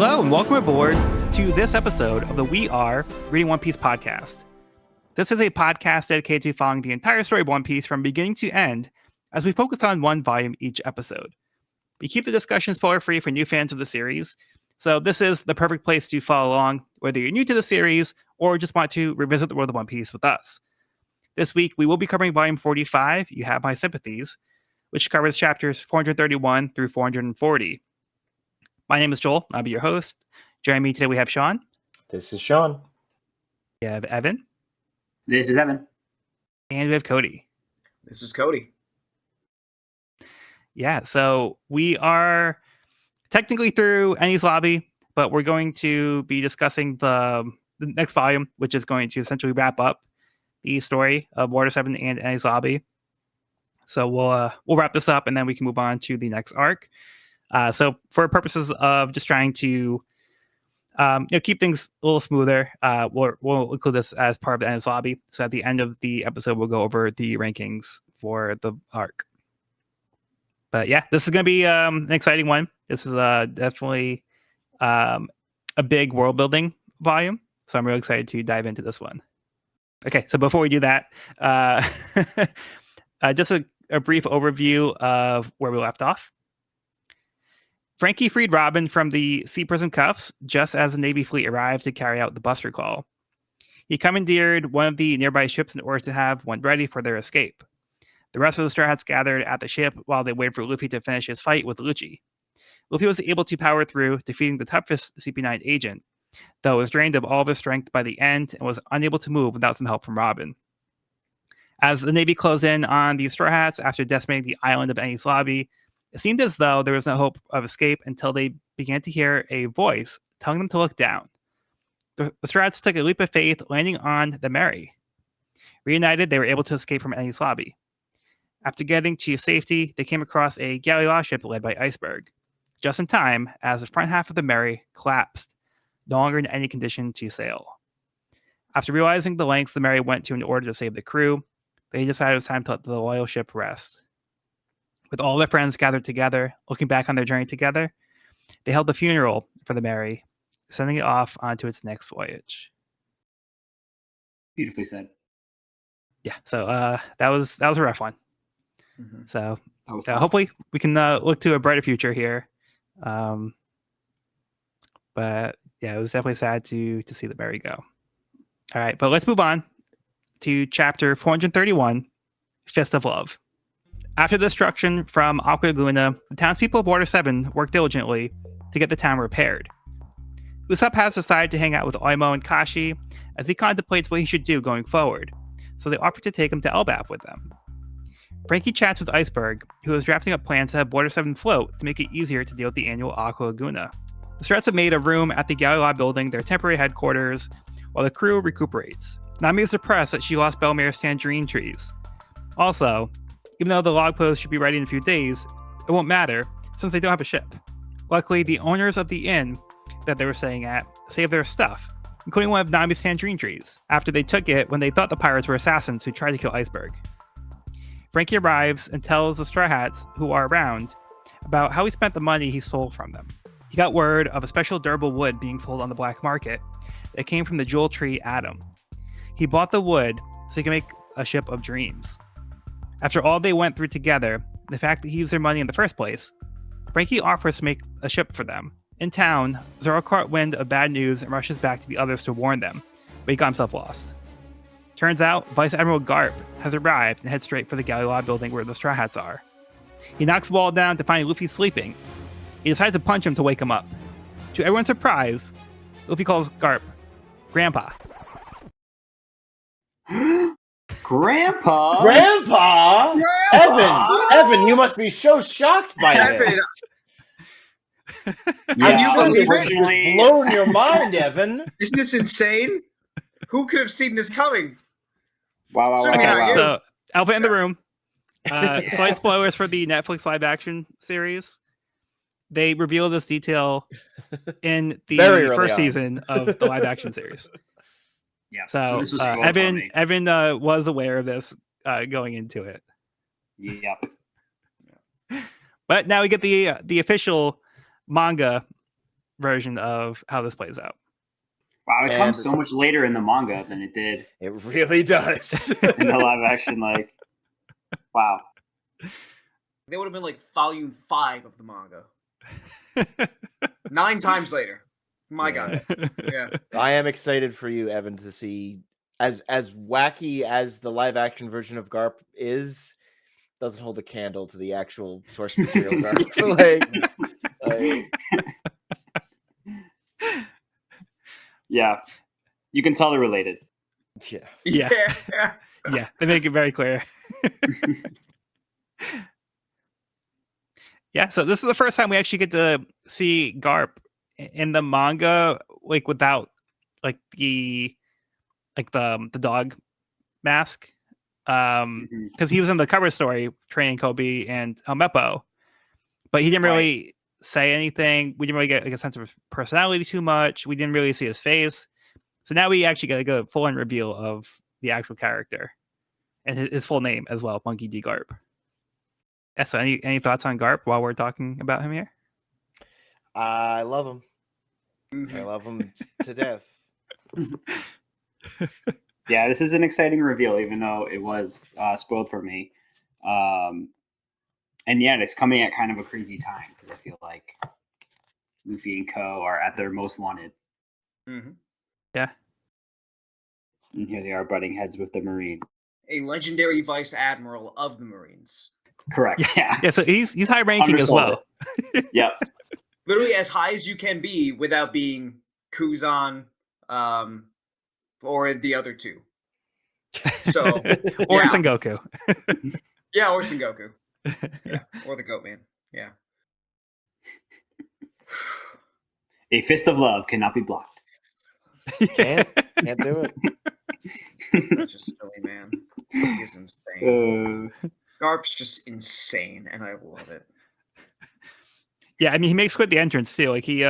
Hello and welcome aboard to this episode of the We Are Reading One Piece podcast. This is a podcast dedicated to following the entire story of One Piece from beginning to end as we focus on one volume each episode. We keep the discussion spoiler-free for new fans of the series, so this is the perfect place to follow along, whether you're new to the series or just want to revisit the world of One Piece with us. This week, we will be covering Volume 45, You Have My Sympathies, which covers chapters 431 through 440. My name is Joel. I'll be your host. Joining me today, we have Sean. This is Sean. We have Evan. This is Evan. And we have Cody. This is Cody. Yeah, so we are technically through Enies Lobby, but we're going to be discussing the next volume, which is going to essentially wrap up the story of Water 7 and Enies Lobby. So we'll wrap this up, and then we can move on to the next arc. So for purposes of just trying to keep things a little smoother, we'll include this as part of the Enies Lobby. So at the end of the episode, we'll go over the rankings for the arc. But yeah, this is going to be an exciting one. This is definitely a big world building volume. So I'm really excited to dive into this one. Okay, so before we do that, just a brief overview of where we left off. Franky freed Robin from the sea prison cuffs just as the Navy fleet arrived to carry out the bus recall. He commandeered one of the nearby ships in order to have one ready for their escape. The rest of the Straw Hats gathered at the ship while they waited for Luffy to finish his fight with Lucci. Luffy was able to power through, defeating the toughest CP9 agent, though was drained of all of his strength by the end and was unable to move without some help from Robin. As the Navy closed in on the Straw Hats after decimating the island of Enies Lobby, it seemed as though there was no hope of escape until they began to hear a voice telling them to look down. The Straw Hats took a leap of faith, landing on the Mary. Reunited, they were able to escape from Enies Lobby. After getting to safety, they came across a Galileo ship led by Iceberg, just in time as the front half of the Mary collapsed, no longer in any condition to sail. After realizing the lengths the Mary went to in order to save the crew, they decided it was time to let the loyal ship rest. With all their friends gathered together, looking back on their journey together, they held the funeral for the Mary, sending it off onto its next voyage. Beautifully said. Yeah, so that was a rough one. Mm-hmm. So hopefully we can look to a brighter future here. But yeah, it was definitely sad to see the Mary go. All right, but let's move on to chapter 431, Fist of Love. After the destruction from Aqua Laguna, the townspeople of Water 7 worked diligently to get the town repaired. Usopp has decided to hang out with Oimo and Kashi as he contemplates what he should do going forward, so they offer to take him to Elbaf with them. Franky chats with Iceberg, who is drafting up plans to have Water 7 float to make it easier to deal with the annual Aqua Laguna. The Strats have made a room at the Galileo building their temporary headquarters while the crew recuperates. Nami is depressed that she lost Belmare's tangerine trees. Also, even though the log post should be ready in a few days, it won't matter since they don't have a ship. Luckily, the owners of the inn that they were staying at saved their stuff, including one of Nami's tangerine trees, after they took it when they thought the pirates were assassins who tried to kill Iceberg. Franky arrives and tells the Straw Hats, who are around, about how he spent the money he stole from them. He got word of a special durable wood being sold on the black market that came from the jewel tree Adam. He bought the wood so he could make a ship of dreams. After all they went through together, the fact that he used their money in the first place, Franky offers to make a ship for them. In town, Zoro caught wind of bad news and rushes back to the others to warn them, but he got himself lost. Turns out, Vice Admiral Garp has arrived and heads straight for the Galileo building where the Straw Hats are. He knocks the wall down to find Luffy sleeping. He decides to punch him to wake him up. To everyone's surprise, Luffy calls Garp Grandpa. Grandpa? Grandpa? Evan, you must be so shocked by Evan, this. Yeah, you believe it? unfortunately, Blown your mind, Evan. isn't this insane? Who could have seen this coming? wow. Certainly not you. So, elephant in the room. Slight spoilers for the Netflix live action series. They reveal this detail in the first season of the live action series. Yeah. So this was Evan was aware of this going into it. Yep. But now we get the official manga version of how this plays out. Wow, it And- comes so much later in the manga than it did It really does. in the live action. Like, wow. They would have been like volume 5 of the manga. 9 times later. My God. Yeah. I am excited for you, Evan, to see as wacky as the live action version of Garp is. Doesn't hold a candle to the actual source material Garp. like, Yeah, you can tell they're related. yeah. Yeah. Yeah, they make it very clear. Yeah, so this is the first time we actually get to see Garp in the manga, like without like the dog mask. Because he was in the cover story training Kobe and Helmeppo, but he didn't really say anything. We didn't really get like a sense of his personality too much. We didn't really see his face. So now we actually get like a full-on reveal of the actual character and his full name as well, Monkey D. Garp. Yeah, so any thoughts on Garp while we're talking about him here? I love him. Mhm. I love him to death. Yeah, this is an exciting reveal, even though it was spoiled for me. And yet, it's coming at kind of a crazy time because I feel like Luffy and Co. are at their most wanted. Mhm. Yeah. And here they are butting heads with the Marine. A legendary vice admiral of the Marines. Correct. Yeah. Yeah, so he's high ranking as Undersold well. Yep. Literally as high as you can be without being Kuzan or the other two. So, Or yeah. Sengoku. Yeah, or Sengoku. Yeah, or the Goat Man. Yeah. A fist of love cannot be blocked. Can't do it. Such a silly man. He is insane. Garp's just insane, and I love it. Yeah, I mean he makes quite the entrance too. Like he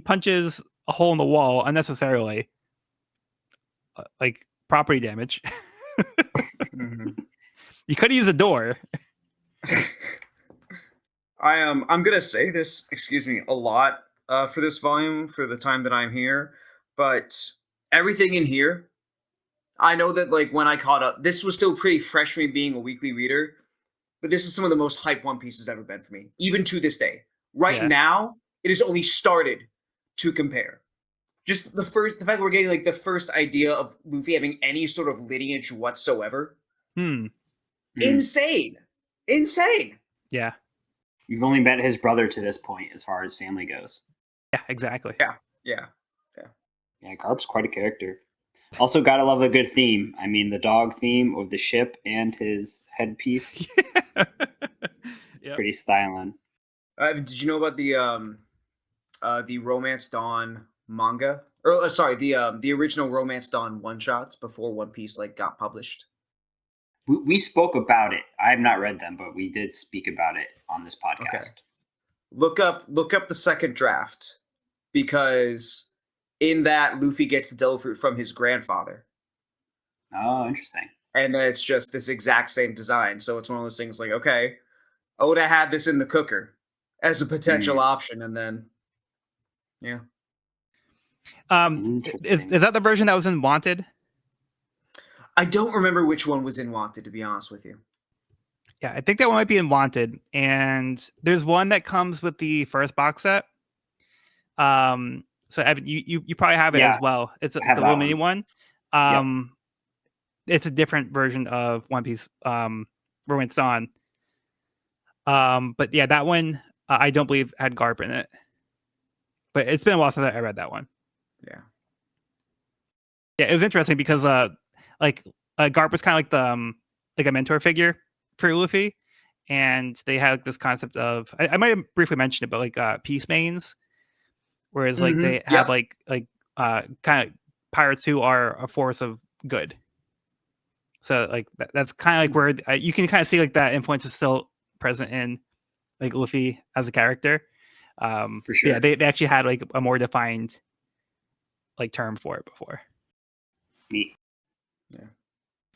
punches a hole in the wall unnecessarily. Like property damage. Mhm. You could use a door. I'm gonna say this, excuse me, a lot for this volume for the time that I'm here, but everything in here, I know that like when I caught up, this was still pretty fresh for me being a weekly reader, but this is some of the most hype One Piece has ever been for me, even to this day. Right Yeah. now, it has only started to compare. Just the fact that we're getting like the first idea of Luffy having any sort of lineage whatsoever. Insane. Yeah. You've only met his brother to this point as far as family goes. Yeah, exactly. Yeah. Yeah, Garp's quite a character. Also, gotta love a good theme. I mean, the dog theme of the ship and his headpiece, Yep. pretty styling. Did you know about the Romance Dawn manga? Or sorry, the original Romance Dawn one shots before One Piece like got published. We spoke about it. I have not read them, but we did speak about it on this podcast. Look up the second draft because in that Luffy gets the devil fruit from his grandfather. Oh, interesting. And then it's just this exact same design. So it's one of those things like, okay, Oda had this in the cooker as a potential option, and then yeah. Is that the version that was in Wanted? I don't remember which one was in Wanted, to be honest with you. Yeah, I think that one might be in Wanted. And there's one that comes with the first box set. So Evan, you probably have it as well. It's the little mini one. It's a different version of One Piece Romance Dawn. But yeah, that one I don't believe had Garp in it. But it's been a while since I read that one. Yeah. Yeah, it was interesting because Garp was kind of like the like a mentor figure for Luffy, and they had this concept of I might have briefly mentioned it, but like peace mains, whereas like they have like kind of pirates who are a force of good. So like that's kind of like where you can kind of see like that influence is still present in like Luffy as a character. For sure. Yeah, they actually had like a more defined like term for it before. Neat. Yeah.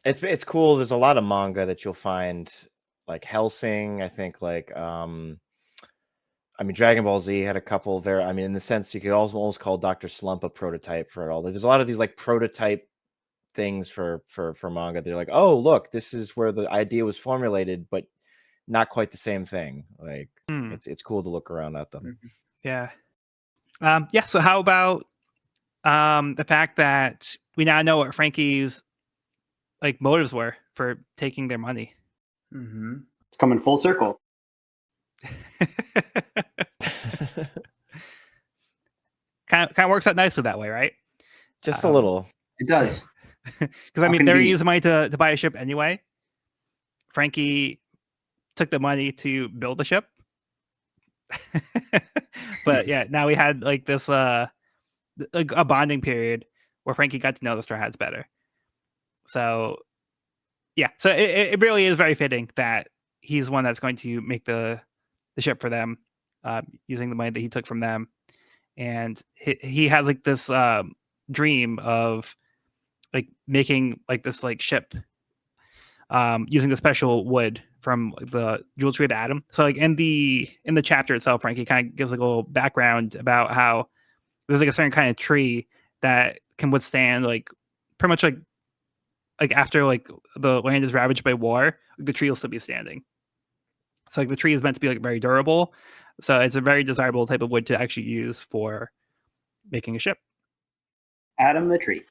It's cool. There's a lot of manga that you'll find like Hellsing, I think like I mean, Dragon Ball Z had a couple there. I mean, in the sense you could almost call Dr. Slump a prototype for it all. There's a lot of these like prototype things for manga. They're like, oh, look, this is where the idea was formulated, but not quite the same thing. Like it's cool to look around at them. Yeah. Yeah. So how about the fact that we now know what Franky's like motives were for taking their money? Mm-hmm. It's coming full circle. kind of works out nicely that way, right? Just a little. It does. Because I mean, How they're convenient. using money to buy a ship anyway. Franky took the money to build the ship. But yeah, now we had like this a bonding period where Franky got to know the Straw Hats better. So yeah, so it really is very fitting that he's one that's going to make the ship for them, using the money that he took from them, and he has like this dream of like making like this like ship using the special wood from the jewel tree of Adam. So like in the chapter itself, Franky kind of gives like a little background about how there's like a certain kind of tree that can withstand like pretty much like after like the land is ravaged by war, the tree will still be standing. So like the tree is meant to be like very durable. So it's a very desirable type of wood to actually use for making a ship. Adam the tree.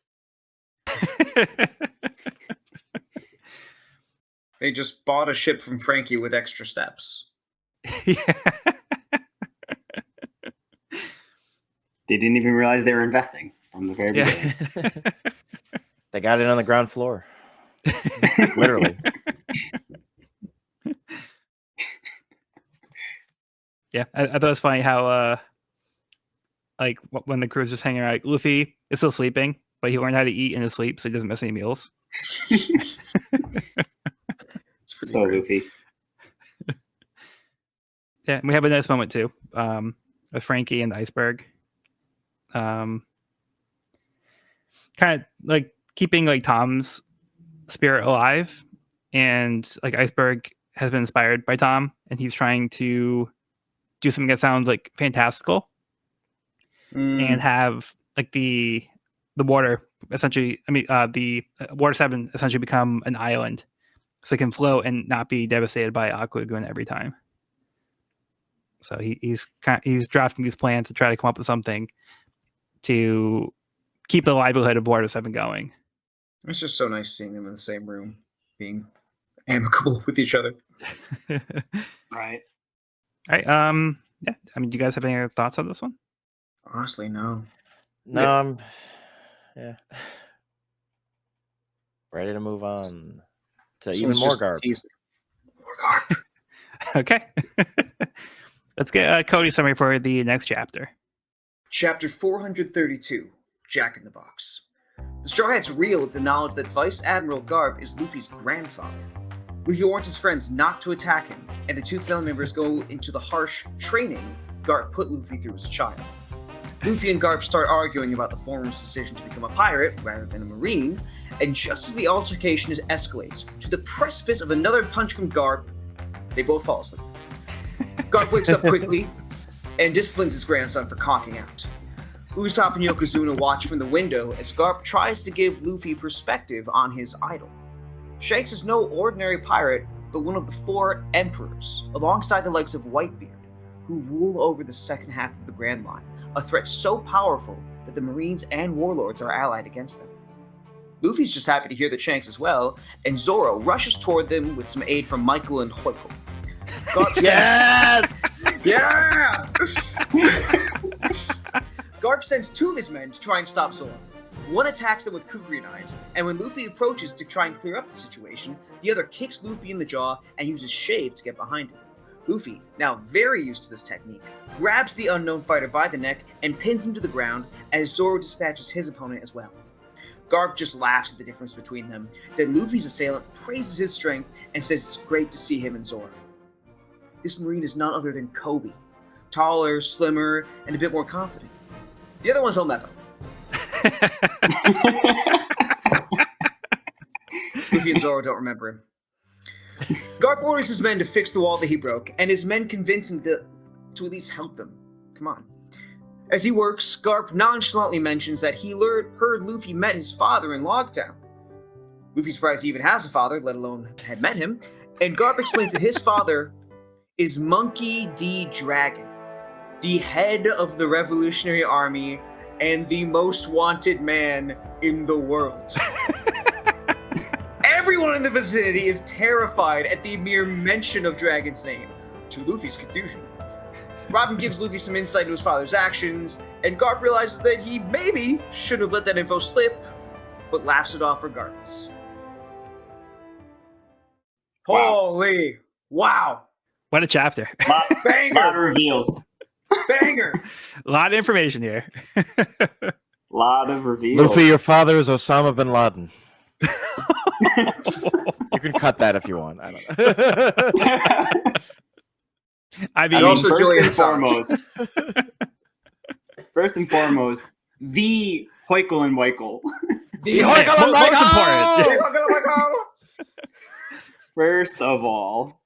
They just bought a ship from Franky with extra steps. Yeah. They didn't even realize they were investing from the very beginning. They got it on the ground floor. Literally. Yeah, I thought it was funny how like when the crew's just hanging out, like, Luffy is still sleeping, but he learned how to eat in his sleep, so he doesn't miss any meals. It's pretty So great. Luffy. Yeah, and we have a nice moment too, with Franky and the iceberg. Kind of like keeping like Tom's spirit alive, and like Iceberg has been inspired by Tom, and he's trying to do something that sounds like fantastical and have like the water essentially. I mean, the Water 7 essentially become an island, so it can float and not be devastated by Aqua Laguna every time. So he's drafting these plans to try to come up with something to keep the livelihood of Water 7 going. It's just so nice seeing them in the same room, being amicable with each other. Right. All right. Yeah. I mean, do you guys have any other thoughts on this one? Honestly, no. No, yeah. Ready to move on to This even one's more just a garb. teaser. More garb. Okay. Let's get Cody's summary for the next chapter. Chapter 432, Jack in the Box. The Straw Hats reel at the knowledge that Vice Admiral Garp is Luffy's grandfather. Luffy warns his friends not to attack him, and the two family members go into the harsh training Garp put Luffy through as a child. Luffy and Garp start arguing about the former's decision to become a pirate rather than a marine, and just as the altercation escalates to the precipice of another punch from Garp, they both fall asleep. Garp wakes up quickly and disciplines his grandson for conking out. Usopp and Yokozuna watch from the window as Garp tries to give Luffy perspective on his idol. Shanks is no ordinary pirate, but one of the 4 emperors, alongside the likes of Whitebeard, who rule over the second half of the Grand Line, a threat so powerful that the Marines and warlords are allied against them. Luffy's just happy to hear that Shanks as well, and Zoro rushes toward them with some aid from Michael and Hoikel. Garp Yes! Yeah! Garp sends 2 of his men to try and stop Zoro. One attacks them with kukri knives, and when Luffy approaches to try and clear up the situation, the other kicks Luffy in the jaw and uses Shave to get behind him. Luffy, now very used to this technique, grabs the unknown fighter by the neck and pins him to the ground as Zoro dispatches his opponent as well. Garp just laughs at the difference between them. Then Luffy's assailant praises his strength and says it's great to see him and Zoro. This Marine is none other than Kobe. Taller, slimmer, and a bit more confident. The other one's Olmepo. Luffy and Zoro don't remember him. Garp orders his men to fix the wall that he broke, and his men convince him that to at least help them. Come on. As he works, Garp nonchalantly mentions that he heard Luffy met his father in Logtown. Luffy's surprised he even has a father, let alone had met him, and Garp explains that his father is Monkey D. Dragon, the head of the Revolutionary Army and the most wanted man in the world. Everyone in the vicinity is terrified at the mere mention of Dragon's name, to Luffy's confusion. Robin gives Luffy some insight into his father's actions, and Garp realizes that he maybe should have let that info slip, but laughs it off regardless. Wow. Holy wow! What a chapter. Banger! Lot of reveals. Banger! A lot of information here. Lot of reveals. Luffy, your father is Osama bin Laden. You can cut that if you want. I don't know. I mean, And also first Julian and Assange. first and foremost, the Hoikel and Weikel. The most important. First of all.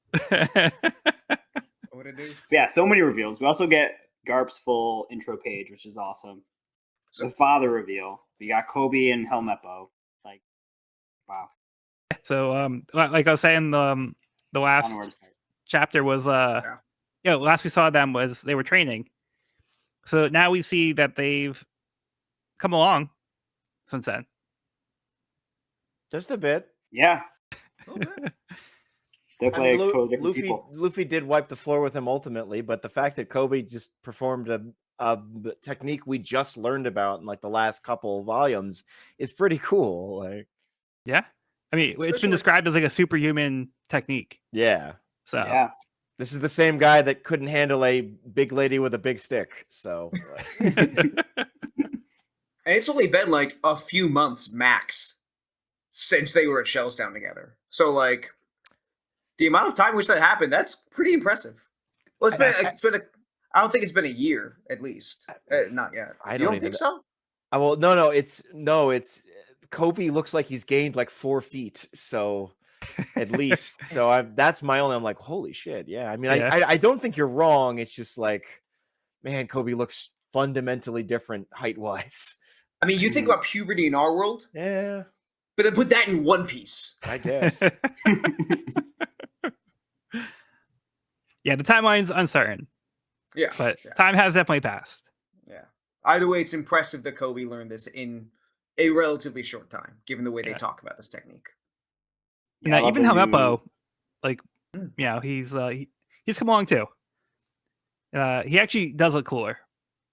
What did it do? Yeah, so many reveals. We also get Garp's full intro page, which is awesome. So- The father reveal. We got Kobe and Helmeppo. Like, wow. So, like I was saying, the I don't know where last to start. chapter was, last we saw them was they were training. So now we see that they've come along since then. Just a bit. Yeah. Oh, man. They look I mean, like totally different people. Luffy did wipe the floor with him ultimately, but the fact that Kobe just performed a technique we just learned about in like the last couple volumes is pretty cool. Like, Yeah. I mean, it's Especially been described as like a superhuman technique. yeah, So, Yeah. this is the same guy that couldn't handle a big lady with a big stick. So, And it's only been like a few months max since they were at Shellstown together. So like the amount of time in which that happened, that's pretty impressive. Well, I don't think it's been a year at least. Not yet. I You don't don't even- think so? well, no, it's Kobe looks like he's gained like 4 feet. So, at least, so that's my only. I'm like, holy shit, yeah. I mean, Yeah. I don't think you're wrong. It's just like, man, Kobe looks fundamentally different height wise. I mean, you think about puberty in our world, Yeah, but then put that in One Piece. I guess. yeah, the timeline's uncertain, Yeah. but yeah. time has definitely passed. Yeah. Either way, it's impressive that Kobe learned this in a relatively short time, given the way they Yeah. talk about this technique. And Yeah, I love even the new- Helmeppo, like, Mm. you know, he's come along too. He actually does look cooler.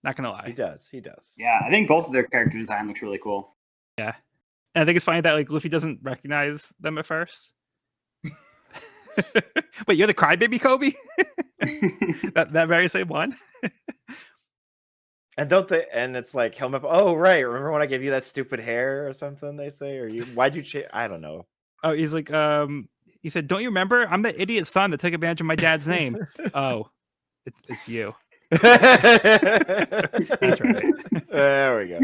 Not gonna lie. He does. Yeah, I think both of their character design looks really cool. And I think it's funny that like Luffy doesn't recognize them at first. Wait, you're the crybaby Kobe? that very same one? And don't they? And it's like helmet. Oh, right. Remember when I gave you that stupid hair or something? They say, or you? Why'd you change? I don't know. Oh, he's like, he said, "Don't you remember? I'm the idiot son that took advantage of my dad's name." Oh, it's you. That's right. There we go.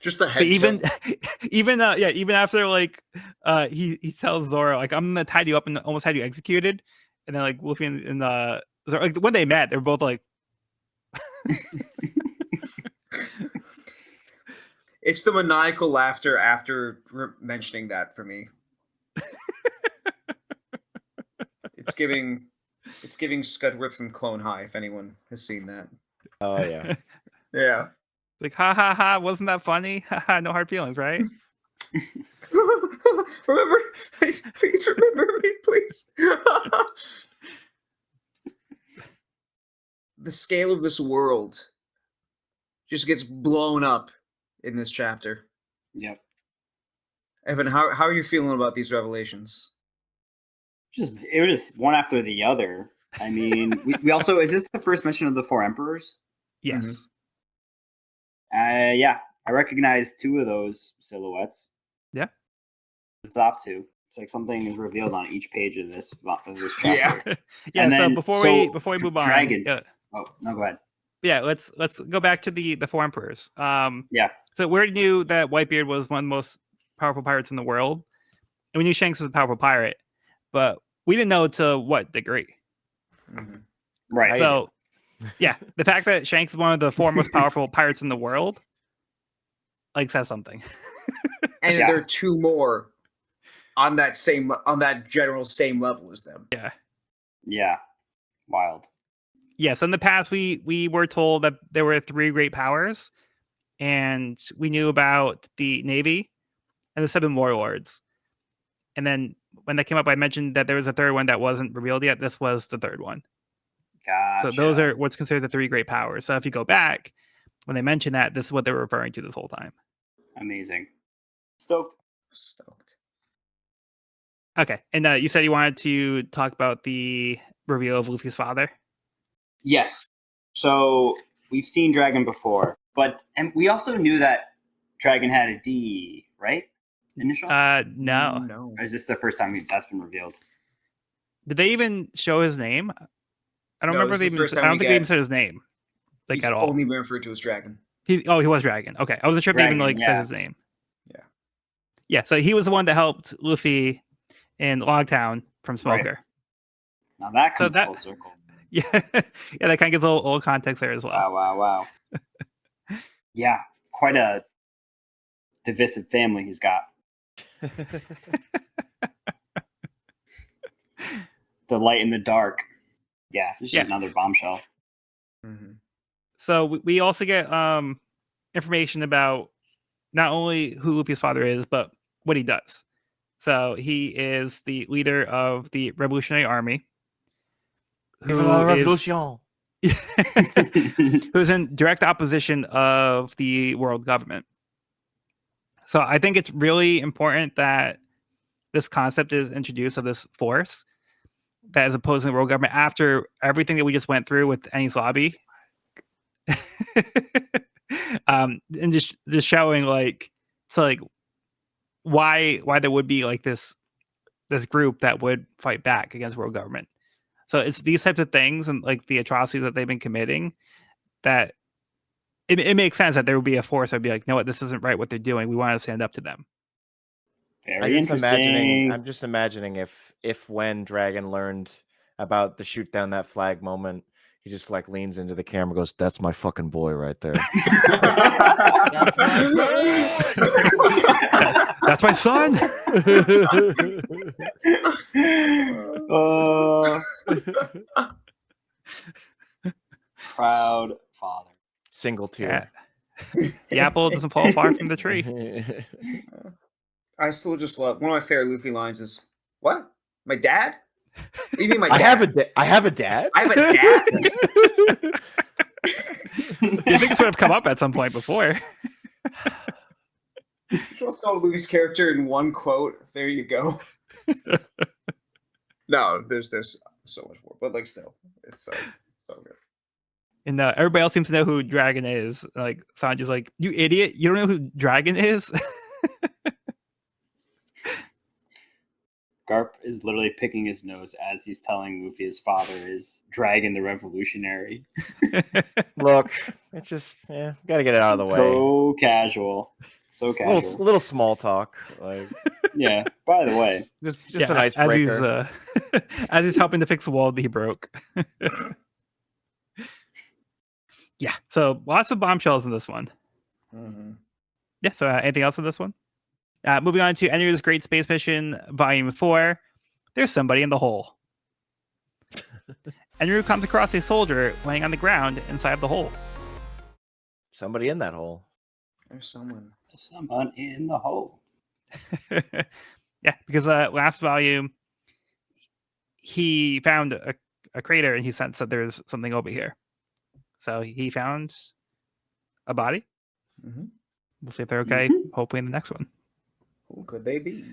Just the head But even tilt. even after like he tells Zoro like I'm gonna tie you up and almost had you executed, and then like Luffy and Zoro, like when they met, they were both like, It's the maniacal laughter after mentioning that for me. It's giving Scudworth from Clone High, if anyone has seen that. Oh yeah. Yeah. like ha ha ha, wasn't that funny? Ha ha, no hard feelings, right? Remember, please remember me, please. The scale of this world just gets blown up in this chapter. Yep. Evan, how are you feeling about these revelations? It was just one after the other. I mean, we also, is this the first mention of the 4 emperors? Yes. Mhm. Yeah, I recognize 2 of those silhouettes. Yeah. The top 2. It's like something is revealed on each page of this chapter. Yeah. Yeah. And So then- before so, we move on, Dragon. Oh, no, go ahead. yeah, let's go back to the 4 emperors. Yeah. So we already knew that Whitebeard was one of the most powerful pirates in the world, and we knew Shanks was a powerful pirate, but we didn't know to what degree. Mhm. Right. Hide So, yeah, the fact that Shanks is one of the four most powerful pirates in the world, like, says something. And Yeah. there are two more on that general same level as them. Yeah. Yeah. Wild. Yes, in the past, we were told that there were three great powers, and we knew about the Navy and the Seven Warlords. And then when that came up, I mentioned that there was a third one that wasn't revealed yet. This was the third one. Gotcha. So those are what's considered the three great powers. So if you go back, when they mention that, this is what they were referring to this whole time. amazing. Stoked. Okay, and you said you wanted to talk about the reveal of Luffy's father. Yes. So we've seen Dragon before, and we also knew that Dragon had a D, right? Initial? No. Or is this the first time that's been revealed? Did they even show his name? I don't No, remember this they is the even. first I time don't we think they get- even said his name, like, He's at all. only been referred to as Dragon. He was Dragon. Okay, I wasn't sure if they even Dragon, said yeah. his name. Yeah. Yeah, so he was the one that helped Luffy in Logtown from Right. Smoker. Now that So comes that- full circle. Yeah, yeah, that kind of gives a little context there as well. Wow. Yeah, quite a divisive family he's got. The light and the dark. Yeah, this is another bombshell. Mm-hmm. So we also get information about not only who Luffy's father is, but what he does. So he is the leader of the Revolutionary Army. Vive la revolution. Who's in direct opposition of the world government. So I think it's really important that this concept is introduced of this force that is opposing the world government after everything that we just went through with Enies Lobby. And just showing why there would be like this group that would fight back against world government. So it's these types of things and like the atrocities that they've been committing that it makes sense that there would be a force that would be like, no, what, this isn't right what they're doing. We want to stand up to them. Very interesting. I'm just imagining if when Dragon learned about the shoot down that flag moment, he just like leans into the camera and goes, "That's my fucking boy right there." That's my son. Proud father. Single tear. Yeah. The apple doesn't fall far from the tree. I still just love one of my favorite Luffy lines is, "What? My dad? What do you mean my I dad? have a dad. I have a dad?" These things would have come up at some point before. Just saw Luffy's character in one quote. There you go. No, there's so much more, but like still, it's so good. And everybody else seems to know who Dragon is. Like Sanji's like, "You idiot! You don't know who Dragon is?" Garp is literally picking his nose as he's telling Luffy his father is Dragon the Revolutionary. Look, it's just gotta get it out of the way. So casual. So casual. Little small talk, like Yeah. By the way, just an icebreaker. As he's helping to fix the wall that he broke. Yeah, so lots of bombshells in this one. Mm-hmm. Yeah, so anything else in this one? Moving on to Enru's Great Space Mission, Volume 4. There's somebody in the hole. Enru comes across a soldier laying on the ground inside the hole. Somebody in that hole. There's someone in the hole. Yeah, because last volume, he found a crater and he sensed that there's something over here. So he found a body. Mm-hmm. We'll see if they're okay, hopefully in the next one. Who could they be?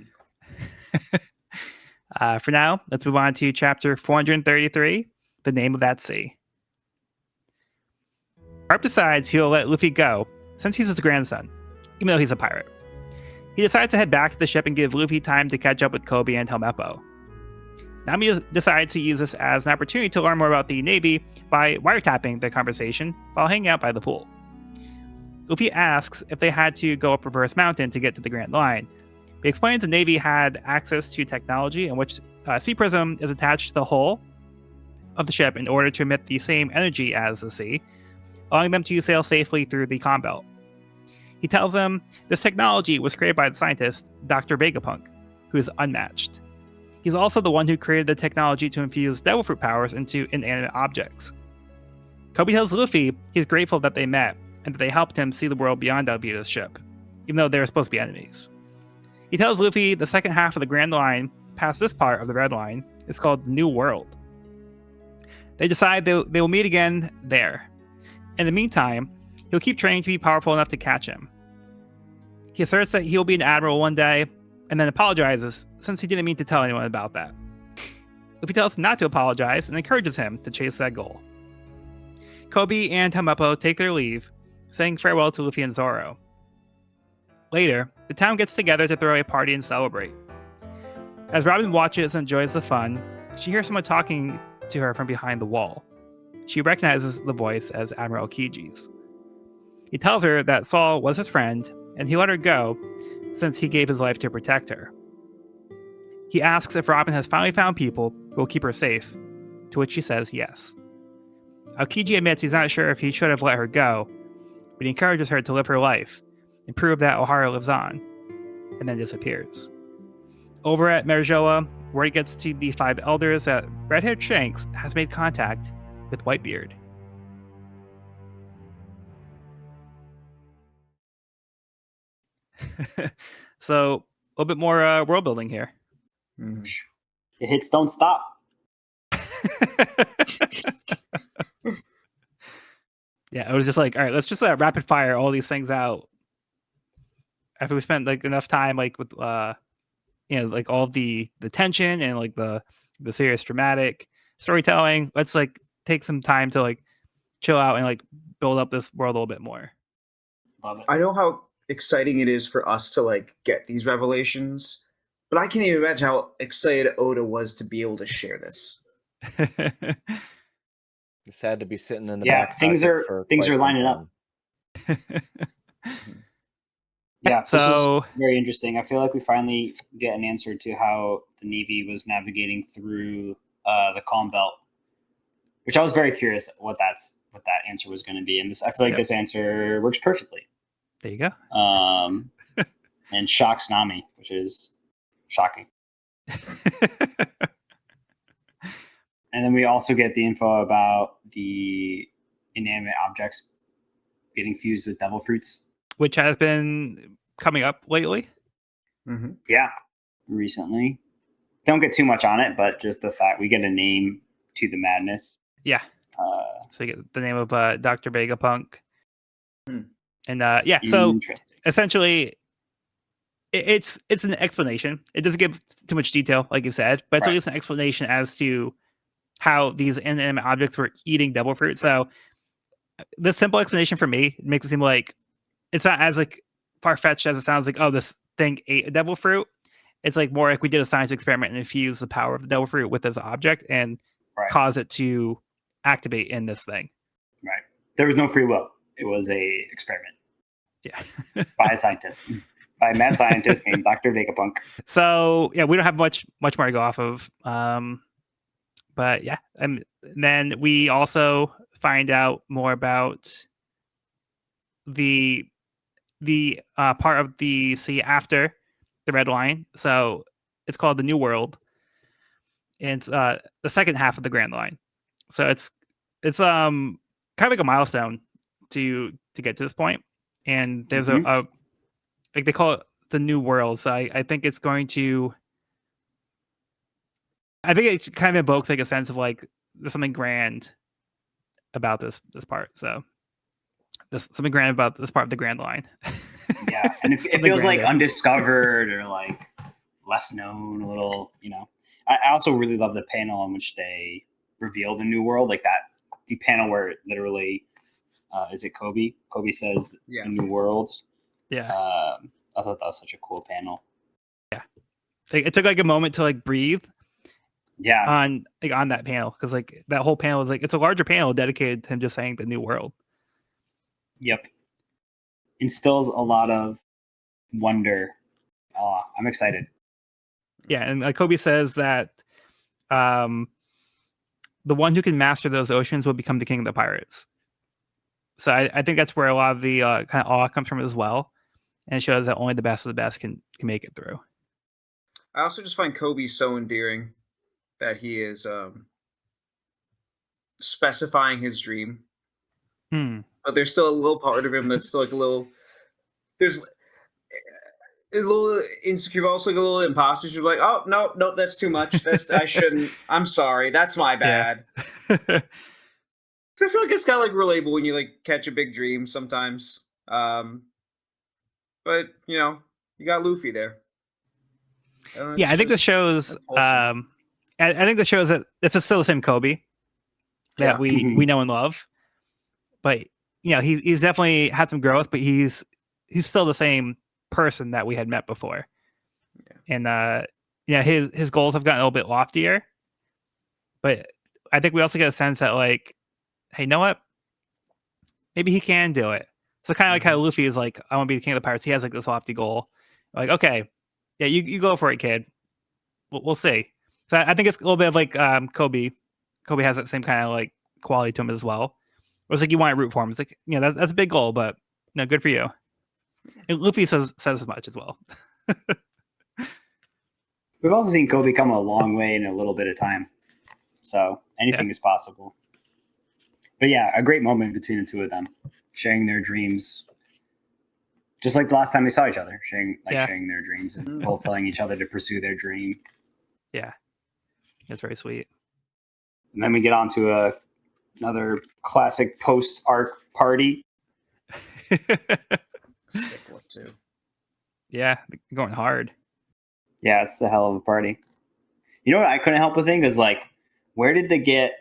For now, let's move on to chapter 433, The Name of That Sea. Garp decides he'll let Luffy go, since he's his grandson, even though he's a pirate. He decides to head back to the ship and give Luffy time to catch up with Kobe and Helmeppo. Nami decides to use this as an opportunity to learn more about the Navy by wiretapping the conversation while hanging out by the pool. Luffy asks if they had to go up Reverse Mountain to get to the Grand Line. He explains the Navy had access to technology in which Sea Prism is attached to the hull, of the ship in order to emit the same energy as the sea, allowing them to sail safely through the calm belt. He tells them this technology was created by the scientist, Dr. Vegapunk, who is unmatched. He's also the one who created the technology to infuse devil fruit powers into inanimate objects. Kobe tells Luffy he's grateful that they met and that they helped him see the world beyond Alvida's ship, even though they were supposed to be enemies. He tells Luffy the second half of the Grand Line, past this part of the Red Line, is called the New World. They decide they will meet again there. In the meantime, he'll keep training to be powerful enough to catch him. He asserts that he'll be an admiral one day, and then apologizes since he didn't mean to tell anyone about that. Luffy tells him not to apologize and encourages him to chase that goal. Kobe and Helmeppo take their leave, saying farewell to Luffy and Zoro. Later, the town gets together to throw a party and celebrate. As Robin watches and enjoys the fun, she hears someone talking to her from behind the wall. She recognizes the voice as Admiral Kiji's. He tells her that Saul was his friend, and he let her go since he gave his life to protect her. He asks if Robin has finally found people who will keep her safe, to which she says yes. Aokiji admits he's not sure if he should have let her go, but he encourages her to live her life and prove that Ohara lives on, and then disappears. Over at Merijoa, word gets to the five elders that red-haired Shanks has made contact with Whitebeard. So, a little bit more world building here. Mhm. The hits don't stop. Yeah, it was just like, all right, let's just rapid fire all these things out. After we spent like enough time, like with like all the tension and like the serious dramatic storytelling, let's like take some time to like chill out and like build up this world a little bit more. Love it. I know how exciting it is for us to like get these revelations, but I can't even imagine how excited Oda was to be able to share this. It's sad to be sitting in the Yeah, back things pocket are- for things quite are some lining up. time. Yeah, so- this is very interesting. I feel like we finally get an answer to how the Navy was navigating through the Calm Belt, which I was very curious what that answer was going to be. And this, I feel like Yep. this answer works perfectly. There you go. And shocks Nami, which is shocking. And then we also get the info about the inanimate objects getting fused with devil fruits. Which has been coming up lately. Mm-hmm. Yeah, recently. Don't get too much on it, but just the fact we get a name to the madness. Yeah. Uh, So you get the name of Dr. Vegapunk. Hmm. And yeah, so interesting. essentially it's an explanation. It doesn't give too much detail, like you said, but it's at Right. least an explanation as to how these inanimate objects were eating devil fruit. So the simple explanation for me makes it seem like it's not as like far-fetched as it sounds like, oh, this thing ate a devil fruit. It's like more like we did a science experiment and infused the power of the devil fruit with this object and Right. cause it to activate in this thing. Right. There was no free will. It was a experiment Yeah. by a scientist, by a mad scientist named Dr. Vegapunk. So yeah, we don't have much more to go off of. But yeah, and then we also find out more about the part of the sea after the Red Line. So it's called the New World. And it's the second half of the Grand Line. So it's kind of like a milestone to get to this point. And there's Mhm. a like they call it the New World. So I think it's going to, I think it kind of evokes like a sense of like there's something grand about this part. So there's something grand about this part of the Grand Line. Yeah, and it Something feels like grander. undiscovered or like less known, a little, I also really love the panel in which they reveal the new world, like that, the panel where it literally, is it Kobe? Kobe says Yeah. the new world. Yeah. I thought that was such a cool panel. Like, it took like a moment to like breathe Yeah, on that panel because like that whole panel is like it's a larger panel dedicated to him just saying the new world. yep. Instills a lot of wonder. I'm excited. Yeah, and like Kobe says that the one who can master those oceans will become the king of the pirates. So I think that's where a lot of the kind of awe comes from as well, and it shows that only the best of the best can make it through. I also just find Kobe so endearing that he is specifying his dream, but there's still a little part of him that's still like a little. There's a little insecure, also like a little imposter. You're like, oh no, that's too much. I shouldn't. I'm sorry. That's my bad. Yeah. So I feel like it's kind of like relatable when you like catch a big dream sometimes. But you know, you got Luffy there. Yeah, I think this shows. I think this shows that this is still the same Kobe that we know and love, but you know he's definitely had some growth, but he's still the same person that we had met before. Yeah. And yeah, his goals have gotten a little bit loftier, but I think we also get a sense that like, hey, you know what? Maybe he can do it. So kind of like how Luffy is like, I want to be the king of the pirates. He has like this lofty goal. Like, okay, yeah, you go for it, kid. We'll see. So I think it's a little bit of like Kobe. Kobe has that same kind of like quality to him as well. It was like you want to root for him. It's like, you know, that's a big goal, but no, good for you. And Luffy says as much as well. We've also seen Kobe come a long way in a little bit of time. So anything is possible. But yeah, a great moment between the two of them, sharing their dreams. Just like the last time they saw each other, sharing their dreams and both telling each other to pursue their dream. Yeah. That's very sweet. And then we get on to another classic post-arc party. Sick one too. Yeah, going hard. Yeah, it's a hell of a party. You know what I couldn't help but think is like, where did they get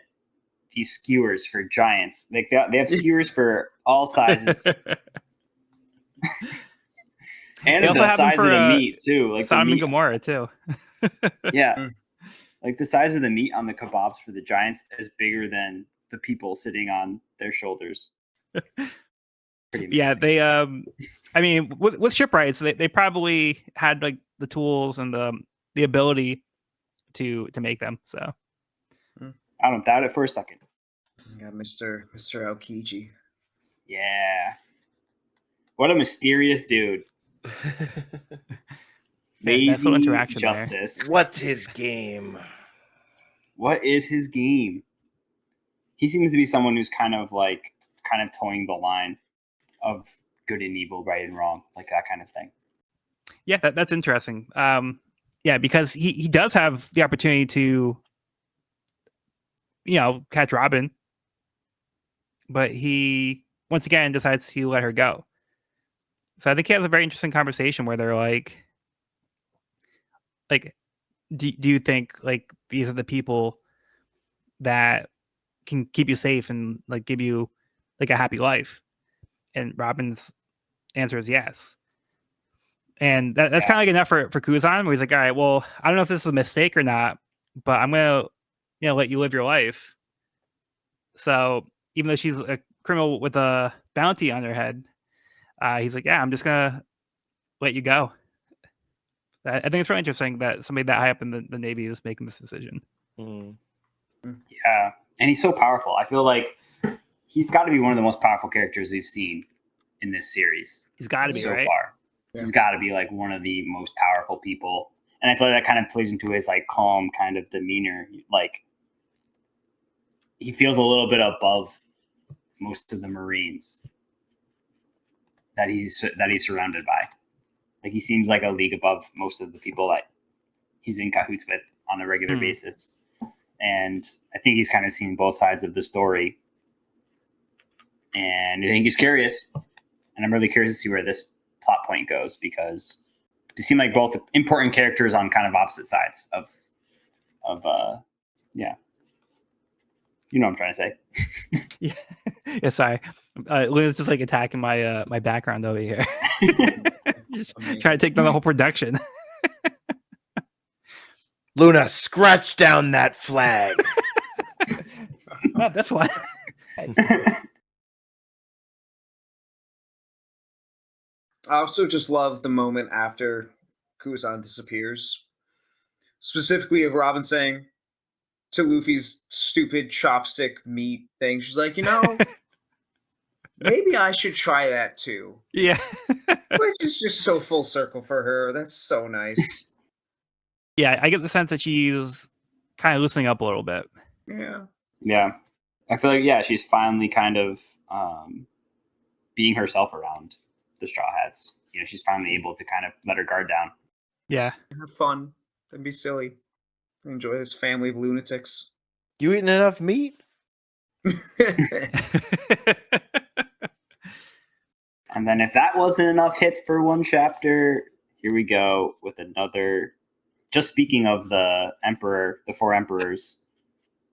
these skewers for giants? Like they have skewers for all sizes. And the size of the meat too. Like Sodom and Gomorrah too. Yeah. Like the size of the meat on the kebabs for the giants is bigger than the people sitting on their shoulders. Yeah, they I mean with shipwrights, they probably had like the tools and the ability to make them. So I don't doubt it for a second. Got Mr. Aokiji. Yeah. What a mysterious dude. Lazy interaction justice. There. What's his game? What is his game? He seems to be someone who's kind of towing the line of good and evil, right and wrong, like that kind of thing. Yeah, that's interesting. Yeah, because he does have the opportunity to, you know, catch Robin, but he once again decides to let her go. So I think he has a very interesting conversation where they're like, do you think like these are the people that can keep you safe and like give you like a happy life? And Robin's answer is yes. And that's kind of like enough for Kuzan, where he's like, all right, well, I don't know if this is a mistake or not, but I'm gonna, you know, let you live your life. So even though she's a criminal with a bounty on her head, he's like, yeah, I'm just gonna let you go. I think it's really interesting that somebody that high up in the Navy is making this decision. Yeah, and he's so powerful. I feel like he's got to be one of the most powerful characters we've seen in this series. He's got to be, so right? far. Yeah. He's got to be like one of the most powerful people, and I feel like that kind of plays into his like calm kind of demeanor. Like he feels a little bit above most of the Marines that he's surrounded by. Like he seems like a league above most of the people that he's in cahoots with on a regular basis. And I think he's kind of seen both sides of the story. And I think he's curious. And I'm really curious to see where this plot point goes, because they seem like both important characters on kind of opposite sides of yeah. You know what I'm trying to say. Yeah, sorry. Luna's just like attacking my my background over here. Just trying to take down the whole production. Luna, scratch down that flag. Oh, that's why. I also just love the moment after Kuzan disappears. Specifically of Robin saying, to Luffy's stupid chopstick meat thing. She's like, maybe I should try that too. Yeah. Which is just so full circle for her. That's so nice. Yeah, I get the sense that she's kind of loosening up a little bit. Yeah. Yeah. I feel like, she's finally kind of being herself around the Straw Hats. She's finally able to kind of let her guard down. Yeah. Have fun. Don't be silly. Enjoy this family of lunatics. You eating enough meat? And then if that wasn't enough hits for one chapter, here we go with another. Just speaking of the Emperor, the 4 Emperors,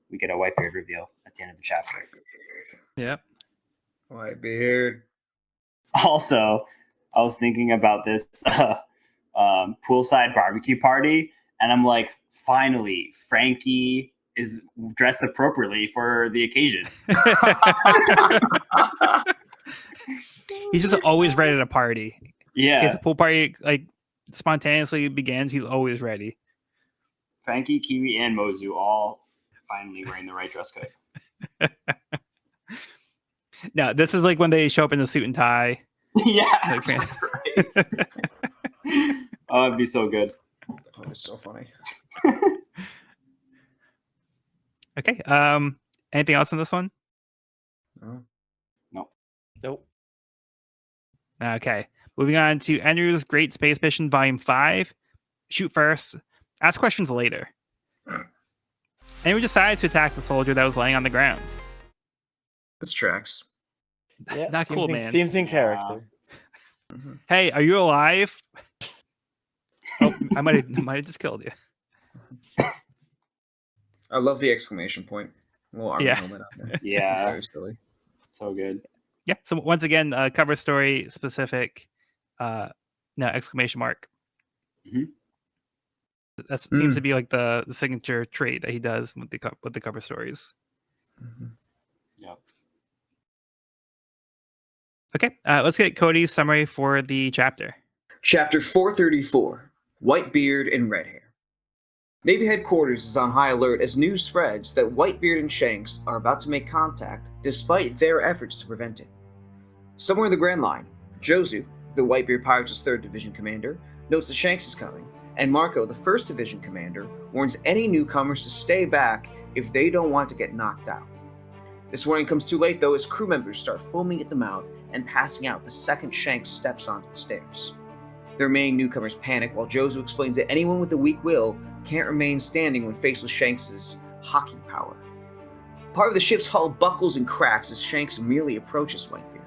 we get a Whitebeard reveal at the end of the chapter. Yep. Whitebeard. Also, I was thinking about this poolside barbecue party, and I'm like, finally, Franky is dressed appropriately for the occasion. He's just always ready to party. Yeah. In case the pool party spontaneously begins, he's always ready. Franky, Kiwi, and Mozu all finally wearing the right dress code. No, this is like when they show up in a suit and tie. Yeah. Right. Oh, it'd be so good. Oh, it's so funny. Okay. Anything else on this one? No. Nope. Okay. Moving on to Enru's Great Space Mission Volume 5. Shoot first. Ask questions later. Enru decides to attack the soldier that was laying on the ground. This tracks. Yeah, Not cool, man. Seems in character. Mm-hmm. Hey, are you alive? Oh, I might have just killed you. I love the exclamation point. A little army helmet out there. Yeah. It's so silly. So good. Yeah. So once again, cover story specific. Exclamation mark. Mm-hmm. That seems to be like the signature trait that he does with the cover stories. Mm-hmm. Yep. Okay, let's get Cody's summary for the chapter. Chapter 434, Whitebeard and Red Hair. Navy headquarters is on high alert as news spreads that Whitebeard and Shanks are about to make contact despite their efforts to prevent it. Somewhere in the Grand Line, Jozu, the Whitebeard Pirates' 3rd Division commander, notes that Shanks is coming, and Marco, the 1st Division commander, warns any newcomers to stay back if they don't want to get knocked out. This warning comes too late, though, as crew members start foaming at the mouth and passing out the second Shanks steps onto the stairs. The remaining newcomers panic while Jozu explains that anyone with a weak will can't remain standing when faced with Shanks' hockey power. Part of the ship's hull buckles and cracks as Shanks merely approaches Whitebeard.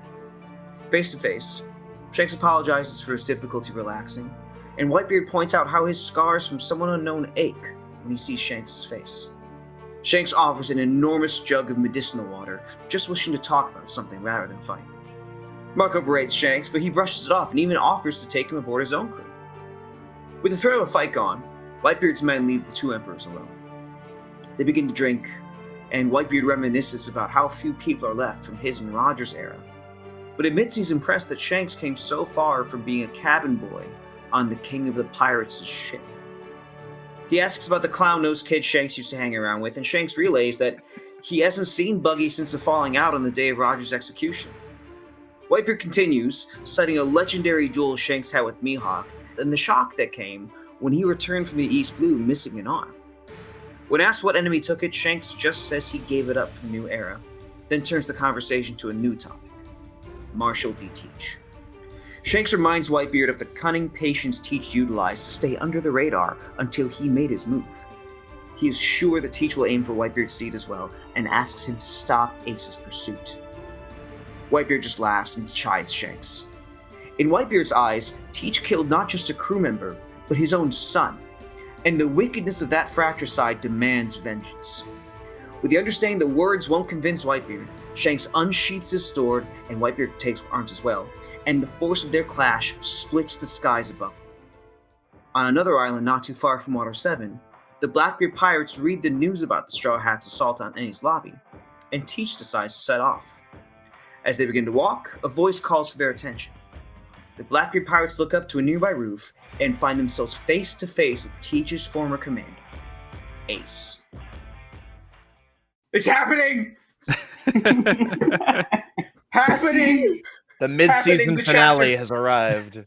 Face to face, Shanks apologizes for his difficulty relaxing, and Whitebeard points out how his scars from someone unknown ache when he sees Shanks' face. Shanks offers an enormous jug of medicinal water, just wishing to talk about something rather than fight. Marco berates Shanks, but he brushes it off and even offers to take him aboard his own crew. With the threat of a fight gone, Whitebeard's men leave the 2 emperors alone. They begin to drink, and Whitebeard reminisces about how few people are left from his and Roger's era, but admits he's impressed that Shanks came so far from being a cabin boy on the King of the Pirates' ship. He asks about the clown-nosed kid Shanks used to hang around with, and Shanks relays that he hasn't seen Buggy since the falling out on the day of Roger's execution. Whitebeard continues, citing a legendary duel Shanks had with Mihawk, and the shock that came when he returned from the East Blue missing an arm. When asked what enemy took it, Shanks just says he gave it up for New Era, then turns the conversation to a new topic: Marshal D. Teach. Shanks reminds Whitebeard of the cunning patience Teach utilized to stay under the radar until he made his move. He is sure that Teach will aim for Whitebeard's seat as well, and asks him to stop Ace's pursuit. Whitebeard just laughs and chides Shanks. In Whitebeard's eyes, Teach killed not just a crew member, but his own son, and the wickedness of that fratricide demands vengeance. With the understanding that words won't convince Whitebeard, Shanks unsheaths his sword, and Whitebeard takes arms as well, and the force of their clash splits the skies above them. On another island not too far from Water 7, the Blackbeard pirates read the news about the Straw Hats' assault on Ennie's lobby, and Teach decides to set off. As they begin to walk, a voice calls for their attention. The Blackbeard pirates look up to a nearby roof and find themselves face to face with Teach's former commander, Ace. It's happening! Happening! The mid-season the finale chapter. has arrived.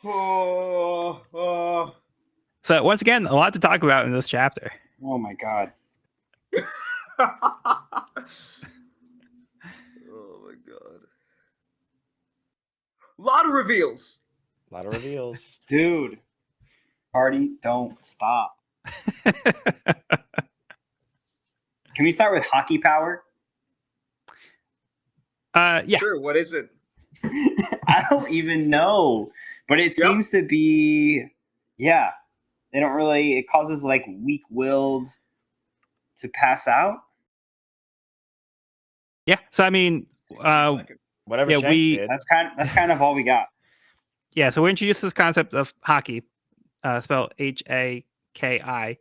Oh. So once again, a lot to talk about in this chapter. Oh my god. Oh my god. A lot of reveals. A lot of reveals. Dude. Party, don't stop. Can we start with hockey power? Yeah. Sure, what is it? I don't even know. But it seems to be, yeah. They don't really, it causes like weak-willed to pass out. Yeah. So I mean, Whatever yeah, Shanks did. That's kind of all we got. yeah. So we introduced this concept of hockey, spelled H-A-K-I,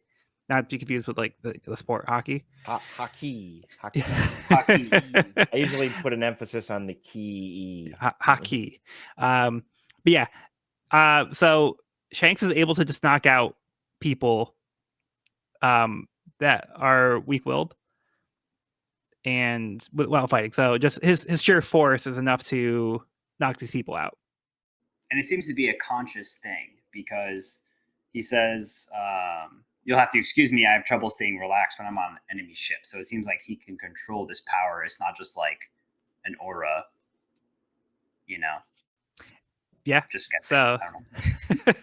not to be confused with like the sport hockey. Hockey. Hockey. I usually put an emphasis on the key. Hockey. But yeah. So Shanks is able to just knock out people that are weak-willed and while fighting. So just his sheer force is enough to knock these people out. And it seems to be a conscious thing because he says, you'll have to excuse me, I have trouble staying relaxed when I'm on an enemy ship. So it seems like he can control this power. It's not just like an aura, you know? Yeah. Just guessing. So I don't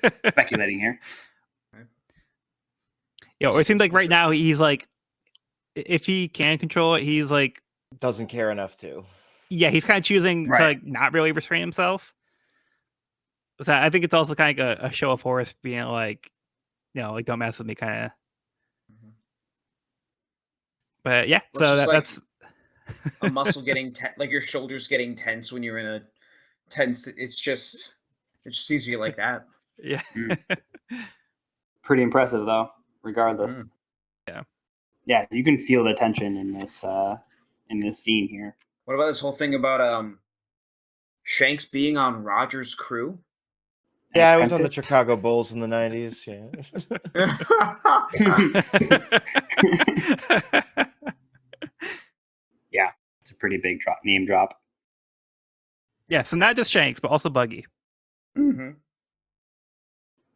know. Speculating here. Yeah, or it seems like right now he's like, if he can control it, he's like, Doesn't care enough to. yeah, he's kind of choosing to like not really restrain himself. So I think it's also kind of a show of force, being like, like don't mess with me, kind of. But yeah, so that's a muscle getting tense, like your shoulders getting tense when you're in a tense. It just seems to be like that. Yeah. Pretty impressive though, regardless. Yeah. Yeah, you can feel the tension in this scene here. What about this whole thing about Shanks being on Roger's crew? Yeah, I was on the Chicago Bulls in the 90s. Yeah, it's a pretty big name drop. Yeah, so not just Shanks, but also Buggy. Mm-hmm.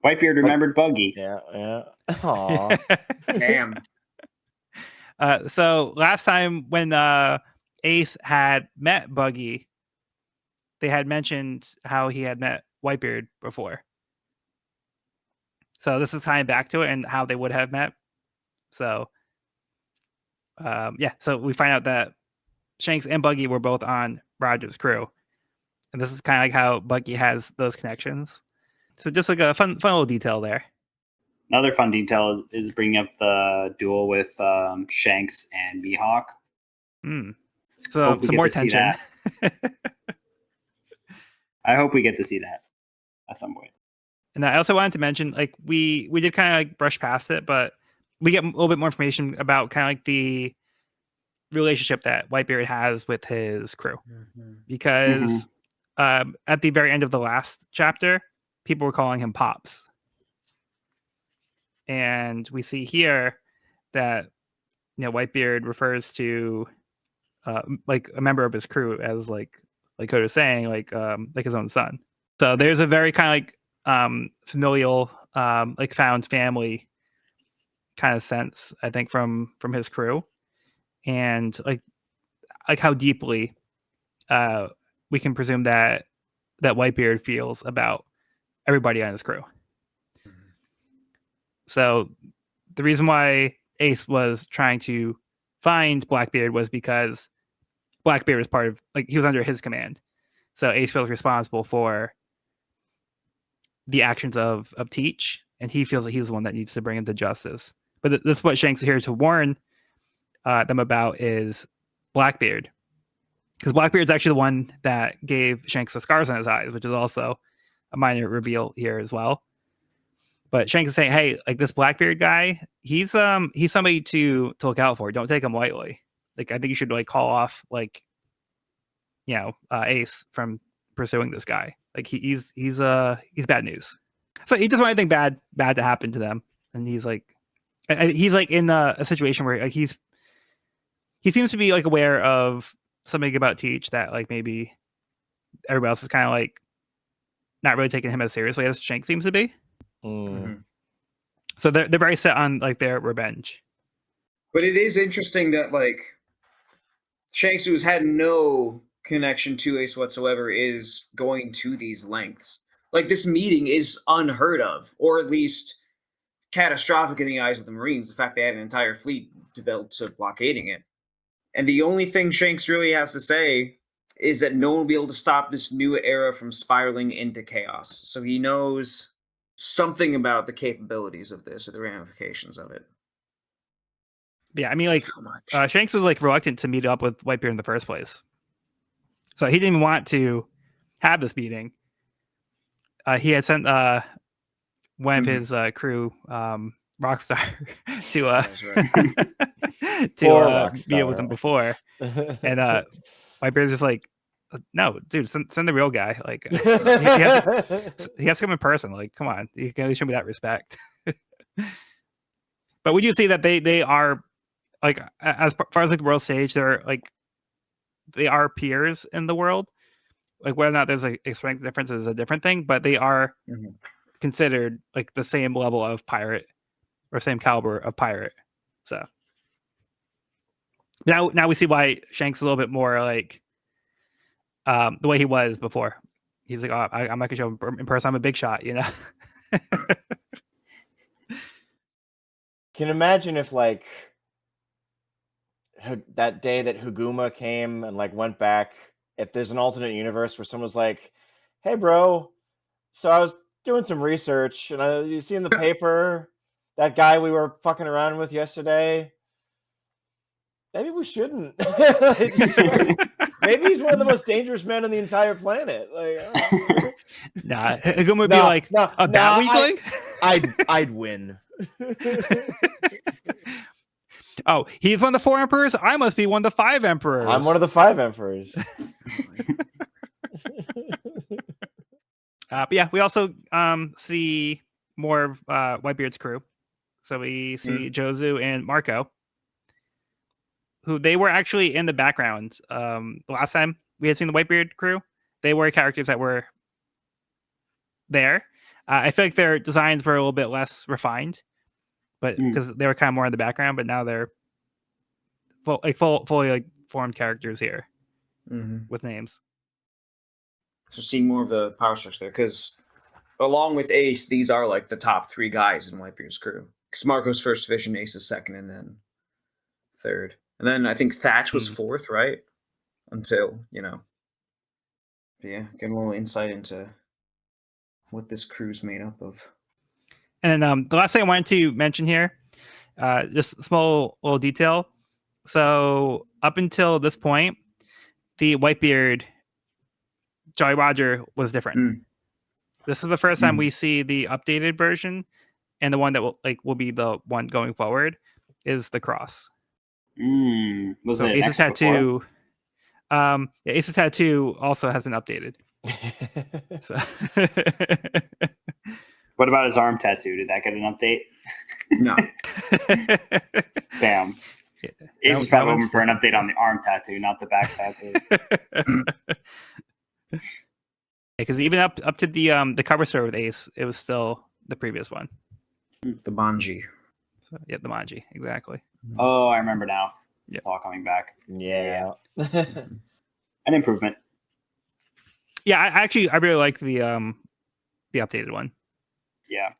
Whitebeard remembered Buggy. Yeah. Aw. Damn. So last time when Ace had met Buggy, they had mentioned how he had met Whitebeard before. So this is tying back to it and how they would have met. So so we find out that Shanks and Buggy were both on Roger's crew. And this is kind of like how Buggy has those connections. So just like a fun little detail there. Another fun detail is bringing up the duel with Shanks and Mihawk. So some more tension. I hope we get to see that at some point. And I also wanted to mention, like, we did kind of like brush past it, but we get a little bit more information about kind of like the relationship that Whitebeard has with his crew. Because at the very end of the last chapter, people were calling him Pops. And we see here that Whitebeard refers to like a member of his crew as like Code is saying, like his own son. So there's a very kind of like familial, like found family kind of sense, I think, from his crew, and like how deeply we can presume that Whitebeard feels about everybody on his crew. So the reason why Ace was trying to find Blackbeard was because Blackbeard was part of, like, he was under his command. So Ace feels responsible for the actions of Teach, and he feels that he's the one that needs to bring him to justice. But this is what Shanks is here to warn them about, is Blackbeard. Because Blackbeard's actually the one that gave Shanks the scars on his eyes, which is also a minor reveal here as well. But Shanks is saying, hey, like, this Blackbeard guy, he's somebody to look out for. Don't take him lightly. Like, I think you should like call off, like, Ace from pursuing this guy. Like, he's bad news. So he doesn't want anything bad to happen to them, and he's like he's like in a situation where like he seems to be like aware of something about Teach that like maybe everybody else is kind of like not really taking him as seriously as Shanks seems to be. Mm. So they're very set on like their revenge. But it is interesting that like Shanks, who has had no connection to Ace whatsoever, is going to these lengths. Like this meeting is unheard of, or at least catastrophic in the eyes of the Marines. The fact they had an entire fleet devoted to blockading it. And the only thing Shanks really has to say is that no one will be able to stop this new era from spiraling into chaos. So he knows something about the capabilities of this or the ramifications of it. Yeah, I mean, like How much? Shanks was like reluctant to meet up with Whitebeard in the first place, so he didn't even want to have this meeting. He had sent one of his crew, Rockstar, to That's right. to Poor meet up with him Rockstar. before, and Whitebeard's just like, no, dude, send the real guy. Like he has to come in person. Like, come on, you can at least show me that respect. But would you see that they are like as far as like the world stage, they're like they are peers in the world. Like whether or not there's like a strength difference is a different thing, but they are considered like the same level of pirate or same caliber of pirate. So now we see why Shanks is a little bit more like the way he was before. He's like, oh, I'm not gonna show him in person. I'm a big shot, you know. Can you imagine if like that day that Huguma came and like went back, if there's an alternate universe where someone's like, hey bro, so I was doing some research and you see in the paper that guy we were fucking around with yesterday, maybe we shouldn't. Maybe he's one of the most dangerous men on the entire planet. Like, nah, Huguma would be like, that weakling? I'd win. Oh, he's one of the 4 emperors. I must be one of the 5 emperors. I'm one of the 5 emperors. But yeah, we also see more of Whitebeard's crew. So we see Jozu and Marco, who they were actually in the background. The last time we had seen the Whitebeard crew, they were characters that were there. I feel like their designs were a little bit less refined, but because they were kind of more in the background. But now they're fully like formed characters here with names. So seeing more of the power structure there, because along with Ace, these are like the top 3 guys in Whitebeard's crew. Because Marco's first division, Ace is second, and then third. And then I think Thatch was 4th, right? Until, but yeah, get a little insight into what this crew's made up of. And then the last thing I wanted to mention here, just a small little detail. So up until this point, the Whitebeard Jolly Roger was different. This is the first time we see the updated version, and the one that will be the one going forward is the cross. Was so it Ace's tattoo? Ace's tattoo also has been updated. So. What about his arm tattoo? Did that get an update? No. Damn. Ace was probably hoping for an update on the arm tattoo, not the back tattoo. Because even up to the cover story with Ace, it was still the previous one. The Manji. So, yeah, the Manji, exactly. Oh, I remember now. Yep. It's all coming back. Yeah. An improvement. Yeah, I really like the updated one. Yeah.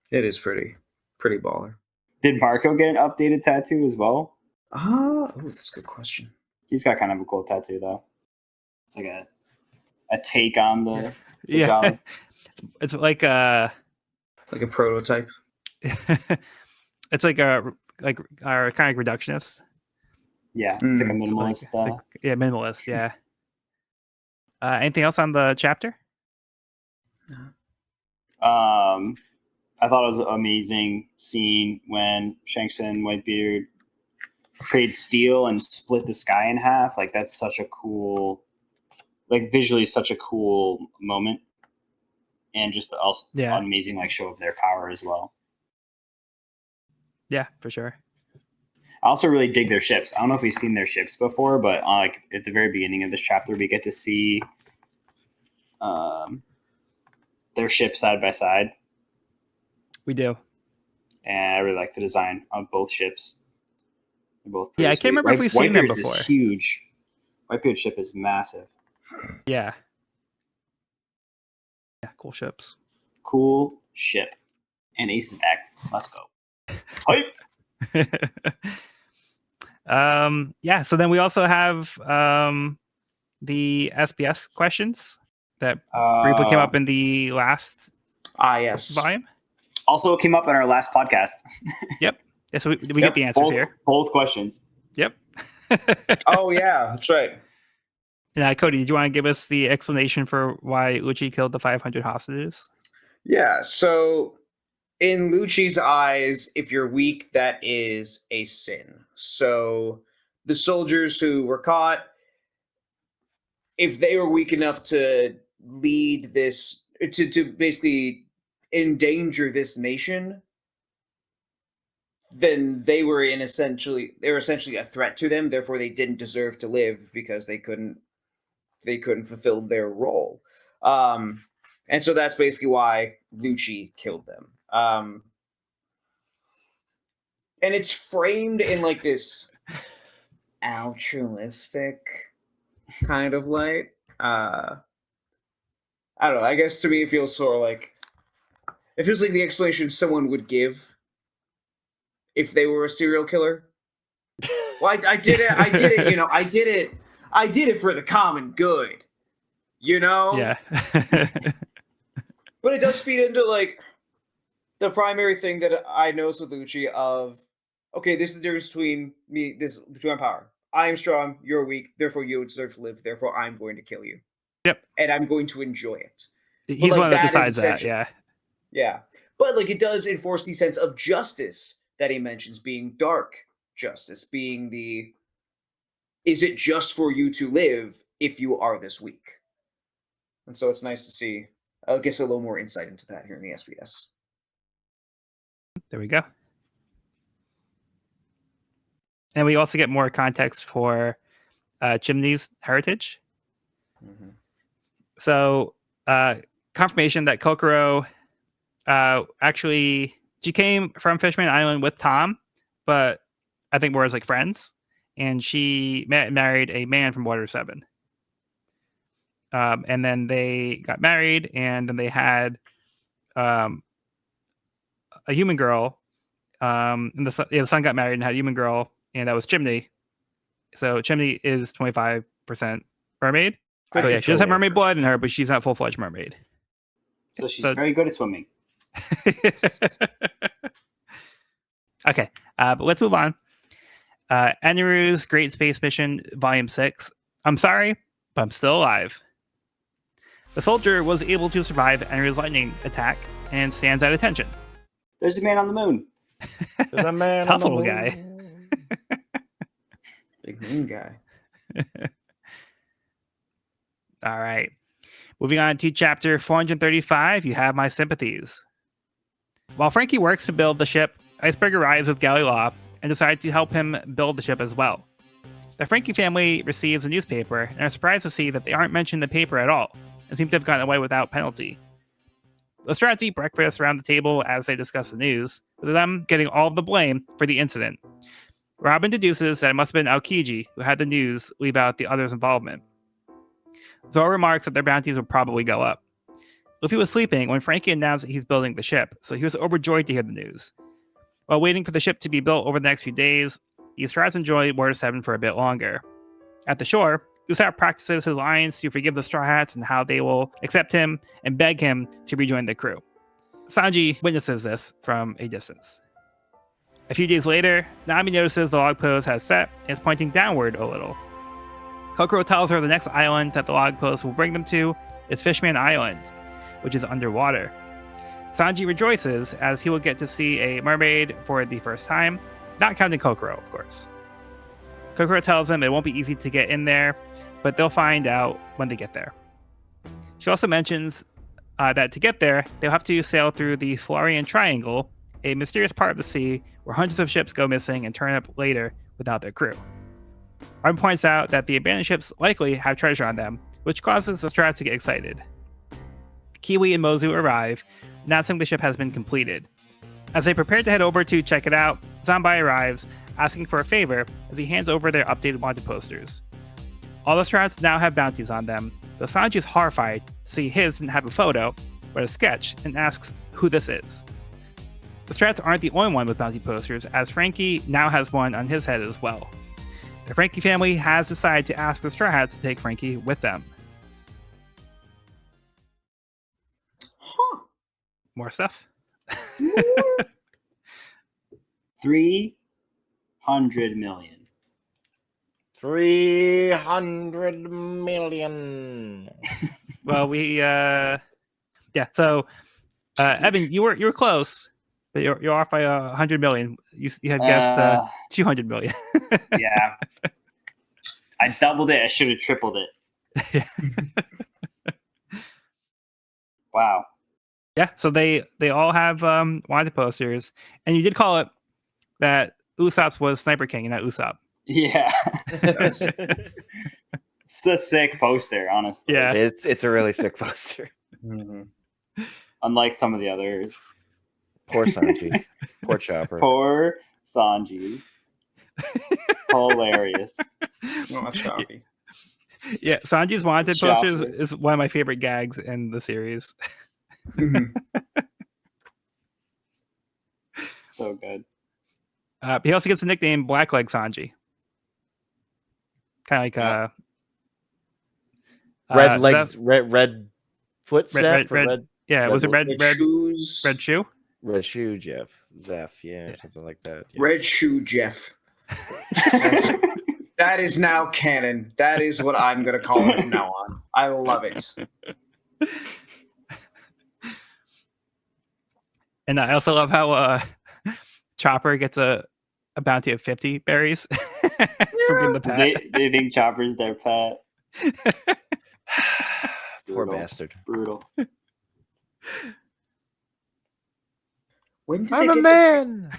It is pretty baller. Did Marco get an updated tattoo as well? That's a good question. He's got kind of a cool tattoo though. It's like a take on the yeah. job. It's like a prototype. It's like our kind of reductionist. Yeah, it's like a minimalist. Minimalist. Yeah. Anything else on the chapter? I thought it was an amazing scene when Shanks and Whitebeard trade steel and split the sky in half. Like that's such a cool, like visually such a cool moment, and just also an amazing like show of their power as well. Yeah, for sure. I also really dig their ships. I don't know if we've seen their ships before, but like at the very beginning of this chapter, we get to see their ships side by side, We do. and I really like the design of both ships. They're both Yeah, I pretty can't remember if we've seen them Whitebeard's before. is huge. Whitebeard's ship is massive. Yeah. Yeah, cool ships. Cool ship. And Ace is back. Let's go. Hyped. Yeah, so then we also have the SBS questions that briefly came up in the last Yes. volume. Also came up in our last podcast. Yep. Yeah, so we get the answers here. Both questions. Yep. Oh yeah, that's right. Now, Cody, did you want to give us the explanation for why Lucci killed the 500 hostages? Yeah, so in Lucci's eyes, if you're weak, that is a sin. So the soldiers who were caught, if they were weak enough to lead this, to basically endanger this nation, then they were essentially a threat to them. Therefore, they didn't deserve to live because they couldn't fulfill their role. And so that's basically why Lucci killed them. And it's framed in like this altruistic kind of light. I don't know. I guess to me, it feels sort of like the explanation someone would give if they were a serial killer. Well, I did it. I did it for the common good. Yeah. But it does feed into like the primary thing that I noticed with Lucci of, okay, this is the difference between between power. I am strong, you're weak, therefore you deserve to live, therefore I'm going to kill you. Yep. And I'm going to enjoy it. He's one that decides that, yeah. Yeah. But like it does enforce the sense of justice that he mentions, being dark justice, being is it just for you to live if you are this weak? And so it's nice to see, I guess, a little more insight into that here in the SBS. There we go. And we also get more context for Chimney's heritage. Mm-hmm. So, confirmation that Kokoro actually, she came from Fishman Island with Tom, but I think more as like friends. And she married a man from Water 7. And then they got married, and then they had a human girl. And the son got married and had a human girl, and that was Chimney. So Chimney is 25% mermaid. So yeah, she does have mermaid blood in her, but she's not full-fledged mermaid. So she's very good at swimming. Okay, but let's move on. Aniru's Great Space Mission, Volume 6. I'm sorry, but I'm still alive. The soldier was able to survive Aniru's lightning attack and stands at attention. There's a man on the moon. There's a man Tough on the little moon. guy. Big moon guy. All right. Moving on to chapter 435, you have my sympathies. While Franky works to build the ship, Iceberg arrives with Galley Law and decides to help him build the ship as well. The Franky family receives a newspaper and are surprised to see that they aren't mentioned in the paper at all and seem to have gotten away without penalty. The Strats eat breakfast around the table as they discuss the news, with them getting all of the blame for the incident. Robin deduces that it must have been Aokiji who had the news leave out the others' involvement. Zoro remarks that their bounties will probably go up. Luffy was sleeping when Franky announced that he's building the ship, so he was overjoyed to hear the news. While waiting for the ship to be built over the next few days, he tries to enjoy Water 7 for a bit longer. At the shore, Usopp practices his lines to forgive the Straw Hats and how they will accept him and beg him to rejoin the crew. Sanji witnesses this from a distance. A few days later, Nami notices the log post has set and is pointing downward a little. Kokoro tells her the next island that the log post will bring them to is Fishman Island, which is underwater. Sanji rejoices as he will get to see a mermaid for the first time, not counting Kokoro, of course. Kokoro tells him it won't be easy to get in there, but they'll find out when they get there. She also mentions that to get there, they'll have to sail through the Florian Triangle, a mysterious part of the sea where hundreds of ships go missing and turn up later without their crew. Robin points out that the abandoned ships likely have treasure on them, which causes the Strats to get excited. Kiwi and Mozu arrive, announcing the ship has been completed. As they prepare to head over to check it out, Zanbai arrives, asking for a favor as he hands over their updated wanted posters. All the Strats now have bounties on them, though Sanji is horrified to see his didn't have a photo, but a sketch, and asks who this is. The Strats aren't the only one with bounty posters, as Franky now has one on his head as well. The Franky family has decided to ask the Straw Hats to take Franky with them. Huh. More stuff? 300 million. 300 million. Well, so Evan, you were close, but you're off by 100 million. You had guessed 200 million. Yeah. I doubled it. I should have tripled it. Wow. Yeah, so they all have wanted posters, and you did call it that Usopp's was Sniper King and not Usopp. Yeah. It's a sick poster, honestly. Yeah. It's a really sick poster. Mhm. Unlike some of the others. Poor Sanji. Poor Chopper. Poor Sanji. Hilarious. Oh, that's choppy. Yeah, Sanji's wanted Chopper. posters is one of my favorite gags in the series. Mhm. So good. He also gets the nickname Blackleg Sanji. Kind of like Red legs, red foot Zeph, or red yeah, was it red shoes. shoe? red shoe Zeph, yeah, something like that. Yeah. Red shoe Jeff. That is now canon. That is what I'm going to call it from now on. I love it. And I also love how Chopper gets a bounty of 50 berries for being the pet. They think Chopper's their pet. Poor Brutal. bastard. Brutal. When did I'm they a get man.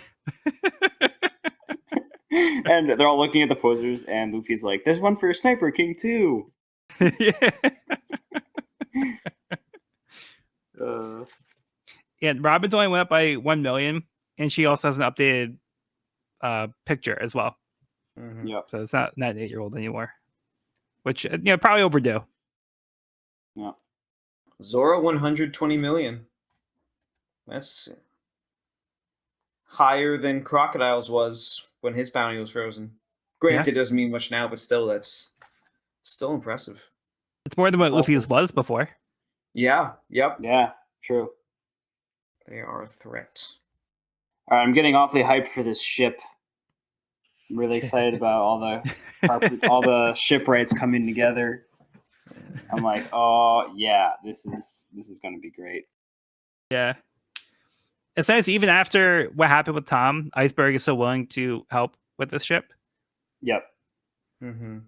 And they're all looking at the posters, and Luffy's like, "There's one for Sniper King too." Yeah. Yeah, Robin's only went up by 1 million, and she also has an updated picture as well. Mhm. Yep. So it's not an 8-year-old anymore, which probably overdue. Yeah. Zora 120 million. That's higher than Crocodile's was when his bounty was frozen. Granted, it doesn't mean much now, but still, that's still impressive. It's more than what Also- Luffy's was before. Yeah, yep. Yeah. True. They are a threat. All right, I'm getting awfully hyped for this ship. I'm really excited about all the shipwrights coming together. I'm like, oh yeah, this is going to be great. Yeah. It's nice, even after what happened with Tom, Iceberg is still willing to help with this ship. Yep. Mm-hmm.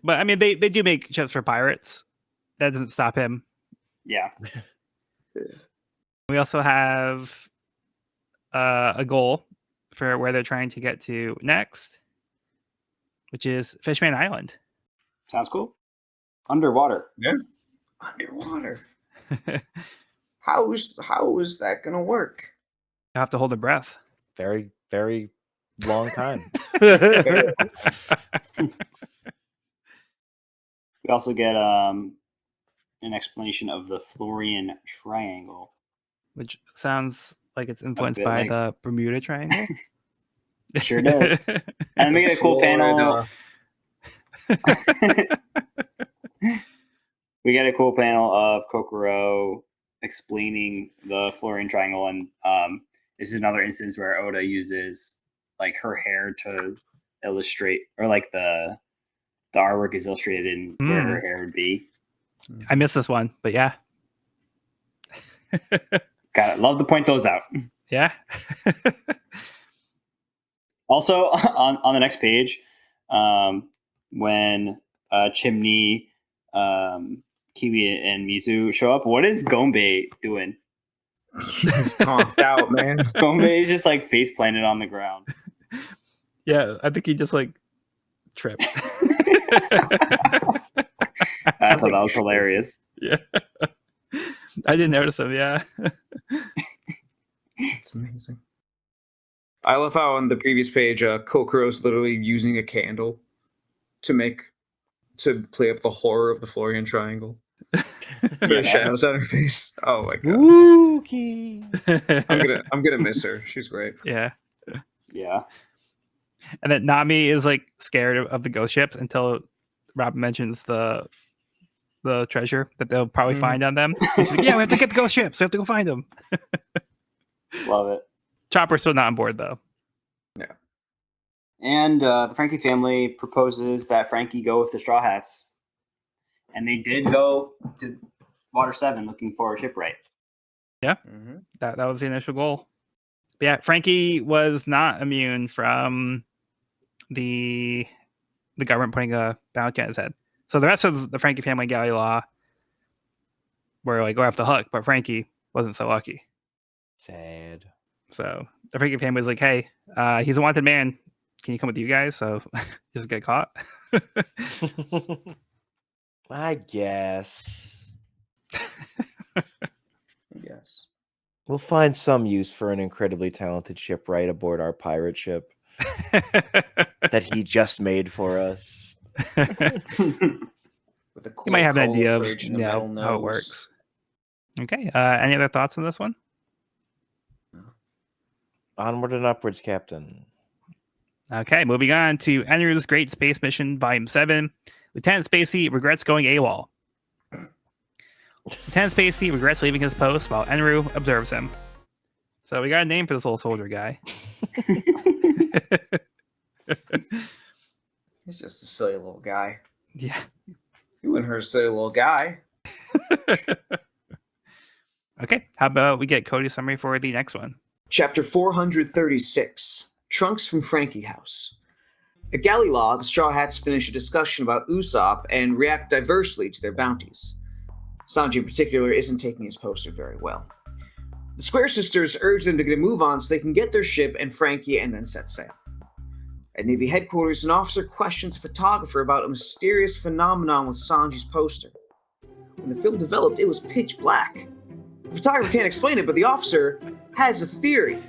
But I mean, they do make ships for pirates. That doesn't stop him. Yeah. We also have a goal for where they're trying to get to next, which is Fishman Island. Sounds cool. Underwater. Underwater. You How is that gonna work? have to hold a breath. Very, very long time. We also get an explanation of the Florian Triangle. Which sounds like it's influenced bit by like- the Bermuda Triangle. Sure does. And we get a cool panel. We get a cool panel of Kokoro explaining the Florian Triangle, and this is another instance where Oda uses like her hair to illustrate, or like the artwork is illustrated in where her hair would be. I missed this one, but yeah. Got it. Love to point those out. Yeah. Also, on the next page, when Chimney, Kiwi, and Mizu show up, what is Gombe doing? He's conked out, man. He's just like face planted on the ground. Yeah, I think he just like tripped. I thought that was hilarious. Yeah. I didn't notice him, yeah. It's amazing. I love how on the previous page, Kokuro's literally using a candle to play up the horror of the Florian Triangle. For the shadows on her face. Oh my god. Spooky. I'm gonna miss her. She's great. Yeah. Yeah. And then Nami is like scared of the ghost ships until Rob mentions the treasure that they'll probably find on them. She's like, yeah, we have to get the ghost ships. We have to go find them. Love it. Chopper's still not on board though. Yeah. And the Franky family proposes that Franky go with the Straw Hats. And they did go to Water 7 looking for a shipwright. Yeah. That was the initial goal. But yeah, Franky was not immune from the government putting a bounty on his head. So the rest of the Franky family galley law were like, go off the hook, but Franky wasn't so lucky. Sad. So the Franky family was like, hey, he's a wanted man. Can you come with you guys? So just get caught. I guess. Yes. We'll find some use for an incredibly talented shipwright aboard our pirate ship that he just made for us. With a cool You might have an cold idea of fridge and a metal how it nose. works. Okay. Any other thoughts on this one? Onward and upwards, Captain. Okay, moving on to Enru's Great Space Mission, Volume 7. Lieutenant Spacey regrets going AWOL. Lieutenant Spacey regrets leaving his post while Enru observes him. So we got a name for this little soldier guy. He's just a silly little guy. Yeah. He wouldn't hurt a silly little guy. Okay, how about we get Cody's summary for the next one? Chapter 436, Trunks from Franky House. At Galley Law, the Straw Hats finish a discussion about Usopp and react diversely to their bounties. Sanji in particular isn't taking his poster very well. The Square Sisters urge them to get a move on so they can get their ship and Franky and then set sail. At Navy headquarters, an officer questions a photographer about a mysterious phenomenon with Sanji's poster. When the film developed, it was pitch black. The photographer can't explain it, but the officer has a theory.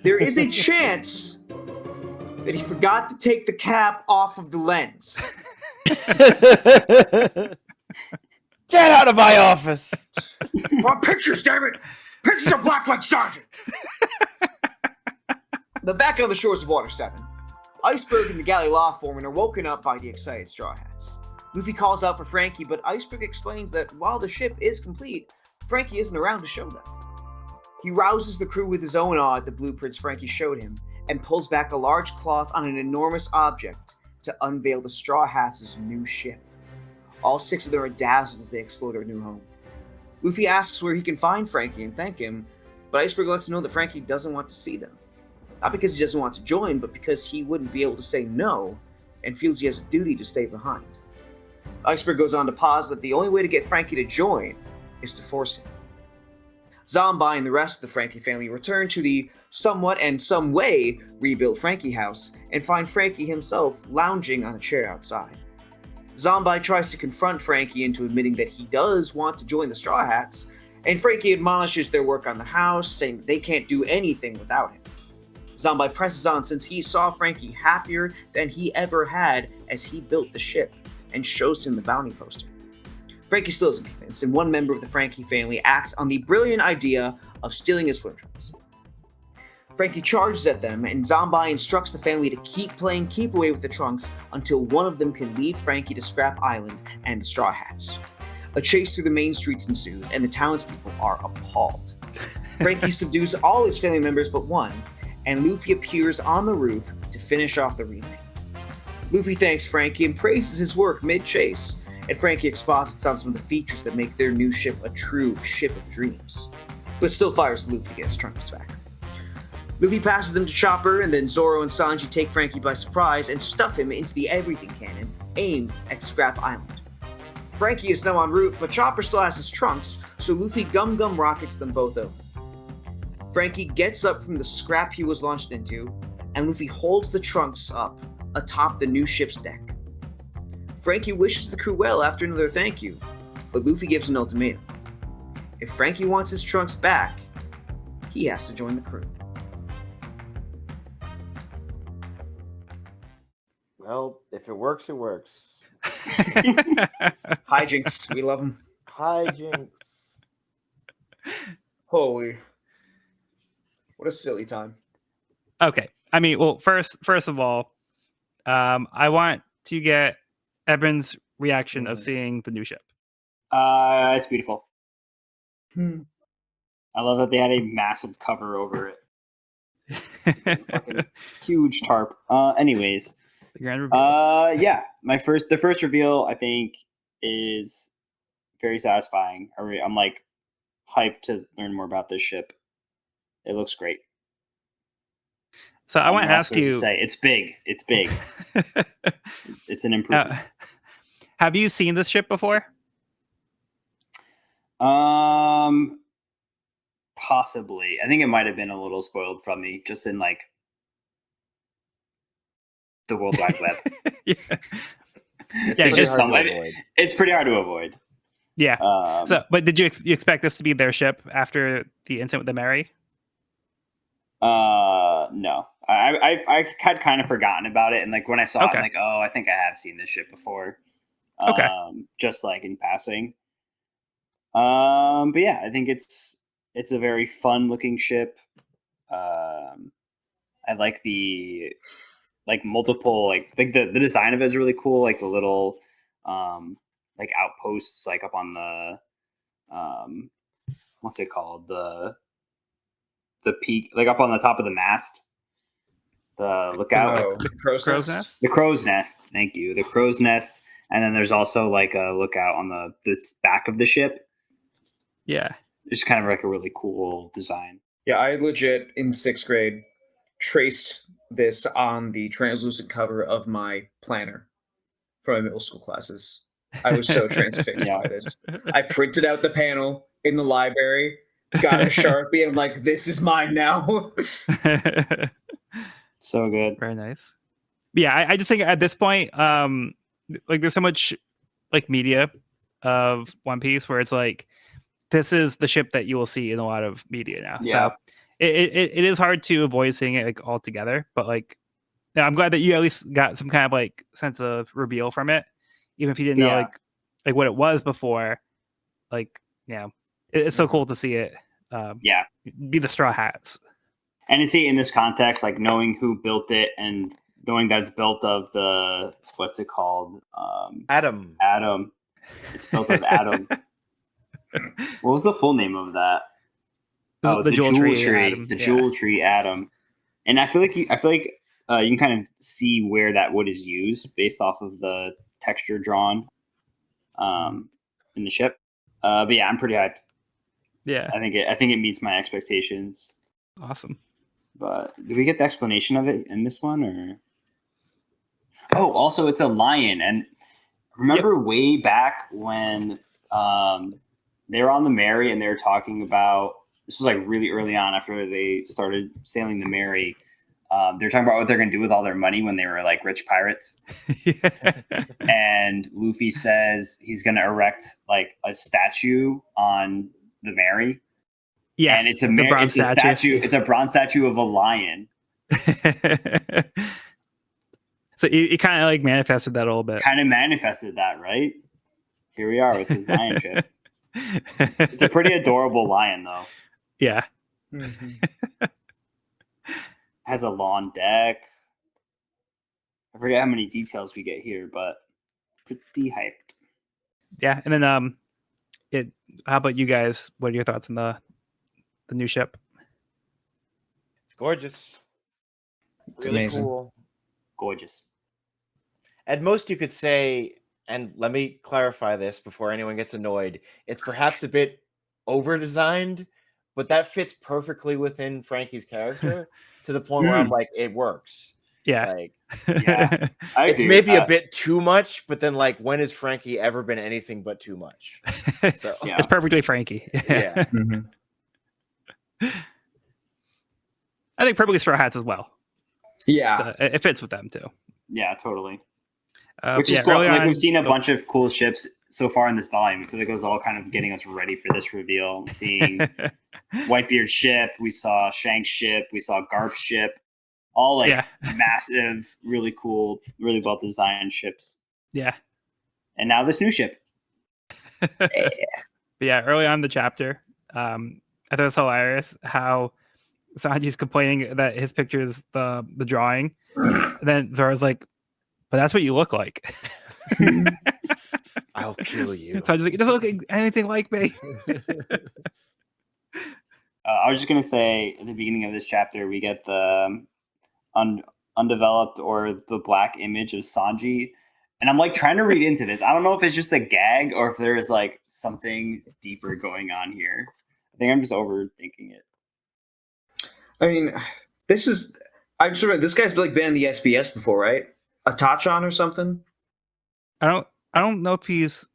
There is a chance that he forgot to take the cap off of the lens. Get out of my office! Want pictures, damn it! Pictures are black like Sergeant! But back on the shores of Water 7, Iceberg and the Galley Law foreman are woken up by the excited Straw Hats. Luffy calls out for Franky, but Iceberg explains that while the ship is complete, Franky isn't around to show them. He rouses the crew with his own awe at the blueprints Franky showed him, and pulls back a large cloth on an enormous object to unveil the Straw Hats' new ship. All 6 of them are dazzled as they explore their new home. Luffy asks where he can find Franky and thank him, but Iceberg lets him know that Franky doesn't want to see them. Not because he doesn't want to join, but because he wouldn't be able to say no, and feels he has a duty to stay behind. Iceberg goes on to posit that the only way to get Franky to join is to force him. Zombai and the rest of the Franky family return to the somewhat and some way rebuilt Franky house and find Franky himself lounging on a chair outside. Zombai tries to confront Franky into admitting that he does want to join the Straw Hats, and Franky admonishes their work on the house, saying that they can't do anything without him. Zombai presses on since he saw Franky happier than he ever had as he built the ship, and shows him the bounty poster. Franky still isn't convinced, and one member of the Franky family acts on the brilliant idea of stealing his swim trunks. Franky charges at them, and Zombai instructs the family to keep playing keep away with the trunks until one of them can lead Franky to Scrap Island and the Straw Hats. A chase through the main streets ensues, and the townspeople are appalled. Franky subdues all his family members but one, and Luffy appears on the roof to finish off the relay. Luffy thanks Franky and praises his work mid-chase, and Franky exposits on some of the features that make their new ship a true ship of dreams, but still fires Luffy to get his trunks back. Luffy passes them to Chopper, and then Zoro and Sanji take Franky by surprise and stuff him into the everything cannon aimed at Scrap Island. Franky is now en route, but Chopper still has his trunks, so Luffy Gum Gum rockets them both out. Franky gets up from the scrap he was launched into, and Luffy holds the trunks up atop the new ship's deck. Franky wishes the crew well after another thank you, but Luffy gives an ultimatum. If Franky wants his trunks back, he has to join the crew. Well, if it works, it works. Hijinks, we love them. Hijinks. Holy. What a silly time. Okay. I mean, well, first of all, I want to get Evan's reaction of seeing the new ship. It's beautiful. Hmm. I love that they had a massive cover over it. Fucking huge tarp. Anyways, The grand reveal. yeah, the first reveal I think is very satisfying. I'm like hyped to learn more about this ship. It looks great. So I want to What else ask was to you. say? It's big. It's big. It's an improvement. Have you seen this ship before? Possibly. I think it might have been a little spoiled from me, just in like the World Wide Web. Yeah. Pretty just hard to something- avoid. It's pretty hard to avoid. Yeah. So, but did you expect this to be their ship after the incident with the Mary? No. I had kind of forgotten about it, and like when I saw it, Okay. I'm like, oh, I think I have seen this ship before. Okay. Just like in passing. But yeah, I think it's a very fun looking ship. I like the multiple the design of it is really cool. Like the little like outposts like up on the what's it called, the peak, like up on the top of the mast, the lookout. Oh, crow's Crow's nest? nest? The crow's nest. Thank you. The crow's nest. And then there's also like a lookout on the back of the ship. Yeah. It's kind of like a really cool design. Yeah, I legit, in 6th grade, traced this on the translucent cover of my planner for my middle school classes. I was so transfixed Yeah. by this. I printed out the panel in the library, got a Sharpie, and I'm like, this is mine now. So good. Very nice. Yeah, I just think at this point, like there's so much like media of One Piece where it's like this is the ship that you will see in a lot of media now. Yeah. So it is hard to avoid seeing it like all together, but like yeah, I'm glad that you at least got some kind of like sense of reveal from it, even if you didn't know Yeah. like what it was before. Like, yeah, it's so cool to see it. Yeah. Be the Straw Hats. And to see in this context, like knowing who built it and knowing that it's built of the, what's it called? Adam. Atom. It's built of Atom. What was the full name of that? Oh, the Jewel Tree. Atom. The Yeah. Jewel Tree Atom. And I feel like you can kind of see where that wood is used based off of the texture drawn in the ship. But yeah, I'm pretty hyped. Yeah, I think it meets my expectations. awesome. But did we get the explanation of it in this one, or? Oh, also it's a lion, and remember way back when they were on the Mary and they were talking about, this was like really early on after they started sailing the Mary. They're talking about what they're going to do with all their money when they were like rich pirates. And Luffy says he's going to erect like a statue on the Mary. Yeah, And it's a bronze statue. It's a bronze statue of a lion. So it kind of like manifested that a little bit. Kind of manifested that, right? Here we are with his lion ship. It's a pretty adorable lion, though. Yeah. Has a lawn deck. I forget how many details we get here, but pretty hyped. Yeah, and then how about you guys? What are your thoughts on the new ship? It's gorgeous. It's Really amazing. cool. Gorgeous. At most, you could say, and let me clarify this before anyone gets annoyed, it's perhaps a bit over-designed, but that fits perfectly within Franky's character to the point where I'm like, it works. Yeah. Like, Yeah. I it's agree. maybe a bit too much, but then like, when has Franky ever been anything but too much? So Yeah. It's perfectly Franky. yeah. Mhm. I think perfectly Straw Hats as well. Yeah. So it fits with them too. Yeah, totally. but Which is yeah, cool. early Like on- we've seen a bunch of cool ships so far in this volume. I feel like it was all kind of getting us ready for this reveal. Seeing Whitebeard's ship, we saw Shank's ship, we saw Garp's ship, all like Yeah. massive, really cool, really well designed ships. Yeah. And now this new ship. But yeah, early on in the chapter, I thought it was hilarious how Sanji's complaining that his picture is the drawing. And then Zora's like, but that's what you look like. I'll kill you. Sanji's like, it doesn't look anything like me. I was just gonna say at the beginning of this chapter, we get the undeveloped or the black image of Sanji, and I'm like trying to read into this. I don't know if it's just a gag or if there is like something deeper going on here. I think I'm just overthinking it. I mean, I'm sure this guy's like been in the SBS before, right? A Tachon or something? I don't know if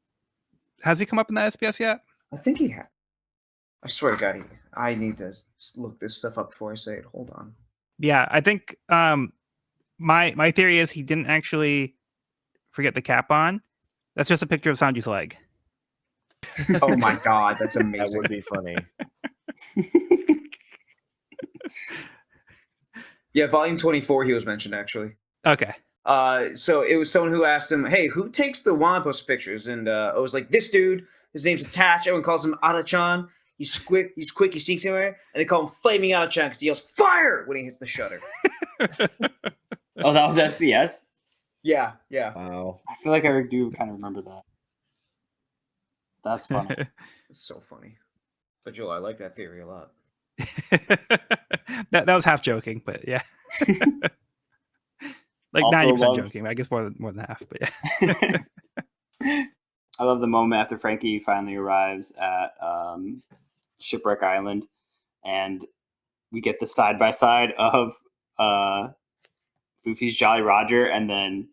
has he come up in the SBS yet? I think he had. I swear to God, I need to just look this stuff up before I say it. Hold on. Yeah, I think my theory is he didn't actually forget the cap on. That's just a picture of Sanji's leg. Oh my God, that's That amazing. would be funny. Yeah, volume 24, he was mentioned actually. Okay. So it was someone who asked him, "Hey, who takes the wanna post pictures?" And it was like, "This dude. His name's Attach. Everyone calls him Atachan. He's quick. He sneaks anywhere, and they call him Flaming Atachan because he yells fire when he hits the shutter." Oh, that was SBS? Yeah. Wow. I feel like I do kind of remember that. That's funny. It's so funny. But Joel, I like that theory a lot. that was half joking, but yeah. Like Also 90% love- joking. I guess more than half, but yeah. I love the moment after Franky finally arrives at Shipwreck Island, and we get the side by side of Luffy's Jolly Roger and then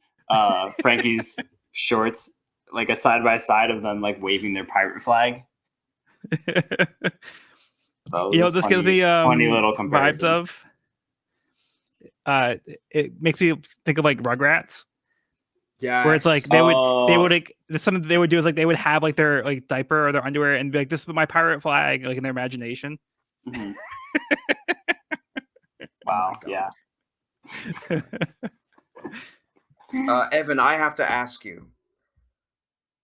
Franky's shorts, like a side by side of them, like waving their pirate flag. So You know, this gives me funny little vibes comparison. of. It makes me think of like Rugrats, Yeah. where it's like they would Oh. like something that they would do is like they would have like their like diaper or their underwear and be like, this is my pirate flag, like in their imagination. Mhm. Wow. God. Yeah. Evan, I have to ask you.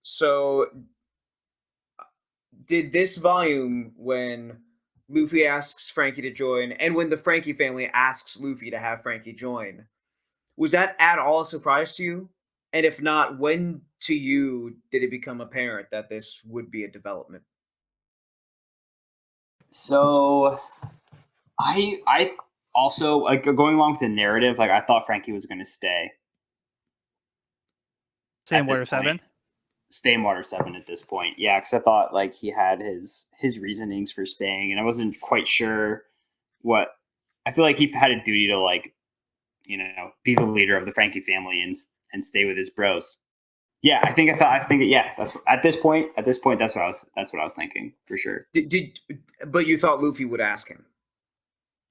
So, did this volume, when Luffy asks Franky to join, and when the Franky family asks Luffy to have Franky join, was that at all a surprise to you? And if not, when to you did it become apparent that this would be a development? So I also like going along with the narrative, like I thought Franky was going to stay Same at this Water 7. stay in Water 7 at this point. Yeah, because I thought like he had his reasonings for staying, and I wasn't quite sure what. I feel like he had a duty to like, you know, be the leader of the Franky family and stay with his bros. Yeah, I think yeah, that's at this point that's what I was thinking for sure. But you thought Luffy would ask him?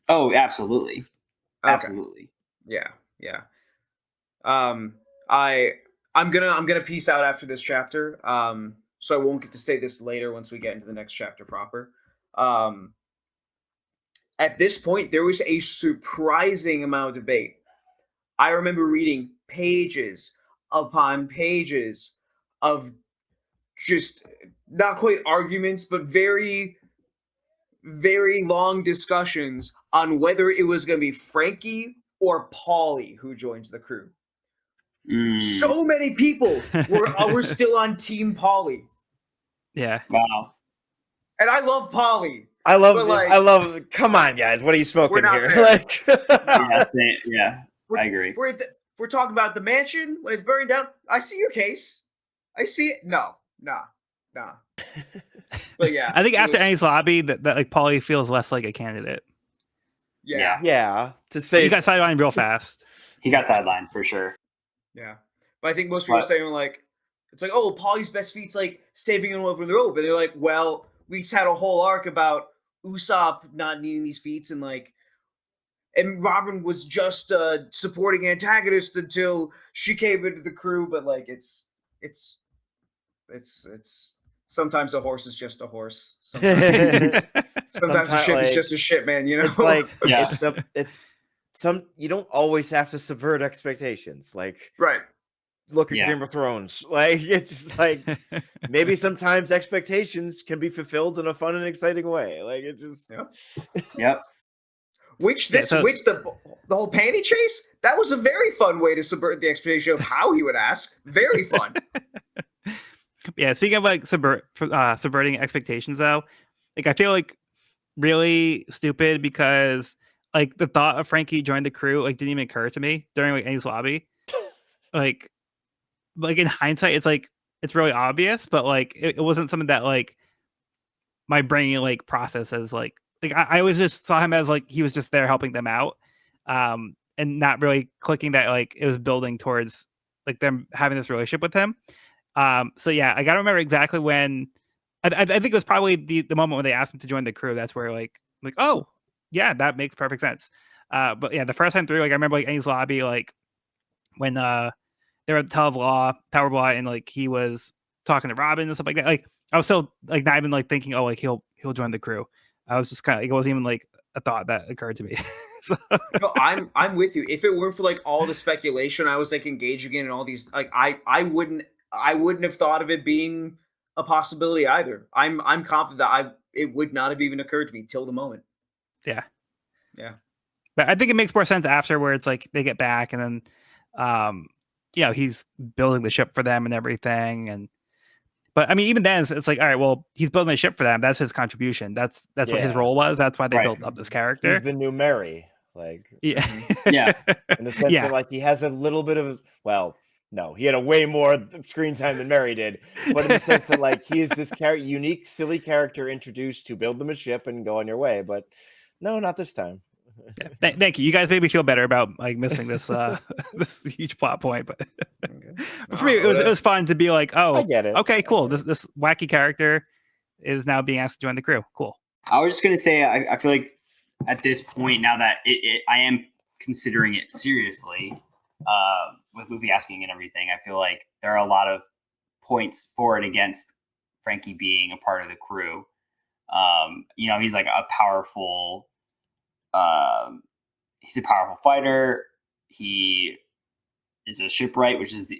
Oh, absolutely. Okay. Absolutely. Yeah. I'm gonna peace out after this chapter. So I won't get to say this later once we get into the next chapter proper. At this point, there was a surprising amount of debate. I remember reading pages upon pages of just not quite arguments, but very, very long discussions on whether it was going to be Franky or Paulie who joins the crew. So many people were still on Team Paulie, Yeah. Wow. and I love Paulie. I love. But, like, I love. Come on, guys. What are you smoking not here? there. Like, Yeah, I agree. If we're talking about the mansion when it's burning down, I see your case. I see it. No, nah. But yeah, I think it after was- Annie's lobby, that like Paulie feels less like a candidate. yeah. yeah. To say You got sided on him real fast. He got sidelined for sure. Yeah. But I think most people are saying, like, it's like, oh, Polly's best feat's like saving him over the rope. And they're like, well, we just had a whole arc about Usopp not needing these feats, and like, and Robin was just a supporting antagonist until she came into the crew. But like, it's sometimes a horse is just a horse. Sometimes a ship is just a ship, man. You know, It's like Yeah. it's some you don't always have to subvert expectations. Like right. look at Yeah. Game of Thrones. Like it's just like maybe sometimes expectations can be fulfilled in a fun and exciting way. Like it just Yep. Which the whole panty chase, that was a very fun way to subvert the expectation of how he would ask. Very fun. Yeah, speaking of like subverting expectations, though, like I feel like really stupid because like the thought of Franky joining the crew like didn't even occur to me during like Annie's lobby. Like in hindsight, it's like it's really obvious, but like it wasn't something that like my brain like processes. Like I always just saw him as like he was just there helping them out, and not really clicking that like it was building towards like them having this relationship with him. So yeah, I gotta remember exactly when. I think it was probably the moment when they asked him to join the crew. That's where like oh yeah, that makes perfect sense. But yeah, the first time through, like I remember like Annie's lobby, like when they were at the Tower of Law, and like he was talking to Robin and stuff like that. Like I was still like not even like thinking, oh, like he'll join the crew. I was just kind of, it wasn't even like a thought that occurred to me. So, No, I'm with you. If it weren't for like all the speculation I was like engaging in and all these, like I wouldn't have thought of it being a possibility either. I'm confident that it would not have even occurred to me till the moment. yeah. Yeah. But I think it makes more sense after where it's like they get back and then, he's building the ship for them and everything. But I mean, even then, it's like, all right, well, he's building a ship for them. That's his contribution. That's what his Yeah. role was. That's why they Right. built up this character. he's the new Mary. Like Yeah. Yeah. in the sense that like he has a little bit of no, he had a way more screen time than Mary did, but in the sense that like he is this unique, silly character introduced to build them a ship and go on your way. But no, not this time. Yeah. Thank you. You guys made me feel better about like missing this this huge plot point. But, but for me, it was fun to be like, oh, I get it. okay, cool. This wacky character is now being asked to join the crew. Cool. I was just gonna say, I feel like at this point now that I am considering it seriously, with Luffy asking and everything, I feel like there are a lot of points for and against Franky being a part of the crew. He's like a powerful. He's a powerful fighter. He is a shipwright, which is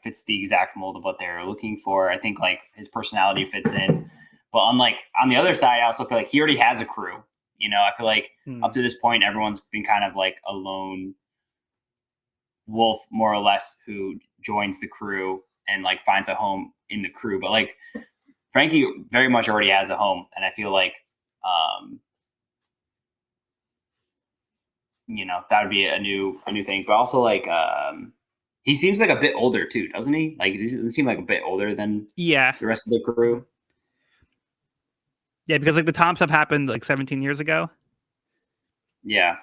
fits the exact mold of what they're looking for. I think like his personality fits in. But unlike on the other side, I also feel like he already has a crew. I feel like up to this point, everyone's been kind of like a lone wolf, more or less, who joins the crew and like finds a home in the crew. But like Franky very much already has a home, and I feel like that would be a new thing. But also like he seems like a bit older too, doesn't he? Like he doesn't seem like a bit older than the rest of the crew. Yeah, because like the Tom stuff happened like 17 years ago. Yeah.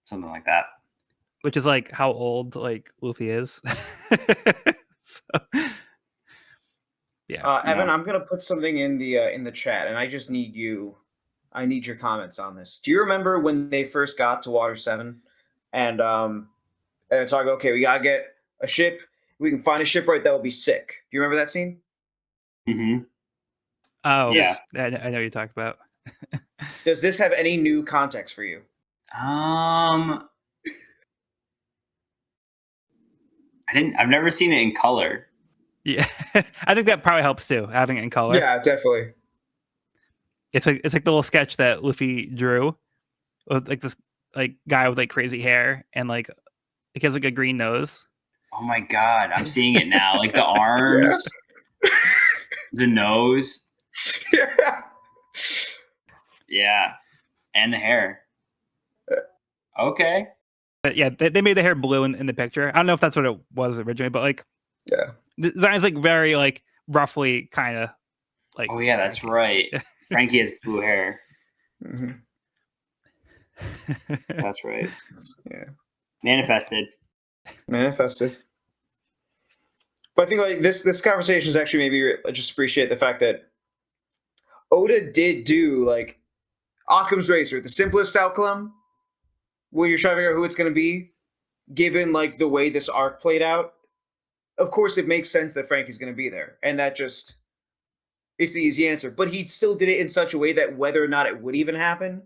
Something like that. Which is like how old like Luffy is. So, yeah. Evan, I'm gonna put something in the chat, and I just need I need your comments on this. Do you remember when they first got to Water 7 and it's like, okay, we gotta get a ship. We can find a shipwright that will be sick. Do you remember that scene? Mm-hmm. Oh, yeah. I know what you're talking about. Does this have any new context for you? I've never seen it in color. Yeah. I think that probably helps too, having it in color. Yeah, definitely. It's like the little sketch that Luffy drew with like this like guy with like crazy hair and like he has like a green nose. Oh my god, I'm seeing it now. Like the arms, the nose. Yeah. And the hair. Okay. But yeah, they made the hair blue in the picture. I don't know if that's what it was originally, but like the design's like very like roughly kind of like. Oh yeah, that's right. Franky has blue hair. Mm-hmm. That's right. Yeah. Manifested. But I think like this conversation is actually maybe just appreciate the fact that Oda did do like Occam's Razor, the simplest outcome when you're trying to figure out who it's going to be, given like the way this arc played out. Of course, it makes sense that Franky's going to be there, and that just it's the easy answer. But he still did it in such a way that whether or not it would even happen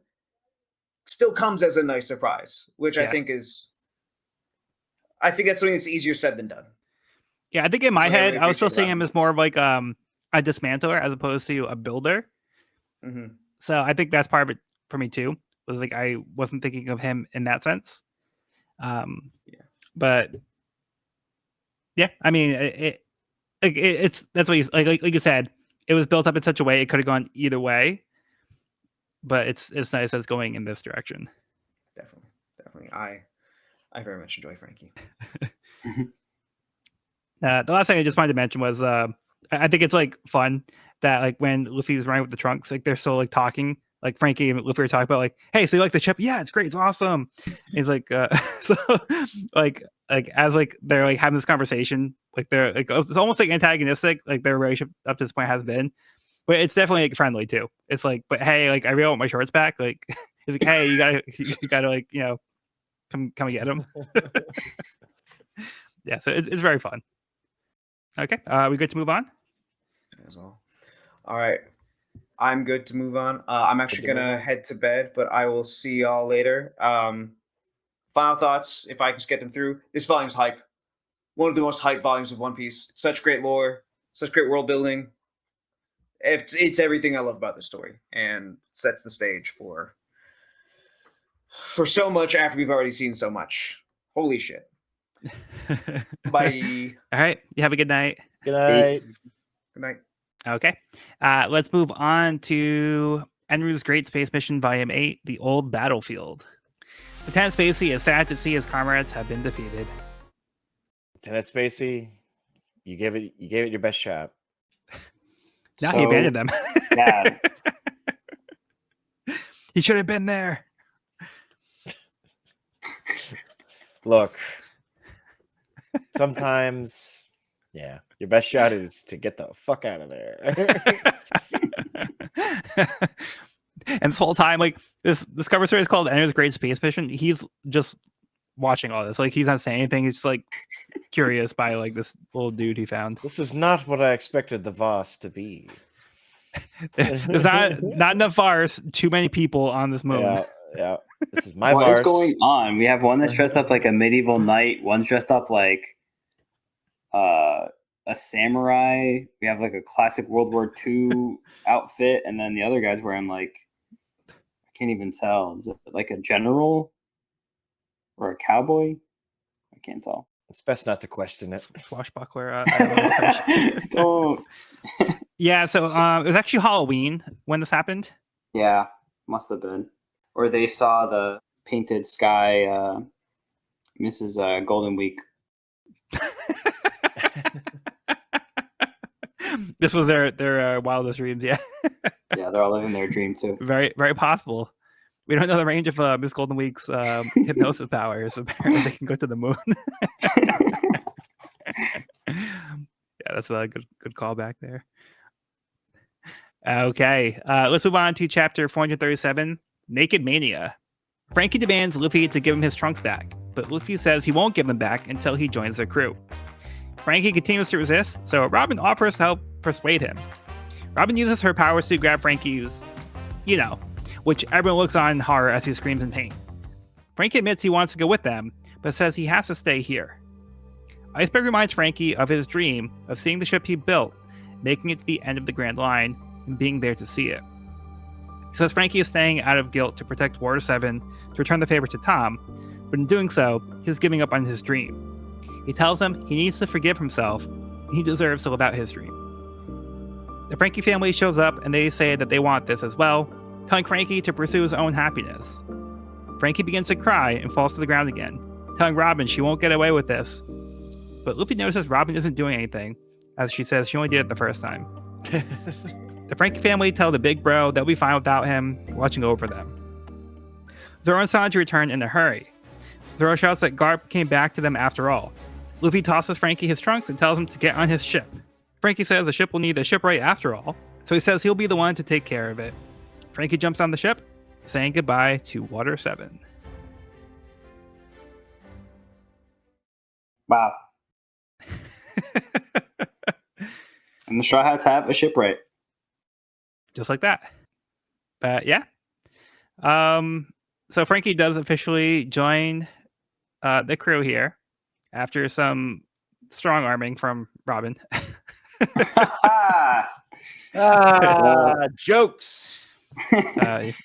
still comes as a nice surprise, which I think that's something that's easier said than done. Yeah, I think in my So I head, really I was still appreciate seeing him as more of like a dismantler as opposed to a builder. Mm-hmm. So I think that's part of it for me too. Was like I wasn't thinking of him in that sense. But yeah, I mean, it's that's what he's like you said. It was built up in such a way it could have gone either way. But it's nice that it's going in this direction. Definitely. I very much enjoy Franky. The last thing I just wanted to mention was I think it's like fun that like when Luffy's running with the trunks, like they're still like talking, like Franky and Luffy are talking about like, hey, so you like the ship? Yeah, it's great, it's awesome. And he's like, so like as like they're like having this conversation, like they're like it's almost like antagonistic, like their relationship up to this point has been, but it's definitely like friendly too. It's like, but hey, like I really want my shorts back. Like it's like, hey, you gotta like come and get them. Yeah, so it's very fun. Okay, we good to move on? That's all. All right, I'm good to move on. I'm actually gonna head to bed, but I will see y'all later. Final thoughts, if I can just get them through. This volume's hype. One of the most hype volumes of One Piece. Such great lore, such great world building. It's everything I love about this story, and sets the stage for so much after we've already seen so much. Holy shit. Bye. All right, you have a good night. Good night. Good night. Okay, let's move on to Enru's Great Space Mission Volume 8, The Old Battlefield. Lieutenant Spacey is sad to see his comrades have been defeated. Lieutenant Spacey, you gave it your best shot. Now he abandoned them. Sad. He should have been there. Look, sometimes, yeah, your best shot is to get the fuck out of there. And this whole time, like this cover story is called Enru's Great Space Mission. He's just watching all this. Like he's not saying anything. He's just like curious by like this little dude he found. This is not what I expected the Voss to be. There's not enough Vars. Too many people on this moon. Yeah. This is my What Vars. is going on? We have one that's dressed up like a medieval knight. One's dressed up like a samurai. We have like a classic World War II outfit, and then the other guy's wearing like I can't even tell. Is it like a general or a cowboy? I can't tell. It's best not to question it. Swashbuckler. Don't. Yeah, so it was actually Halloween when this happened. Yeah, must have been. Or they saw the painted sky, Mrs. Golden Week. This was their wildest dreams. Yeah. Yeah, they're all living their dream too. Very, very possible. We don't know the range of Miss Golden Week's hypnosis powers. Apparently, they can go to the moon. Yeah, that's a good callback there. Okay, let's move on to chapter 437, Naked Mania. Franky demands Luffy to give him his trunks back, but Luffy says he won't give them back until he joins their crew. Franky continues to resist, so Robin offers to help persuade him. Robin uses her powers to grab Franky's, which everyone looks on in horror as he screams in pain. Franky admits he wants to go with them, but says he has to stay here. Iceberg reminds Franky of his dream of seeing the ship he built, making it to the end of the Grand Line, and being there to see it. He says Franky is staying out of guilt to protect Water 7 to return the favor to Tom, but in doing so, he's giving up on his dream. He tells him he needs to forgive himself, and he deserves to live out his dream. The Franky family shows up, and they say that they want this as well, telling Franky to pursue his own happiness. Franky begins to cry and falls to the ground again, telling Robin she won't get away with this. But Luffy notices Robin isn't doing anything, as she says she only did it the first time. The Franky family tell the big bro they'll be fine without him watching over them. Zoro and Sanji return in a hurry. Zoro shouts that Garp came back to them after all. Luffy tosses Franky his trunks and tells him to get on his ship. Franky says the ship will need a shipwright after all, so he says he'll be the one to take care of it. Franky jumps on the ship, saying goodbye to Water 7. Wow. And the Straw Hats have a shipwright. Just like that. But yeah. So Franky does officially join the crew here after some strong arming from Robin. Jokes.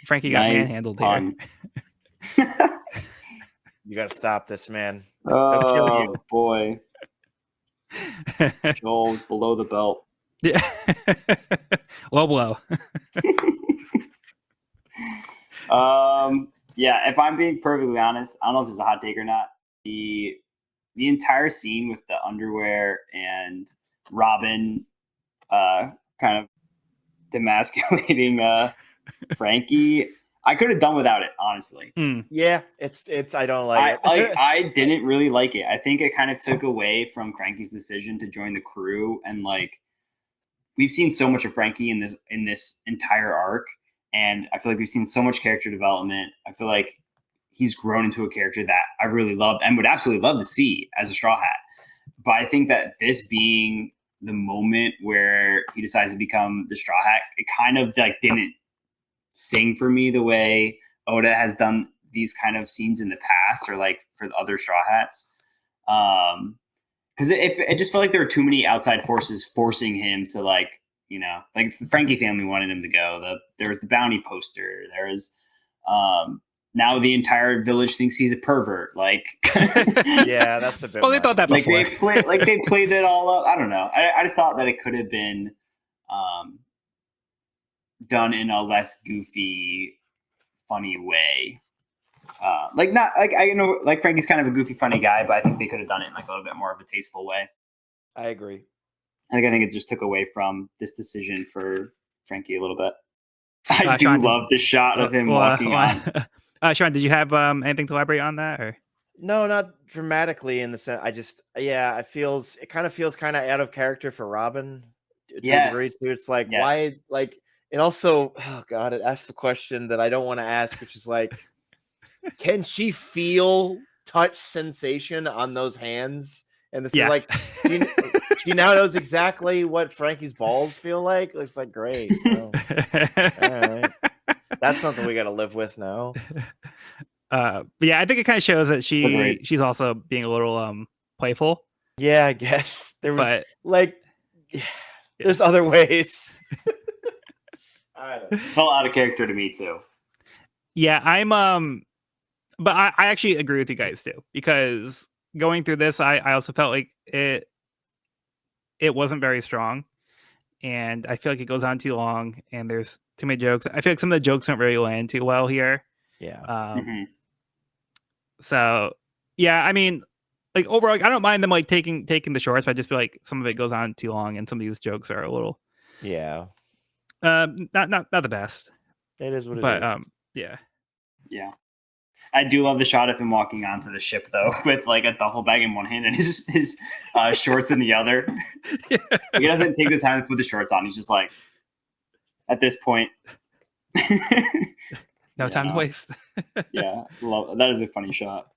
Franky got Nice manhandled pun. here. You got to stop this, man. They'll kill Oh you. boy, Joel below the belt. Yeah. Low blow. Yeah, if I'm being perfectly honest, I don't know if this is a hot take or not. The entire scene with the underwear and Robin kind of demasculating Franky, I could have done without it, honestly. Yeah, it's. I don't like it. I didn't really like it. I think it kind of took away from Franky's decision to join the crew, and like we've seen so much of Franky in this entire arc, and I feel like we've seen so much character development. I feel like he's grown into a character that I really loved and would absolutely love to see as a Straw Hat. But I think that this being the moment where he decides to become the Straw Hat, it kind of like didn't sing for me the way Oda has done these kind of scenes in the past, or like for the other Straw Hats. Because it just felt like there were too many outside forces forcing him to, like, you know, like the Franky family wanted him to go. There was the bounty poster. There was now the entire village thinks he's a pervert. Like, Yeah, that's a bit. Well, they thought that like before. they played it all up. I don't know. I just thought that it could have been done in a less goofy, funny way. Like not like I know like Franky's kind of a goofy, funny guy, but I think they could have done it in like a little bit more of a tasteful way. I agree. I think it just took away from this decision for Franky a little bit. I do Sean, love the shot of him walking on. Sean, did you have anything to elaborate on that? Or? No, not dramatically in the sense. It kind of feels kind of out of character for Robin. To a degree, too. It's like, why? Like, it also, oh god, it asks the question that I don't want to ask, which is like, can she feel touch sensation on those hands? And this is like, she now knows exactly what Franky's balls feel like. It's like, great. All right. That's something we got to live with now. But yeah, I think it kind of shows that she's also being a little playful. Yeah, I guess there was there's other ways. I don't know. Felt out of character to me too. Yeah, but I actually agree with you guys too, because going through this, I also felt like it wasn't very strong, and I feel like it goes on too long, and there's too many jokes. I feel like some of the jokes don't really land too well here. Yeah. So yeah, I mean, like overall, I don't mind them like taking the shorts. But I just feel like some of it goes on too long, and some of these jokes are a little not the best. It is what it is. Yeah. I do love the shot of him walking onto the ship though, with like a duffel bag in one hand and his shorts in the other. Yeah. He doesn't take the time to put the shorts on. He's just like, at this point, no time to waste. Yeah, that is a funny shot.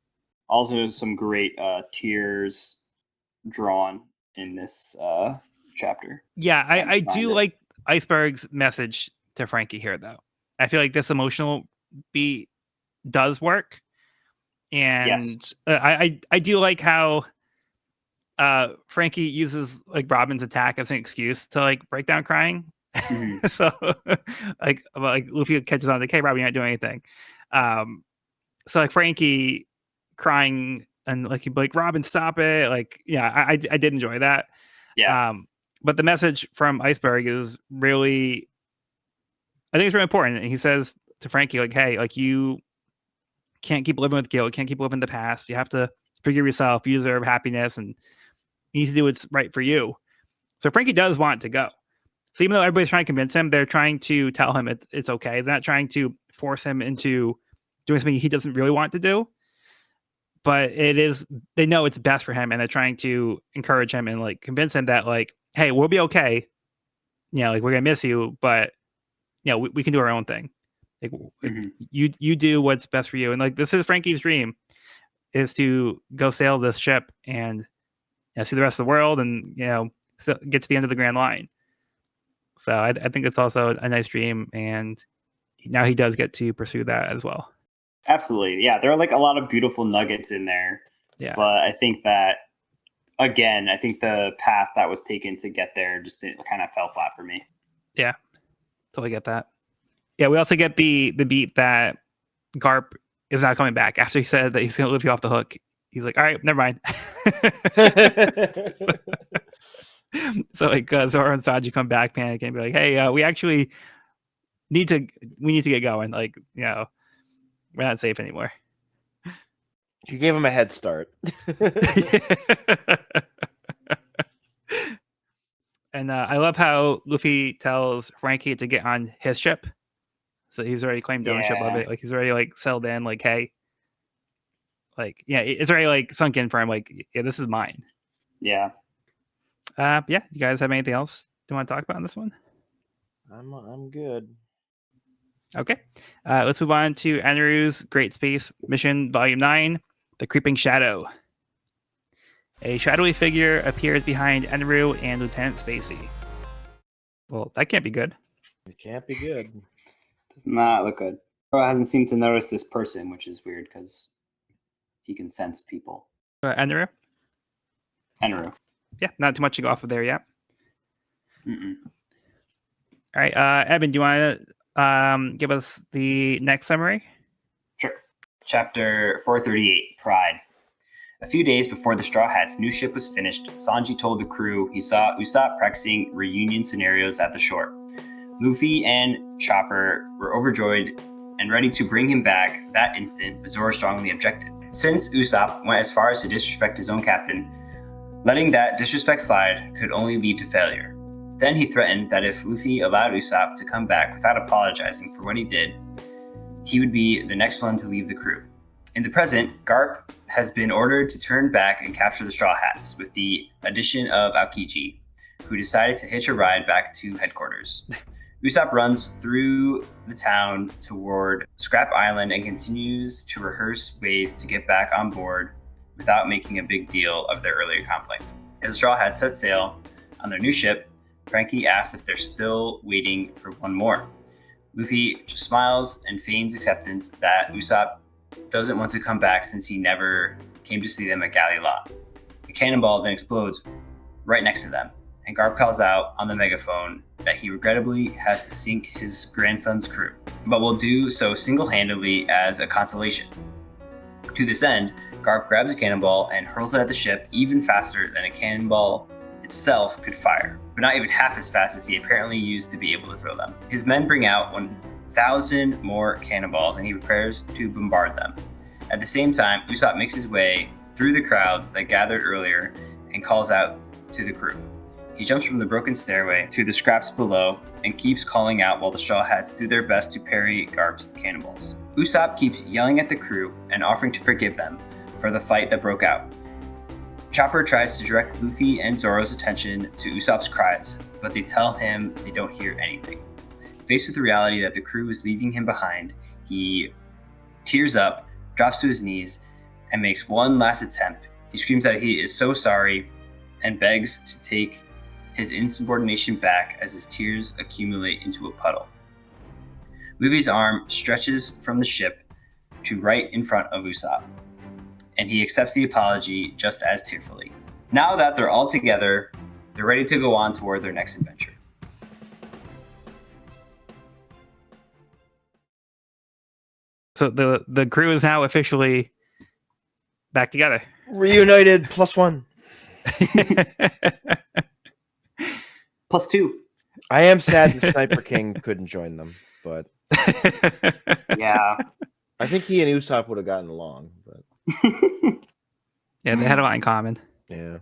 Also, some great tears drawn in this chapter. Yeah, I do like Iceberg's message to Franky here, though. I feel like this emotional beat does work, and I do like how Franky uses like Robin's attack as an excuse to like break down crying. Mm-hmm. So like Luffy catches on like, hey, Robin, you're not doing anything. So like Franky crying and like he'd be like, Robin, stop it. Like, yeah, I did enjoy that. Yeah. But the message from Iceberg is really, I think it's really important. And he says to Franky, like, hey, like you can't keep living with guilt. You can't keep living in the past. You have to forgive yourself. You deserve happiness, and you need to do what's right for you. So Franky does want to go. So even though everybody's trying to convince him, they're trying to tell him it's okay. They're not trying to force him into doing something he doesn't really want to do. but they know it's best for him, and they're trying to encourage him and like convince him that like, hey, we'll be okay. Like we're gonna miss you, but we can do our own thing. Like you do what's best for you, and like this is Franky's dream, is to go sail this ship and see the rest of the world, and get to the end of the Grand Line. So I think it's also a nice dream, and now he does get to pursue that as well. Absolutely. Yeah, there are like a lot of beautiful nuggets in there. Yeah. But I think that, again, the path that was taken to get there just kind of fell flat for me. Yeah, totally get that. Yeah, we also get the beat that Garp is not coming back after he said that he's going to leave you off the hook. He's like, all right, never mind. So like Zoro and Sanji come back panicking and be like, hey, we actually need to get going. Like, we're not safe anymore. You gave him a head start. And I love how Luffy tells Franky to get on his ship. So he's already claimed ownership of it. Like he's already like settled in. Like, hey, like it's already like sunk in for him. Like, yeah, this is mine. Yeah. Yeah. You guys have anything else you want to talk about in this one? I'm good. Okay. Let's move on to Aniru's Great Space Mission Volume 9, The Creeping Shadow. A shadowy figure appears behind Aniru and Lieutenant Spacey. Well, that can't be good. It can't be good. Does not look good. Zoro hasn't seemed to notice this person, which is weird because he can sense people. Aniru? Yeah, not too much to go off of there yet. Mm-mm. All right, Evan, do you want to give us the next summary? Sure. Chapter 438, Pride. A few days before the Straw Hats' new ship was finished, Sanji told the crew he saw Usopp practicing reunion scenarios at the shore. Luffy and Chopper were overjoyed and ready to bring him back that instant, but Zoro strongly objected. Since Usopp went as far as to disrespect his own captain, letting that disrespect slide could only lead to failure. Then he threatened that if Luffy allowed Usopp to come back without apologizing for what he did, he would be the next one to leave the crew. In the present, Garp has been ordered to turn back and capture the Straw Hats, with the addition of Aokiji, who decided to hitch a ride back to headquarters. Usopp runs through the town toward Scrap Island and continues to rehearse ways to get back on board without making a big deal of their earlier conflict. As the Straw Hats set sail on their new ship, Franky asks if they're still waiting for one more. Luffy just smiles and feigns acceptance that Usopp doesn't want to come back since he never came to see them at Galley La. The cannonball then explodes right next to them, and Garp calls out on the megaphone that he regrettably has to sink his grandson's crew, but will do so single-handedly as a consolation. To this end, Garp grabs a cannonball and hurls it at the ship even faster than a cannonball itself could fire, but not even half as fast as he apparently used to be able to throw them. His men bring out 1,000 more cannonballs and he prepares to bombard them. At the same time, Usopp makes his way through the crowds that gathered earlier and calls out to the crew. He jumps from the broken stairway to the scraps below and keeps calling out while the Straw Hats do their best to parry Garp's cannonballs. Usopp keeps yelling at the crew and offering to forgive them for the fight that broke out. Chopper tries to direct Luffy and Zoro's attention to Usopp's cries, but they tell him they don't hear anything. Faced with the reality that the crew is leaving him behind, he tears up, drops to his knees, and makes one last attempt. He screams that he is so sorry and begs to take his insubordination back as his tears accumulate into a puddle. Luffy's arm stretches from the ship to right in front of Usopp, and he accepts the apology just as tearfully. Now that they're all together, they're ready to go on toward their next adventure. So the crew is now officially back together. Reunited +1. +2. I am sad the Sniper King couldn't join them, but Yeah. I think he and Usopp would have gotten along. But Yeah, they had a lot in common. yeah.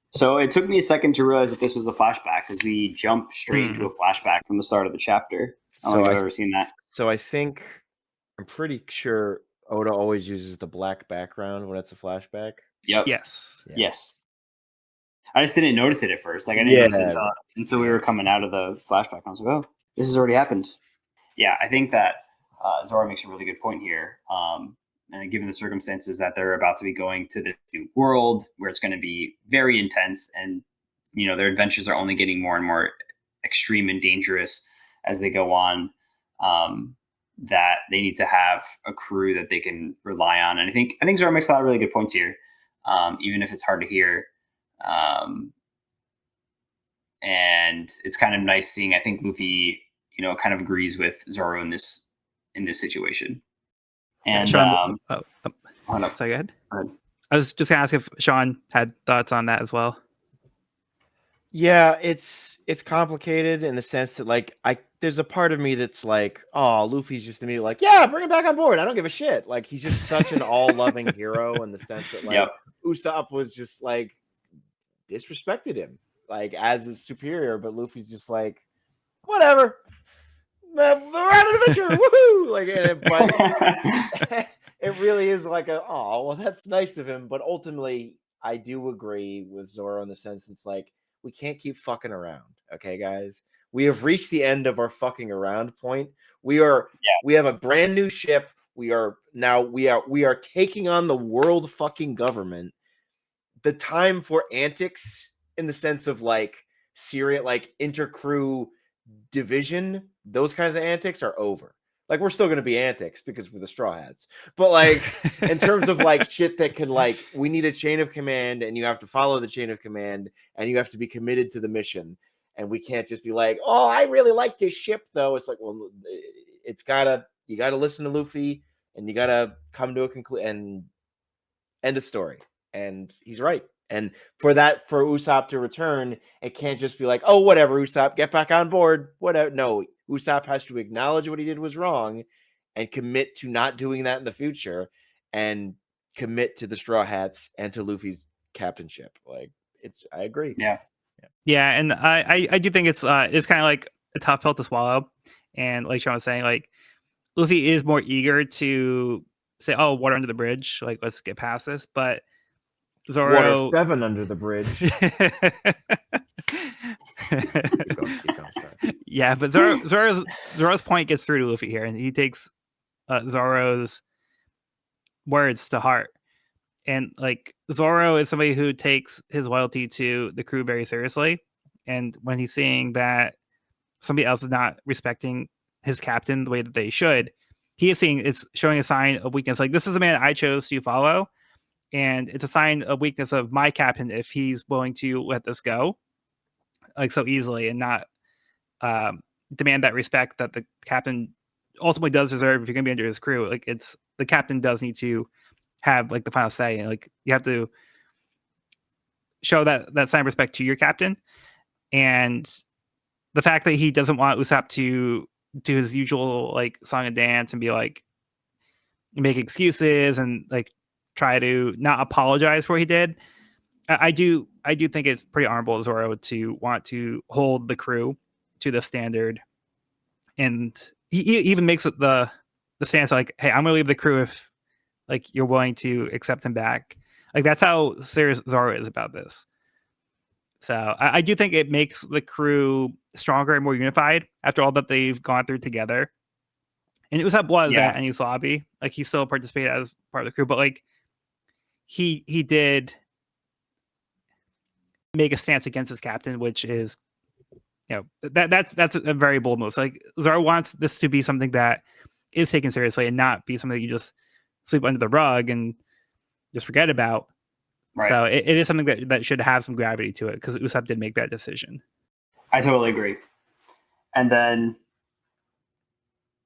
So it took me a second to realize that this was a flashback because we jump straight into a flashback from the start of the chapter. I don't think I've ever seen that. So I think I'm pretty sure Oda always uses the black background when it's a flashback. Yep. Yes. Yeah. Yes. I just didn't notice it at first. Like I didn't notice it Yeah. until we were coming out of the flashback. I was like, oh, this has already happened. Yeah, I think that Zoro makes a really good point here. And given the circumstances that they're about to be going to the new world where it's going to be very intense and, their adventures are only getting more and more extreme and dangerous as they go on, that they need to have a crew that they can rely on. And I think Zoro makes a lot of really good points here, even if it's hard to hear. And it's kind of nice seeing, I think Luffy, kind of agrees with Zoro in this situation. And Sean, hold up. sorry, go ahead. Go ahead. I was just gonna ask if Sean had thoughts on that as well. Yeah, it's complicated in the sense that like there's a part of me that's like, oh, Luffy's just immediately like, yeah, bring him back on board. I don't give a shit. Like he's just such an all-loving hero in the sense that like Yep. Usopp was just like disrespected him like as a superior, but Luffy's just like, whatever. We're on an adventure, woohoo! Like, but it really is like well, that's nice of him. But ultimately, I do agree with Zoro in the sense it's like we can't keep fucking around, okay, guys. We have reached the end of our fucking around point. We have a brand new ship. We are taking on the world fucking government. The time for antics in the sense of like serious, like intercrew division, those kinds of antics are over. Like we're still going to be antics because we're the Straw Hats, but like in terms of like shit that can like we need a chain of command and you have to follow the chain of command and you have to be committed to the mission, and we can't just be like, oh, I really like this ship though. It's like, well, you gotta listen to Luffy and you gotta come to a conclusion and end of story. And he's right. And for Usopp to return, it can't just be like, oh, whatever, Usopp, get back on board. Whatever. No, Usopp has to acknowledge what he did was wrong and commit to not doing that in the future and commit to the Straw Hats and to Luffy's captainship. Like I agree. Yeah, and I do think it's kind of like a tough pill to swallow. And like Sean was saying, like Luffy is more eager to say, oh, water under the bridge, like let's get past this. But Zoro, Water 7 under the bridge. Keep going, sorry. Yeah, but Zoro's point gets through to Luffy here, and he takes Zoro's words to heart. And like Zoro is somebody who takes his loyalty to the crew very seriously, and when he's seeing that somebody else is not respecting his captain the way that they should, he is seeing it's showing a sign of weakness. Like this is a man I chose to follow, and it's a sign of weakness of my captain if he's willing to let this go like so easily and not demand that respect that the captain ultimately does deserve if you're gonna be under his crew. Like it's the captain does need to have like the final say, and like you have to show that sign of respect to your captain. And the fact that he doesn't want Usopp to do his usual like song and dance and be like make excuses and like try to not apologize for what he did. I do think it's pretty honorable of Zoro to want to hold the crew to the standard, and he even makes it the stance like, hey, I'm gonna leave the crew if like you're willing to accept him back. Like that's how serious Zoro is about this. So I do think it makes the crew stronger and more unified after all that they've gone through together. And Usopp was at Enies Lobby, like he still participated as part of the crew, but like he did make a stance against his captain, which is, that's a very bold move. So like Zoro wants this to be something that is taken seriously and not be something that you just sweep under the rug and just forget about. Right. So it is something that should have some gravity to it because Usopp did make that decision. I totally agree. And then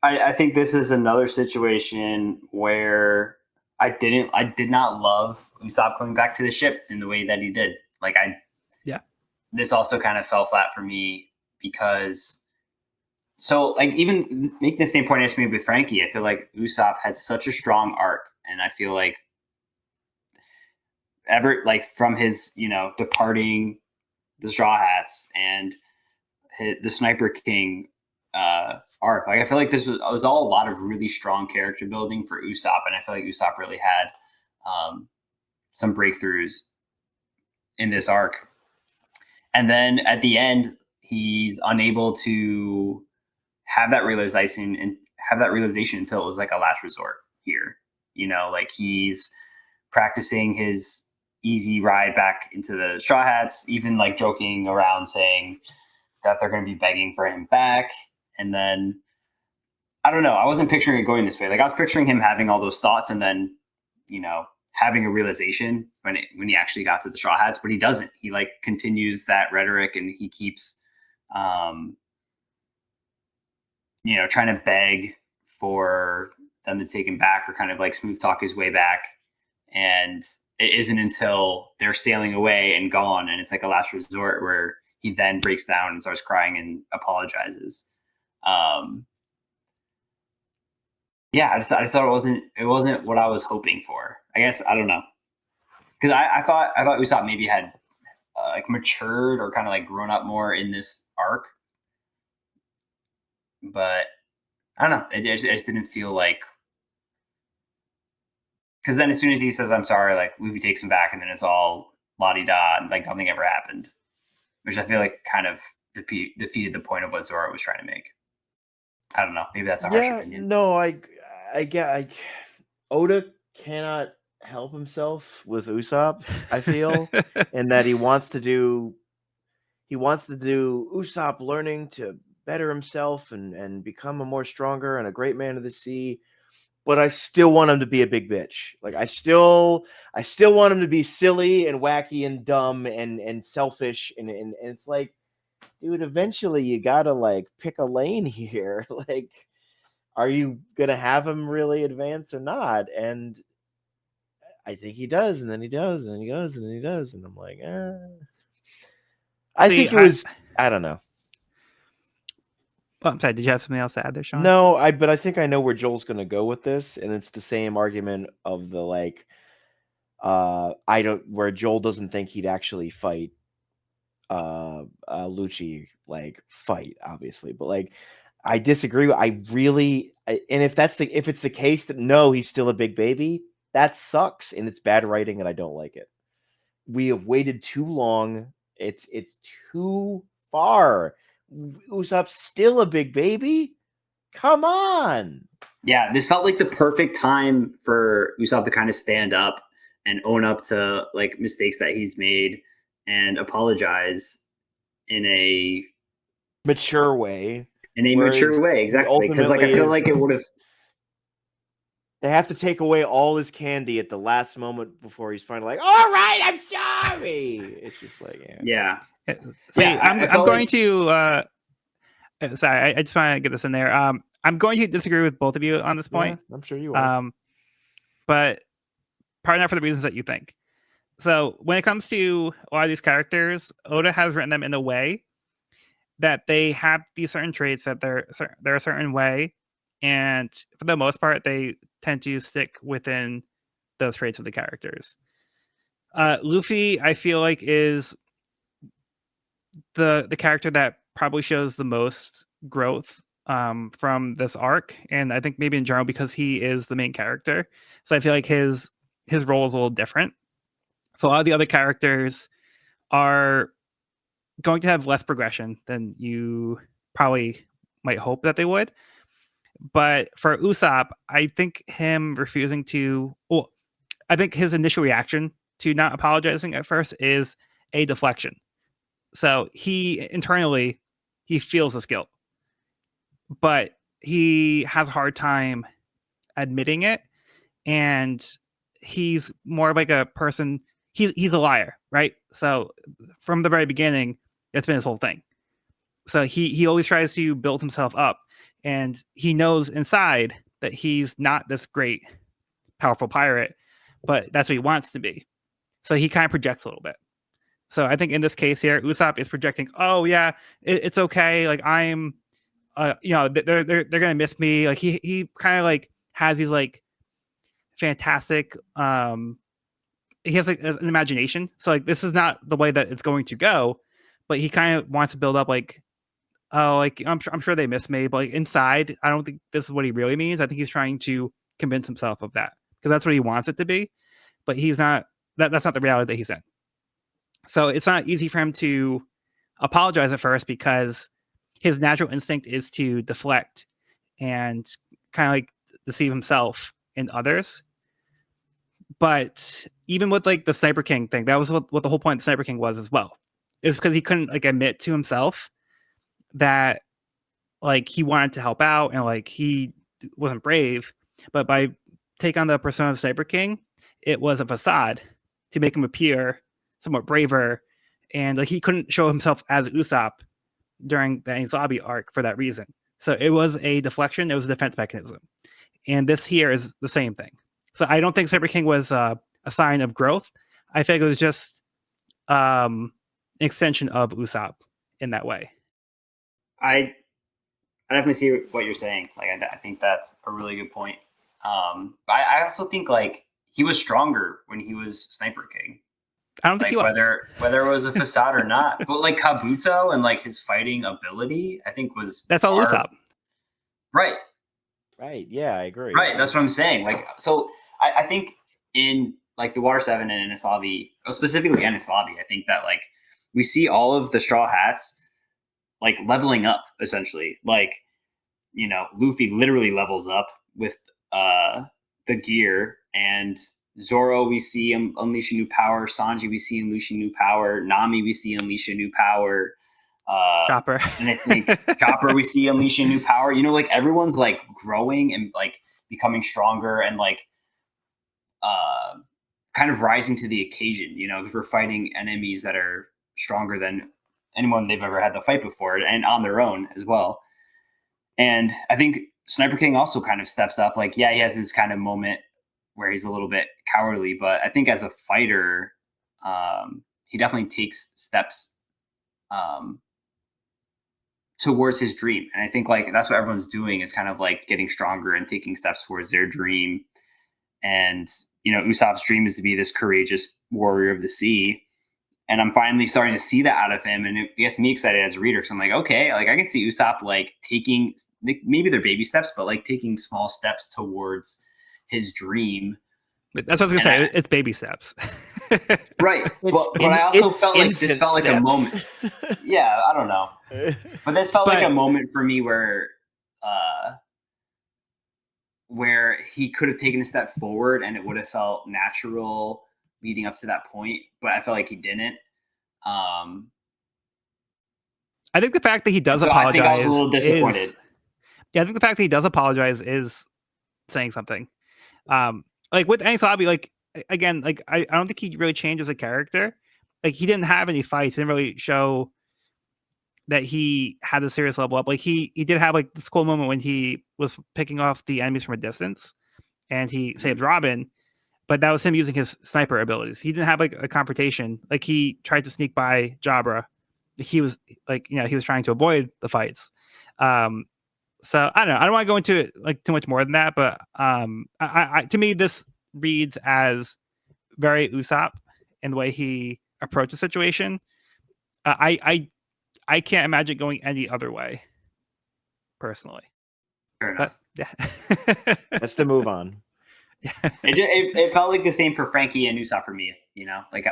I think this is another situation where I did not love Usopp coming back to the ship in the way that he did. Like this also kind of fell flat for me because like even making the same point as me with Franky, I feel like Usopp has such a strong arc, and I feel like from his departing the Straw Hats and the Sniper King arc. Like I feel like this was all a lot of really strong character building for Usopp, and I feel like Usopp really had some breakthroughs in this arc. And then at the end, he's unable to have that realization until it was like a last resort here. You know, like he's practicing his easy ride back into the Straw Hats, even like joking around saying that they're going to be begging for him back. And then, I don't know, I wasn't picturing it going this way. Like I was picturing him having all those thoughts and then, you know, having a realization when he actually got to the Straw Hats, but he doesn't. He like continues that rhetoric and he keeps, you know, trying to beg for them to take him back or kind of like smooth talk his way back. And it isn't until they're sailing away and gone and it's like a last resort where he then breaks down and starts crying and apologizes. Yeah, I just thought it wasn't what I was hoping for. I guess I don't know, because I thought Usopp maybe had like matured or kind of like grown up more in this arc, but I don't know. It just didn't feel like, because then as soon as he says I'm sorry, like Luffy takes him back, and then it's all la-di-da, and like nothing ever happened, which I feel like kind of defeated the point of what Zoro was trying to make. I don't know. Maybe that's a harsh opinion. No, I get. Oda cannot help himself with Usopp, I feel, and that he wants to do Usopp learning to better himself and become a more stronger and a great man of the sea. But I still want him to be a big bitch. Like I still want him to be silly and wacky and dumb and selfish and it's like, dude, eventually you gotta like pick a lane here. Like, are you gonna have him really advance or not? And I think he does, and then he does, and then he goes, and then he does, and I'm like, I think it was. I don't know. Oh, I'm sorry. Did you have something else to add there, Sean? No, but I think I know where Joel's gonna go with this, and it's the same argument of the like, where Joel doesn't think he'd actually fight, Lucci like fight, obviously, but like, I disagree. And if it's the case that no, he's still a big baby, that sucks, and it's bad writing, and I don't like it. We have waited too long. It's too far. Usopp's still a big baby. Come on. Yeah, this felt like the perfect time for Usopp to kind of stand up and own up to like mistakes that he's made and apologize in a mature way. Exactly. Because like I feel like it would have. They have to take away all his candy at the last moment before he's finally like, all right, I'm sorry. It's just like, yeah. See, I'm going to. Sorry, I just want to get this in there. I'm going to disagree with both of you on this point. Yeah, I'm sure you are. But probably not for the reasons that you think. So when it comes to a lot of these characters, Oda has written them in a way that they have these certain traits that they're a certain way, and for the most part, they tend to stick within those traits of the characters. Luffy, I feel like, is the character that probably shows the most growth from this arc, and I think maybe in general because he is the main character. So I feel like his role is a little different. So a lot of the other characters are going to have less progression than you probably might hope that they would. But for Usopp, I think him refusing to, I think his initial reaction to not apologizing at first is a deflection. So he internally, he feels this guilt, but he has a hard time admitting it. And he's more of like a person, he's a liar, right? So from the very beginning, it's been his whole thing. So he always tries to build himself up, and he knows inside that he's not this great, powerful pirate, but that's what he wants to be. So he kind of projects a little bit. So I think in this case here, Usopp is projecting, oh yeah, it's okay. Like I'm, they're gonna miss me. Like he kind of like has these like fantastic, he has like an imagination. So like this is not the way that it's going to go, but he kind of wants to build up like oh, like I'm sure they missed me, but like inside, I don't think this is what he really means. I think he's trying to convince himself of that because that's what he wants it to be, but he's not. That's not the reality that he's in. So it's not easy for him to apologize at first because his natural instinct is to deflect and kind of like deceive himself and others. But even with like the Sniper King thing, that was what the whole point of Sniper King was as well. It's because he couldn't like admit to himself that like he wanted to help out and like he wasn't brave. But by take on the persona of Sniper King, it was a facade to make him appear somewhat braver. And like he couldn't show himself as Usopp during the Ains Lobby arc for that reason. So it was a deflection, it was a defense mechanism. And this here is the same thing. So I don't think Sniper King was a sign of growth. I think it was just an extension of Usopp in that way. I definitely see what you're saying. Like, I think that's a really good point. But I also think like he was stronger when he was Sniper King. I don't think he was. Whether it was a facade or not, but like Kabuto and like his fighting ability, I think that's all Usopp. Right. Right. Yeah, I agree. Right. That's what I'm saying. Like, so I think in like the Water 7 and Enies Lobby, specifically Enies Lobby, I think that like we see all of the Straw Hats like leveling up essentially. Like, you know, Luffy literally levels up with the gear, and Zoro we see unleash a new power. Sanji we see unleash a new power. Nami we see unleash a new power. Chopper. And I think Chopper we see unleashing new power. You know, like everyone's like growing and like becoming stronger and like kind of rising to the occasion, you know, because we're fighting enemies that are stronger than anyone they've ever had to fight before and on their own as well. And I think Sniper King also kind of steps up. Like, yeah, he has this kind of moment where he's a little bit cowardly, but I think as a fighter, he definitely takes steps towards his dream. And I think like that's what everyone's doing is kind of like getting stronger and taking steps towards their dream. And, you know, Usopp's dream is to be this courageous warrior of the sea. And I'm finally starting to see that out of him. And it gets me excited as a reader because I'm like, okay, like I can see Usopp like taking, maybe they're baby steps, but like taking small steps towards his dream. That's what I was going to say. It's baby steps. Right. But I also felt like this felt like a moment. Yeah, I don't know. But this felt like a moment for me where he could have taken a step forward and it would have felt natural leading up to that point, but I felt like he didn't. I think the fact that he does apologize. I think I was a little disappointed. I think the fact that he does apologize is saying something. Like with Enies Lobby, like again, like I don't think he really changed as a character. Like he didn't have any fights, didn't really show that he had a serious level up. Like he did have like this cool moment when he was picking off the enemies from a distance and he saved Robin, but that was him using his sniper abilities. He didn't have like a confrontation. Like he tried to sneak by Jabra. He was like, you know, he was trying to avoid the fights. So I don't know. I don't want to go into it like too much more than that, but I to me this reads as very Usopp in the way he approached the situation. I can't imagine going any other way, personally. Fair enough. But, yeah. Let's to move on. It felt like the same for Franky and Usopp for me. You know, like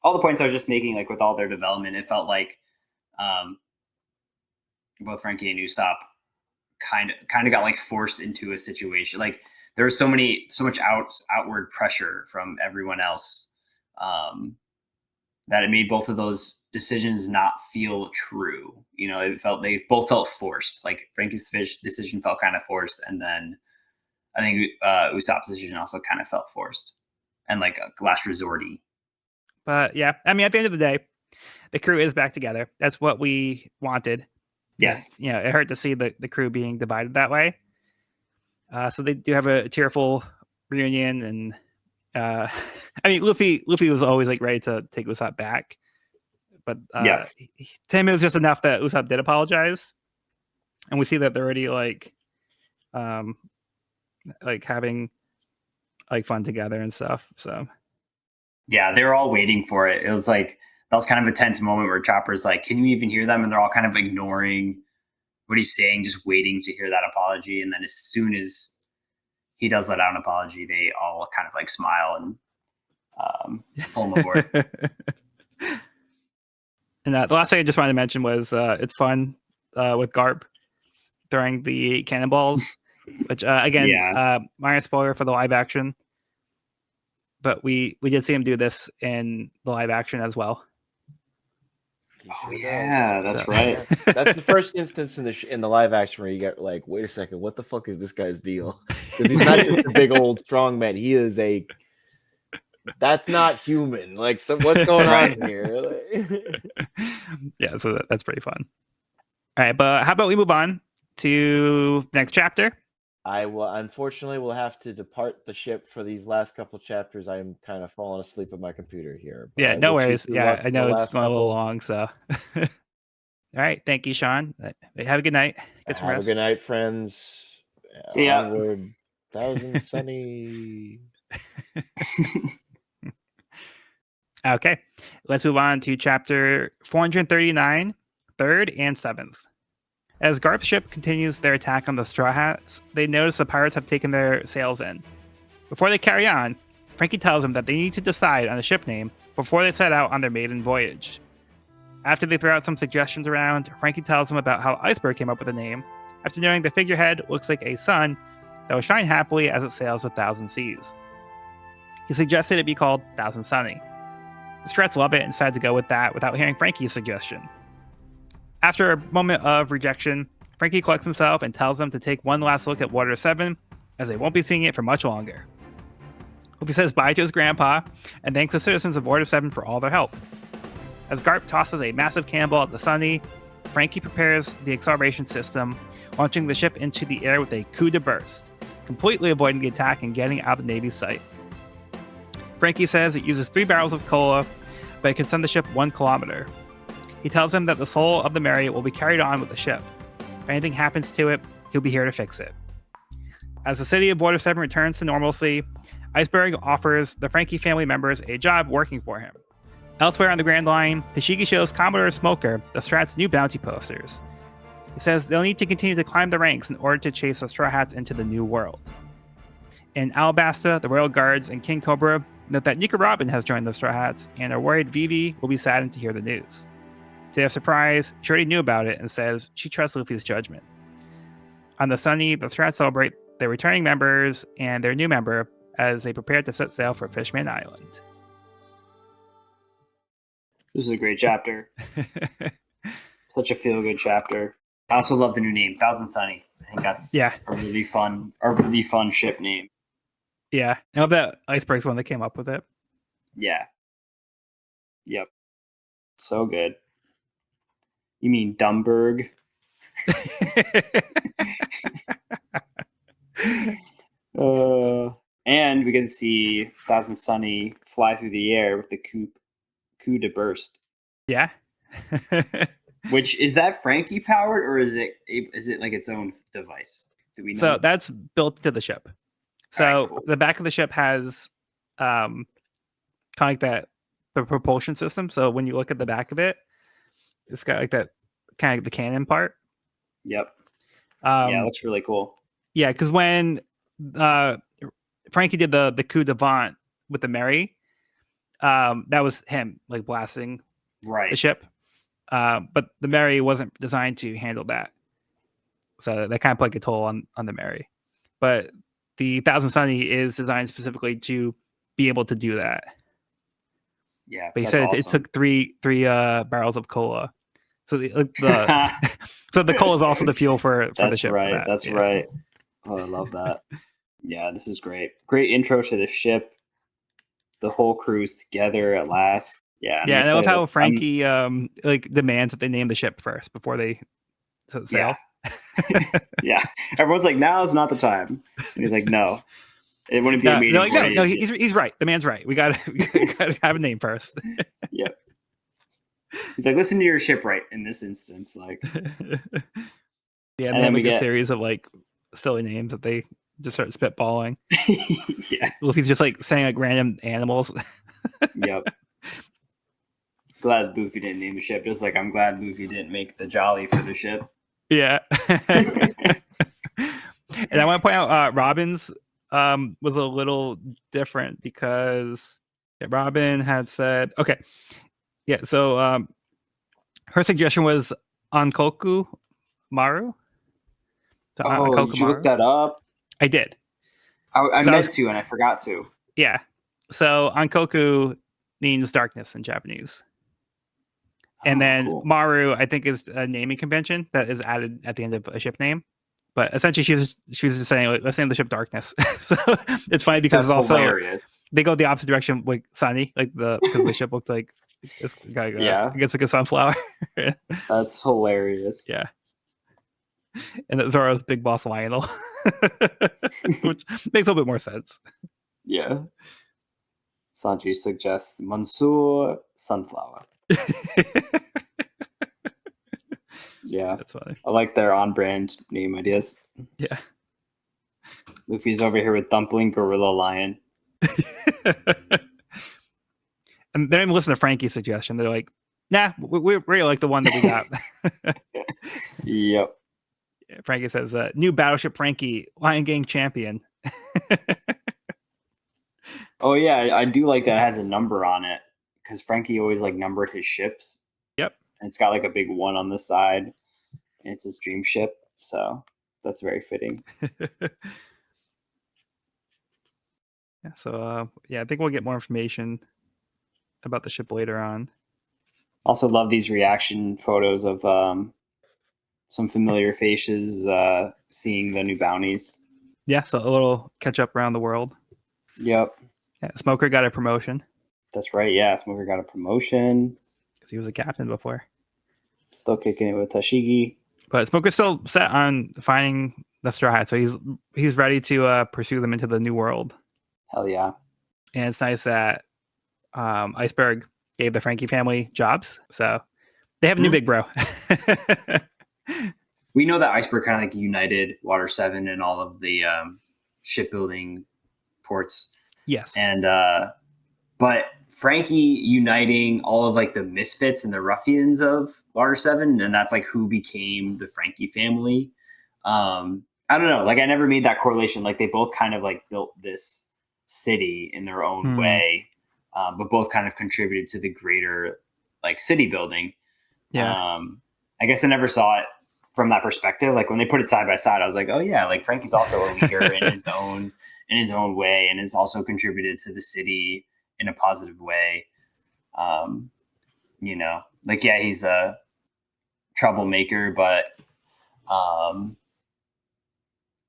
all the points I was just making, like with all their development, it felt like both Franky and Usopp kind of got like forced into a situation. Like there was so much outward pressure from everyone else that it made both of those decisions not feel true. You know, they both felt forced. Like Franky's decision felt kind of forced, and then I think Usopp's decision also kind of felt forced and like a last resorty. But yeah, I mean, at the end of the day, the crew is back together. That's what we wanted. Yes. You know, it hurt to see the crew being divided that way. So they do have a tearful reunion, and I mean, Luffy was always like ready to take Usopp back, but to him it was just enough that Usopp did apologize, and we see that they're already like having like fun together and stuff. So yeah, they were all waiting for it. It was like that was kind of a tense moment where Chopper's like, can you even hear them? And they're all kind of ignoring what he's saying, just waiting to hear that apology. And then as soon as he does let out an apology, they all kind of like smile and pull him aboard. And the last thing I just wanted to mention was it's fun with Garp throwing the cannonballs, which again, minor spoiler for the live action, but we did see him do this in the live action as well. Oh yeah, that's right. That's the first instance in the live action where you get like, wait a second, what the fuck is this guy's deal? Because he's not just a big old strong man. He is that's not human. Like, so what's going on here? Yeah, so that's pretty fun. All right, but how about we move on to next chapter? I will unfortunately will have to depart the ship for these last couple chapters. I am kind of falling asleep at my computer here. Yeah, no worries. Yeah, I know it's going a little long, so. All right, thank you, Sean. Have a good night. Get some rest. Have a good night, friends. See ya. Onward, thousand sunny. Okay, let's move on to chapter 439, 3rd and 7th. As Garp's ship continues their attack on the Straw Hats, they notice the pirates have taken their sails in. Before they carry on, Franky tells them that they need to decide on a ship name before they set out on their maiden voyage. After they throw out some suggestions around, Franky tells them about how Iceberg came up with the name, after knowing the figurehead looks like a sun that will shine happily as it sails 1,000 seas. He suggested it be called Thousand Sunny. The Strats love it and decide to go with that without hearing Franky's suggestion. After a moment of rejection, Franky collects himself and tells them to take one last look at Water 7, as they won't be seeing it for much longer. He says bye to his grandpa and thanks the citizens of Water 7 for all their help. As Garp tosses a massive cannonball at the Sunny, Franky prepares the acceleration system, launching the ship into the air with a coup de burst, completely avoiding the attack and getting out of the Navy's sight. Franky says it uses 3 barrels of cola, but it can send the ship 1 kilometer. He tells them that the soul of the Mary will be carried on with the ship. If anything happens to it, he'll be here to fix it. As the city of Water 7 returns to normalcy, Iceberg offers the Franky family members a job working for him. Elsewhere on the Grand Line, Tashigi shows Commodore Smoker the Strats' new bounty posters. He says they'll need to continue to climb the ranks in order to chase the Straw Hats into the new world. In Alabasta, the Royal Guards and King Cobra note that Nika Robin has joined the Straw Hats and are worried Vivi will be saddened to hear the news. To their surprise, she already knew about it and says she trusts Luffy's judgment. On the Sunny, the Strats celebrate their returning members and their new member as they prepare to set sail for Fishman Island. This is a great chapter. Such a feel-good chapter. I also love the new name, Thousand Sunny. I think that's a really fun ship name. Yeah, I love that Iceberg's one that came up with it. Yeah. Yep. So good. You mean Dumberg? And we can see Thousand Sunny fly through the air with the coup de burst. Yeah. Which is that Franky powered, or is it like its own device? Do we know? So that's built to the ship. So right, cool. The back of the ship has kind of like the propulsion system. So when you look at the back of it, it's got like that kind of the cannon part. Yep. Yeah, it looks really cool. Yeah, because when Franky did the coup de vent with the Mary, that was him like blasting the ship. But the Mary wasn't designed to handle that. So that kind of put a toll on the Mary. But the Thousand Sunny is designed specifically to be able to do that. Yeah, but he said awesome. It took three barrels of cola. So so the cola is also the fuel for the ship. Right. That's right. Oh, I love that. Yeah, this is great. Great intro to the ship. The whole crew's together at last. Yeah. And I love how Franky demands that they name the ship first before they sail. Yeah. Yeah. Everyone's like, now's not the time. And he's like, no. It wouldn't be a meeting. No, he's right. The man's right. We gotta have a name first. Yep. He's like, listen to your shipwright in this instance. Like, yeah, and then we get a series of like silly names that they just start spitballing. Yeah. Luffy's just like saying like random animals. Yep. glad Luffy didn't name the ship. Just like I'm glad Luffy didn't make the Jolly for the ship. Yeah. And I want to point out Robin's was a little different because Robin had said, okay, yeah, so her suggestion was Ankoku Maru. So, Oh, did you look that up? I did. I meant to, and I forgot to. Yeah. So Ankoku means darkness in Japanese. And then cool. Maru, I think, is a naming convention that is added at the end of a ship name. But essentially, she was just saying, like, let's name the ship Darkness. So it's funny because That's it's also hilarious. they go the opposite direction, like Sunny, like because the ship looks like it's got Yeah. I guess like a sunflower. That's hilarious. Yeah. And Zoro's big boss Lionel, which makes a little bit more sense. Yeah. Sanji suggests Mansoor Sunflower. Yeah. That's funny. I like their on-brand name ideas. Yeah. Luffy's over here with Dumpling Gorilla Lion. And they don't even listen to Franky's suggestion. They're like, nah, we really like the one that we got. Yep. Franky says, new Battleship Franky, Lion Gang champion. Oh, yeah, I do like that it has a number on it because Franky always like numbered his ships. Yep. And it's got like a big one on the side. And it's his dream ship. So that's very fitting. Yeah, so I think we'll get more information about the ship later on. Also love these reaction photos of some familiar faces seeing the new bounties. Yeah, so a little catch up around the world. Yep. Yeah, Smoker got a promotion. That's right. Yeah, Smoker got a promotion. Because he was a captain before. Still kicking it with Tashigi. But Smoker's still set on finding the Straw Hat, so he's ready to pursue them into the new world. Hell yeah. And it's nice that Iceberg gave the Franky family jobs, so they have a new big bro. We know that Iceberg kind of like united Water 7 and all of the shipbuilding ports. Yes. And but Franky uniting all of like the misfits and the ruffians of Water 7, and that's like who became the Franky family. I don't know, like I never made that correlation. Like they both kind of like built this city in their own way, but both kind of contributed to the greater like city building. Yeah. I guess I never saw it from that perspective. Like when they put it side by side, I was like, oh yeah, like Franky's also a leader in his own way, and has also contributed to the city in a positive way. You know, like yeah, he's a troublemaker, but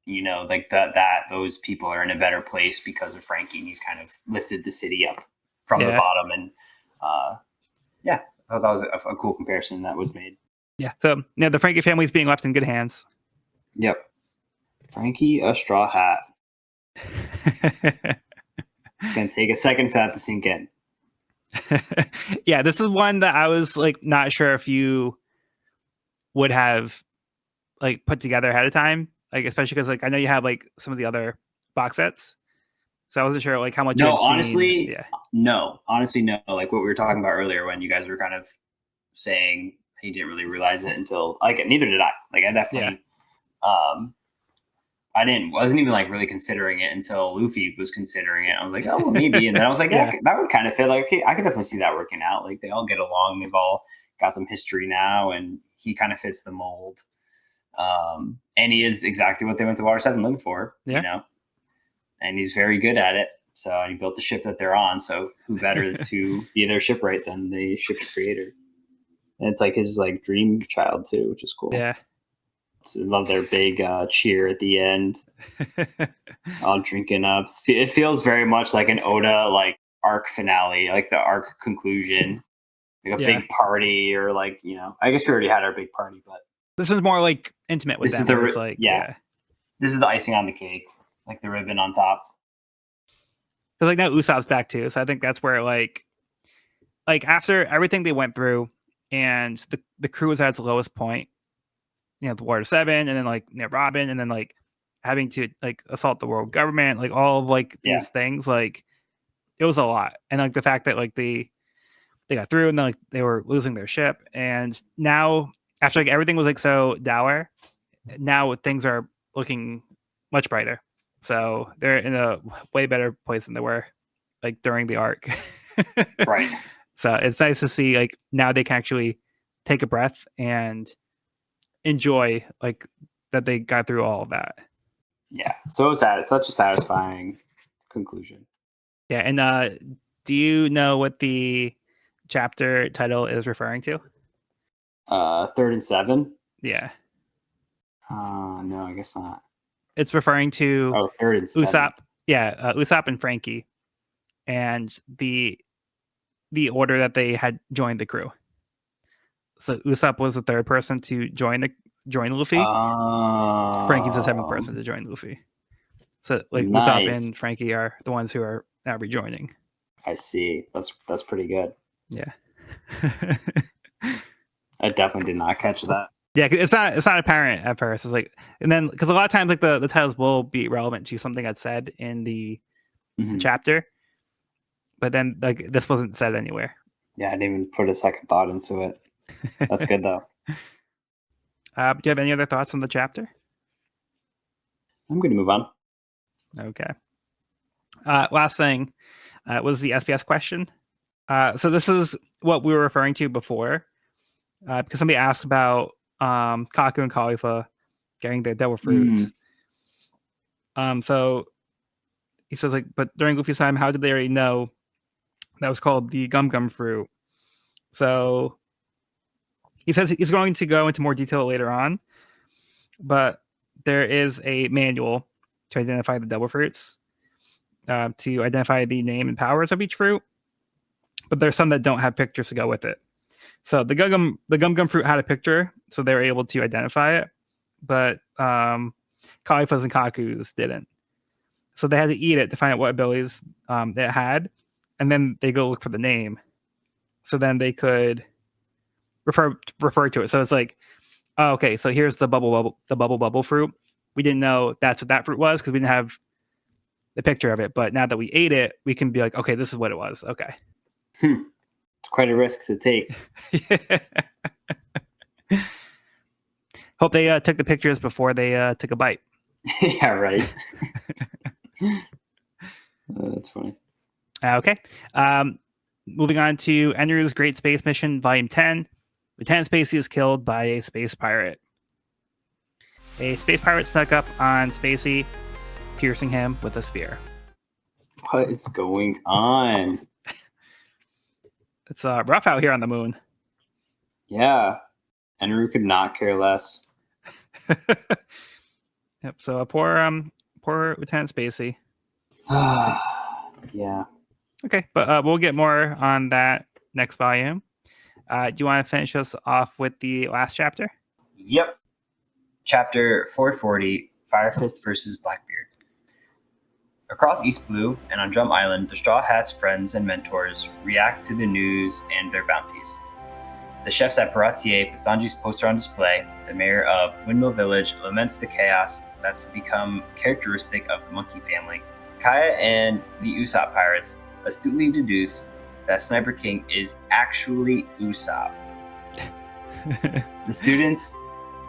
you know, like that those people are in a better place because of Franky, and he's kind of lifted the city up from the bottom. And yeah, I thought that was a cool comparison that was made. Yeah. So yeah, the Franky family is being left in good hands. Yep. Franky, a straw hat. It's going to take a second for that to sink in. Yeah, this is one that I was like not sure if you would have like put together ahead of time, like especially because like I know you have like some of the other box sets, so I wasn't sure like how much. No, honestly, no. Like what we were talking about earlier when you guys were kind of saying he didn't really realize it until like neither did I. Like I definitely, I wasn't even like really considering it until Luffy was considering it. I was like, oh, well, maybe. And then I was like, yeah, that would kind of fit. Like, okay, I could definitely see that working out. Like they all get along. They've all got some history now, and he kind of fits the mold. And he is exactly what they went to Water 7 looking for, you know, and he's very good at it. So he built the ship that they're on. So who better to be their shipwright than the ship's creator? And it's like his like dream child too, which is cool. Yeah. So I love their big cheer at the end. All drinking up. It feels very much like an Oda like arc finale, like the arc conclusion, like a big party, or like, you know, I guess we already had our big party, but this was more like intimate with them. This is like this is the icing on the cake, like the ribbon on top. Because like now Usopp's back too, so I think that's where like after everything they went through, and the crew was at its lowest point. You know, the Water 7, and then like Robin, and then like having to like assault the world government, like all of like these things, like it was a lot. And like the fact that like they they got through, and then like they were losing their ship, and now after like everything was like so dour, now things are looking much brighter. So they're in a way better place than they were like during the arc. Right. So it's nice to see like now they can actually take a breath and enjoy like that they got through all of that. Yeah. So sad. It's such a satisfying conclusion. Yeah, and do you know what the chapter title is referring to? 3rd and 7. Yeah, No, I guess not. it's referring to Oh, 3rd and 7. Usopp. Yeah, Usopp and Franky, and the order that they had joined the crew. So Usopp was the third person to join Luffy. Franky's the seventh person to join Luffy. So like Usopp Nice. and Franky are the ones who are now rejoining. I see. That's pretty good. Yeah. I definitely did not catch that. Yeah, 'cause it's not apparent at first. It's like, and then because a lot of times like the titles will be relevant to something that's said in the Mhm. chapter, but then like this wasn't said anywhere. Yeah, I didn't even put a second thought into it. That's good though. Do you have any other thoughts on the chapter? I'm going to move on. Okay. Last thing was the SPS question. So this is what we were referring to before, because somebody asked about Kaku and Khalifa getting the devil fruits. So he says like, but during Luffy's time, how did they already know that was called the Gum Gum fruit? So he says he's going to go into more detail later on, but there is a manual to identify the devil fruits, to identify the name and powers of each fruit. But there's some that don't have pictures to go with it. So the Gum Gum fruit had a picture, so they were able to identify it, but Khalifa's and Kaku's didn't. So they had to eat it to find out what abilities it had, and then they go look for the name. So then they could refer to it. So it's like, oh, okay, so here's the bubble fruit. We didn't know that's what that fruit was because we didn't have the picture of it. But now that we ate it, we can be like, okay, this is what it was. Okay. It's quite a risk to take. Hope they took the pictures before they took a bite. Yeah, right. That's funny. Okay. Moving on to Enru's Great Space Mission, Volume 10. Lieutenant Spacey is killed by a space pirate. A space pirate snuck up on Spacey, piercing him with a spear. What is going on? It's rough out here on the moon. Yeah. Enru could not care less. Yep. So poor Lieutenant Spacey. Yeah. Okay, but we'll get more on that next volume. Do you want to finish us off with the last chapter? Yep. Chapter 440, Fire Fist versus Blackbeard. Across East Blue and on Drum Island, the Straw Hats' friends and mentors react to the news and their bounties. The chefs at Paratier put Sanji's poster on display. The mayor of Windmill Village laments the chaos that's become characteristic of the monkey family. Kaya and the Usopp pirates astutely deduce that Sniper King is actually Usopp. The students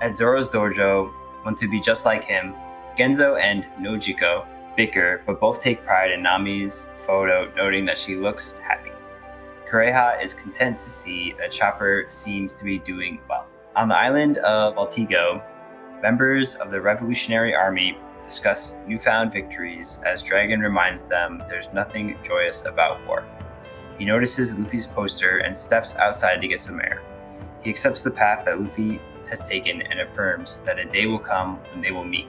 at Zoro's dojo want to be just like him. Genzo and Nojiko bicker, but both take pride in Nami's photo, noting that she looks happy. Kureha is content to see that Chopper seems to be doing well. On the island of Altigo, members of the Revolutionary Army discuss newfound victories as Dragon reminds them there's nothing joyous about war. He notices Luffy's poster and steps outside to get some air. He accepts the path that Luffy has taken and affirms that a day will come when they will meet.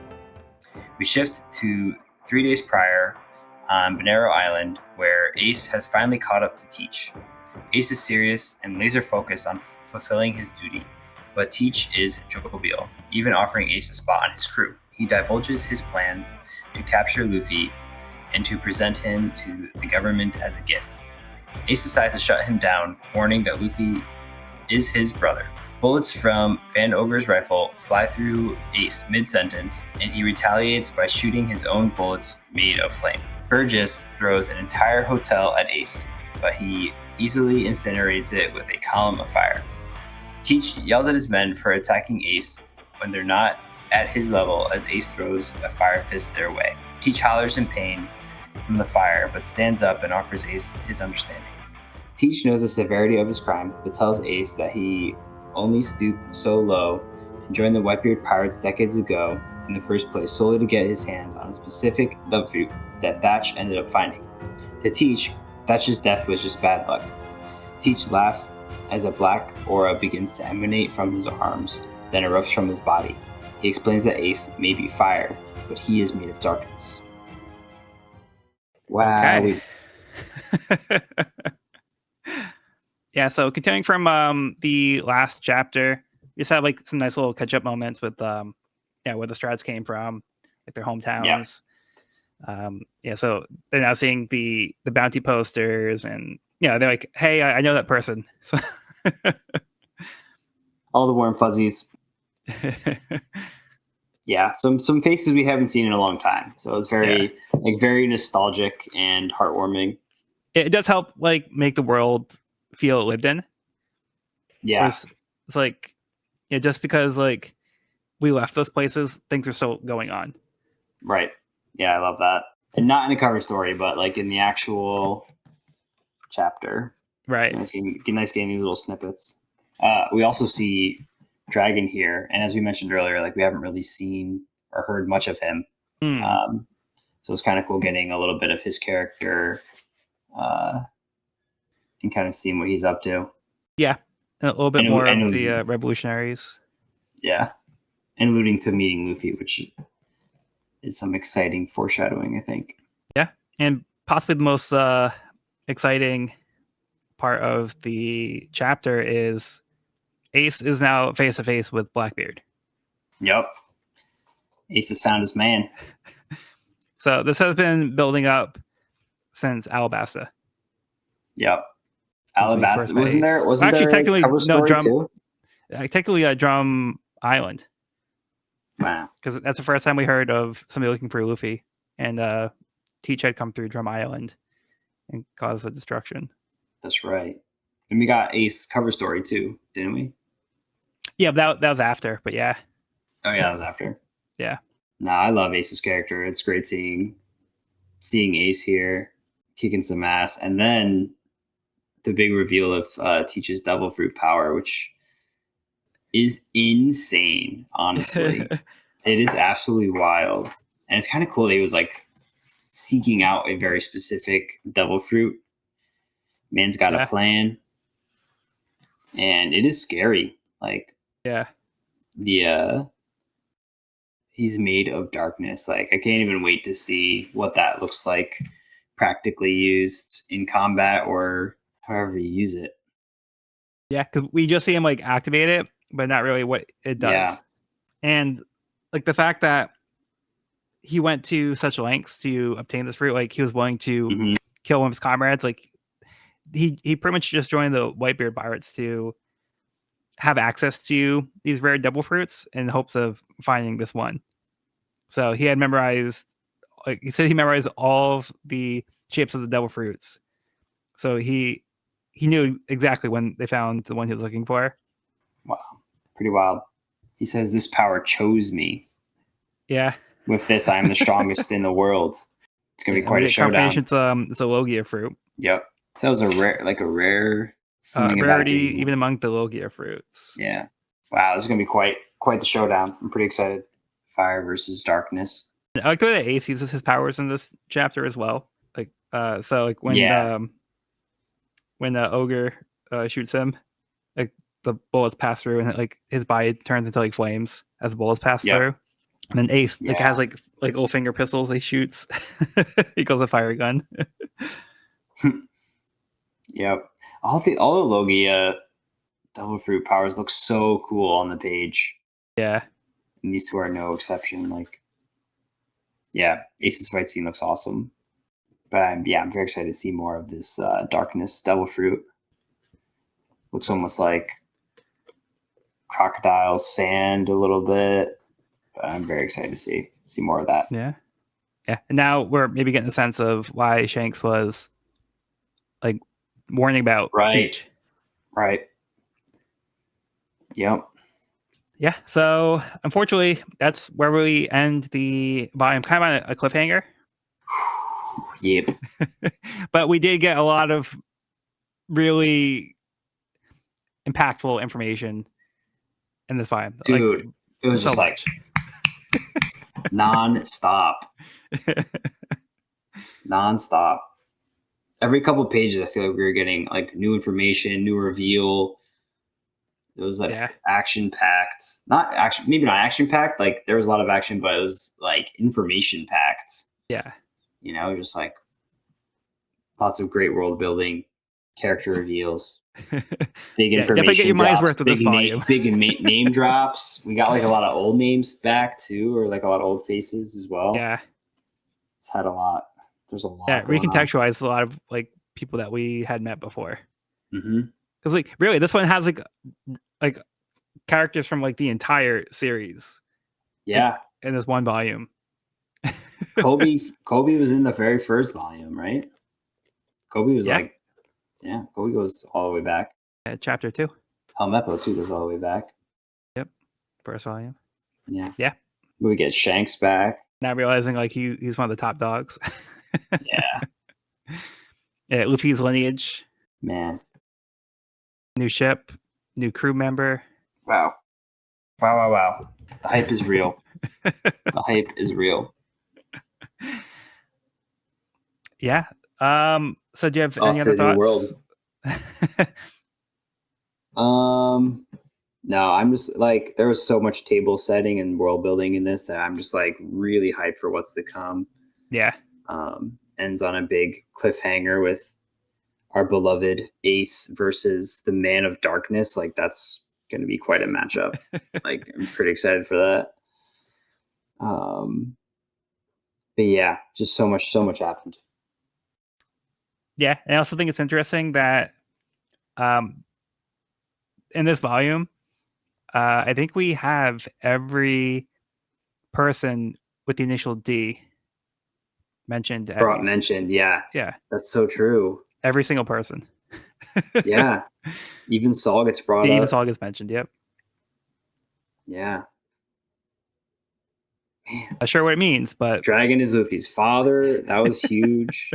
We shift to 3 days prior on Bonero Island, where Ace has finally caught up to Teach. Ace is serious and laser focused on fulfilling his duty, but Teach is jovial, even offering Ace a spot on his crew. He divulges his plan to capture Luffy and to present him to the government as a gift. Ace decides to shut him down, warning that Luffy is his brother. Bullets from Van Ogre's rifle fly through Ace mid-sentence, and he retaliates by shooting his own bullets made of flame. Burgess throws an entire hotel at Ace, but he easily incinerates it with a column of fire. Teach yells at his men for attacking Ace when they're not at his level as Ace throws a fire fist their way. Teach hollers in pain from the fire, but stands up and offers Ace his understanding. Teach knows the severity of his crime, but tells Ace that he only stooped so low and joined the Whitebeard pirates decades ago in the first place solely to get his hands on a specific dove fruit that Thatch ended up finding. To Teach, Thatch's death was just bad luck. Teach laughs as a black aura begins to emanate from his arms, then erupts from his body. He explains that Ace may be fire, but he is made of darkness. Wow. Okay. Yeah, so continuing from the last chapter, we just have like some nice little catch-up moments with where the Strats came from, like their hometowns. So they're now seeing the bounty posters, and they're like, hey, I know that person. So all the warm fuzzies. Yeah, some faces we haven't seen in a long time. So it's very nostalgic and heartwarming. It does help like make the world feel lived in. Yeah. It's like just because like we left those places, things are still going on. Right. Yeah, I love that. And not in a cover story, but like in the actual chapter. Right. Nice getting these little snippets. We also see Dragon here, and as we mentioned earlier, like we haven't really seen or heard much of him. So it's kind of cool getting a little bit of his character and kind of seeing what he's up to. Yeah, a little bit more of the revolutionaries. Yeah, and alluding to meeting Luffy, which is some exciting foreshadowing, I think. Yeah, and possibly the most exciting part of the chapter is Ace is now face to face with Blackbeard. Yep. Ace has found his man. So this has been building up since Alabasta. Yep. Alabasta. Wasn't there technically cover story Drum too? Technically Drum Island. Wow. Because that's the first time we heard of somebody looking for Luffy, and Teach had come through Drum Island and caused the destruction. That's right. And we got Ace cover story too, didn't we? Yeah, that was after, but yeah. Oh yeah, that was after. Yeah. No, I love Ace's character. It's great seeing Ace here kicking some ass, and then the big reveal of Teach's devil fruit power, which is insane. Honestly, it is absolutely wild, and it's kind of cool that he was like seeking out a very specific devil fruit. Man's got a plan, and it is scary. Like, he's made of darkness. Like, I can't even wait to see what that looks like practically used in combat or however you use it. Yeah, because we just see him like activate it, but not really what it does. Yeah. And like the fact that he went to such lengths to obtain this fruit, like he was willing to kill one of his comrades, like he pretty much just joined the Whitebeard pirates to have access to these rare devil fruits in hopes of finding this one. So he had memorized, like he said, he memorized all of the shapes of the devil fruits. So he knew exactly when they found the one he was looking for. Wow, pretty wild. He says this power chose me. Yeah. With this, I'm the strongest in the world. It's gonna be quite a showdown. It's a Logia fruit. Yep. So it was a rare rarity even among the Logia fruits. Yeah. Wow, this is gonna be quite the showdown. I'm pretty excited. Fire versus darkness. I like the way that Ace uses his powers in this chapter as well. Like when the ogre shoots him, like the bullets pass through and like his body turns into like flames as the bullets pass through. And then Ace like has like little finger pistols he shoots. He calls a fire gun. Yep. All the Logia devil fruit powers look so cool on the page. Yeah. And these two are no exception. Like, yeah, Ace's fight scene looks awesome. But I'm very excited to see more of this darkness devil fruit. Looks almost like crocodile sand a little bit. But I'm very excited to see more of that. Yeah. Yeah. And now we're maybe getting a sense of why Shanks was like warning about Right. Siege. Right. Yep. Yeah. So unfortunately, that's where we end the volume, kind of on a cliffhanger. Yep. But we did get a lot of really impactful information in this volume. Dude, it was so just like non-stop. Non-stop. Every couple pages, I feel like we were getting like new information, new reveal. It was like action-packed. Not action, maybe not action-packed. Like there was a lot of action, but it was like information-packed. Yeah. You know, just like lots of great world building, character reveals, big information. Definitely get your money's drops, worth of this volume. Big name drops. We got like a lot of old names back too, or like a lot of old faces as well. Yeah. It's had a lot. There's a lot. Yeah, recontextualized a lot of like people that we had met before. Mm-hmm. Because like really, this one has like characters from like the entire series. Yeah. Like, in this one volume. Kobe was in the very first volume, right? Kobe was Kobe goes all the way back. Chapter 2. Helmeppo too goes all the way back. Yep. First volume. Yeah. Yeah. We get Shanks back. Now realizing like he's one of the top dogs. Yeah. Yeah, Luffy's lineage. Man. New ship, new crew member. Wow. The hype is real. The hype is real. Yeah. So do you have Off any other to the thoughts? No, I'm just like there was so much table setting and world building in this that I'm just like really hyped for what's to come. Yeah. Ends on a big cliffhanger with our beloved Ace versus the Man of Darkness. Like that's going to be quite a matchup. Like I'm pretty excited for that. But yeah, just so much happened. Yeah, and I also think it's interesting that in this volume, I think we have every person with the initial D mentioned. Mentioned, yeah. Yeah. That's so true. Every single person. Yeah. Even Saul gets brought up. Even Saul gets mentioned, yep. Yeah. Man. Not sure what it means, but Dragon is Luffy's father. That was huge.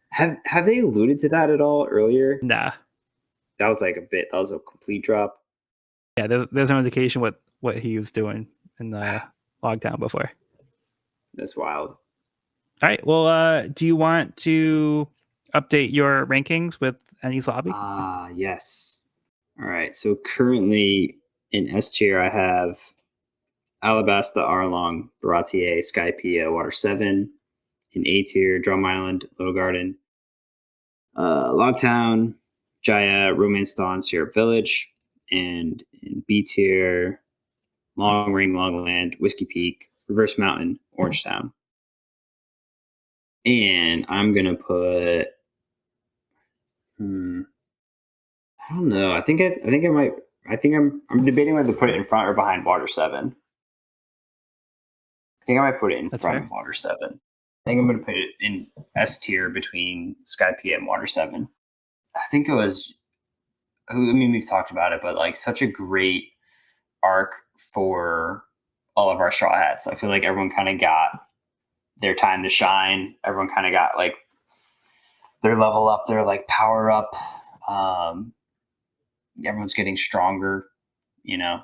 Have they alluded to that at all earlier? Nah. That was like that was a complete drop. Yeah, there's no indication what he was doing in the Logtown before. That's wild. All right. Well, do you want to update your rankings with Enies Lobby? Yes. All right. So currently in S tier, I have Alabasta, Arlong, Baratier, Skypiea, Water 7. In A tier, Drum Island, Little Garden, Logtown, Jaya, Romance Dawn, Syrup Village. And in B tier, Long Ring, Longland, Whiskey Peak, Reverse Mountain, Orangetown. And I'm gonna put I don't know. I think I might. I think I'm debating whether to put it in front or behind Water 7. I think I might put it in front of Water 7. I think I'm going to put it in S tier between Skypiea and Water 7. I think it was. I mean, we've talked about it, but like such a great arc for all of our Straw Hats. I feel like everyone kind of got their time to shine. Everyone kind of got like their level up, their like power up. Everyone's getting stronger, you know.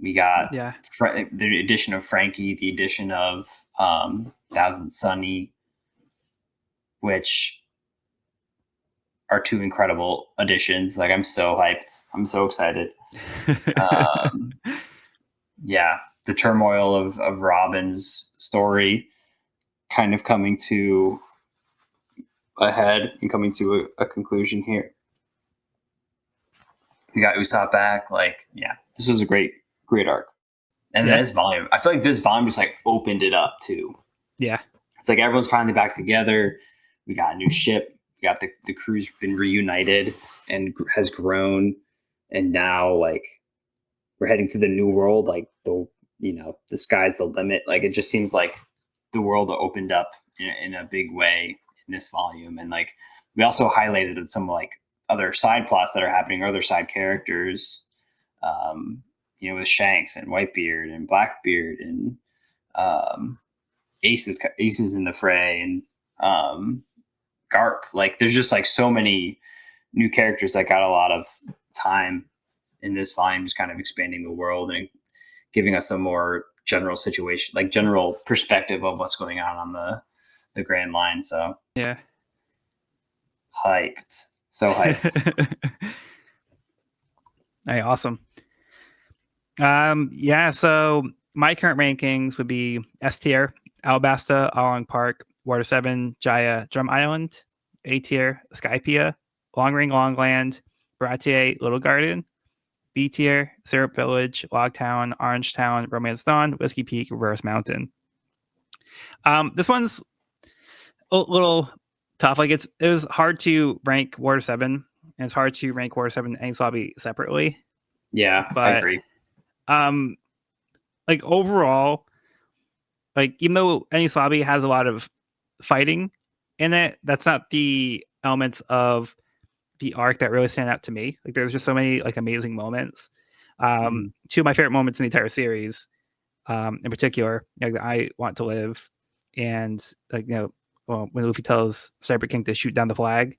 We got the addition of Franky, the addition of Thousand Sunny, which are two incredible additions. Like I'm so hyped. I'm so excited. Yeah, the turmoil of Robin's story kind of coming to a head and coming to a conclusion here. We got Usopp back. Like, yeah, this was a great arc. And this volume, I feel like this volume just like opened it up too. Yeah. It's like everyone's finally back together. We got a new ship. We got the crew's been reunited and has grown. And now like we're heading to the new world. Like the sky's the limit. Like it just seems like the world opened up in a big way in this volume. And like we also highlighted some like other side plots that are happening, or other side characters, with Shanks and Whitebeard and Blackbeard and Aces in the fray, and Garp. Like there's just like so many new characters that got a lot of time in this volume, just kind of expanding the world and giving us a more general situation, like general perspective of what's going on the Grand Line. So yeah, hyped, so hyped. Hey, awesome. So my current rankings would be S tier, Alabasta, Along Park, Water 7, Jaya, Drum Island. A tier, Skypia, Long Ring, Longland, Baratier, Little Garden. B tier, Syrup Village, Logtown, Orange Town, Romance Dawn, Whiskey Peak, Reverse Mountain. This one's a little tough. Like it was hard to rank Water 7, and it's hard to rank Water 7 and Enies Lobby separately. Yeah, but I agree. Like overall, like even though Enies Lobby has a lot of fighting in it, that's not the elements of the arc that really stand out to me. Like there's just so many like amazing moments. Two of my favorite moments in the entire series, in particular, I Want to Live, and like when Luffy tells Cyber King to shoot down the flag.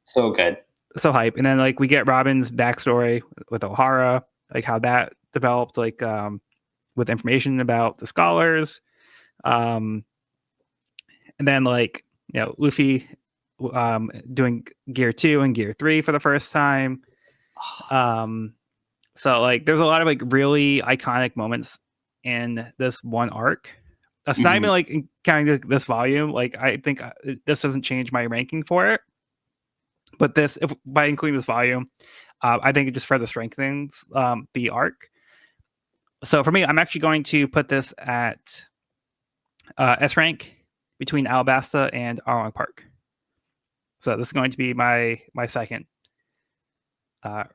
So good, so hype. And then like we get Robin's backstory with O'Hara, like how that developed, like with information about the scholars, and then like Luffy doing Gear 2 and Gear 3 for the first time. So like there's a lot of like really iconic moments in this one arc. That's not even like counting this volume. Like I think this doesn't change my ranking for it, but by including this volume, I think it just further strengthens the arc. So for me, I'm actually going to put this at S rank between Alabasta and Arlong Park. So this is going to be my second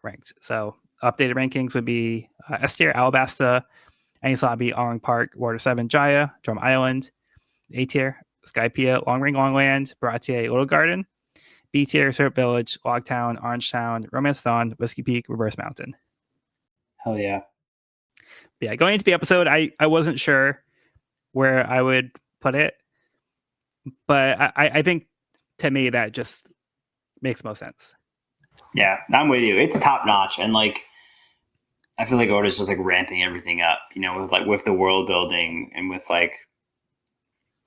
ranked. So updated rankings would be S tier, Alabasta, Enies Lobby, Arlong Park, Water 7, Jaya, Drum Island. A tier, Skypia, Long Ring, Longland, Baratier, Little Garden. B tier, Syrup Village, Logtown, Orange Town, Romance Dawn, Whiskey Peak, Reverse Mountain. Hell yeah. Yeah, going into the episode, I wasn't sure where I would put it, but I think to me that just makes most sense. Yeah, I'm with you. It's top notch, and like I feel like Oda's just like ramping everything up, with the world building and with like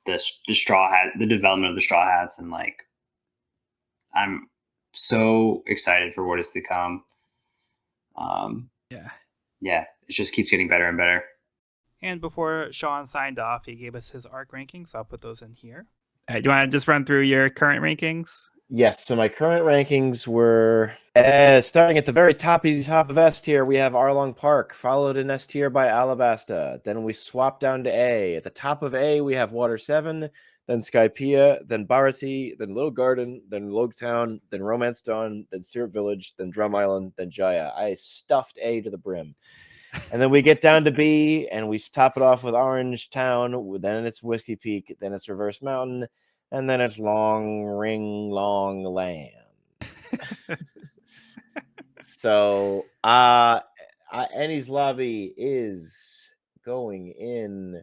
the straw hat, the development of the straw hats, and like I'm so excited for what is to come. Yeah, it just keeps getting better and better. And before Sean signed off, he gave us his arc rankings. I'll put those in here. Do you want to just run through your current rankings? Yes, so my current rankings were starting at the very top of S tier, we have Arlong Park, followed in S tier by Alabasta. Then we swap down to A. At the top of A, we have Water 7, then Skypia, then Barati, then Little Garden, then Logtown, then Romance Dawn, then Syrup Village, then Drum Island, then Jaya. I stuffed A to the brim. And then we get down to B, and we top it off with Orange Town. Then it's Whiskey Peak. Then it's Reverse Mountain. And then it's Long Ring, Long Land. So, Enies Lobby is going in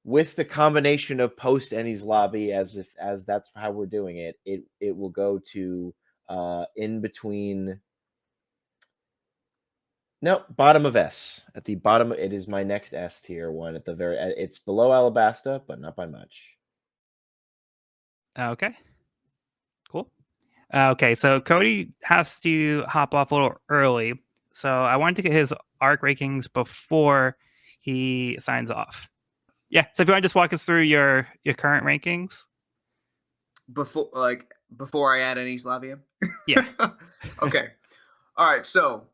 with the combination of post Enies Lobby, as that's how we're doing it. It will go to in between. No, bottom of S. At the bottom, it is my next S tier one. At the very, it's below Alabasta, but not by much. Okay. Cool. Okay, so Cody has to hop off a little early, so I wanted to get his arc rankings before he signs off. Yeah, so if you want to just walk us through your current rankings before I add Enies Lobby. Yeah. Okay. All right. So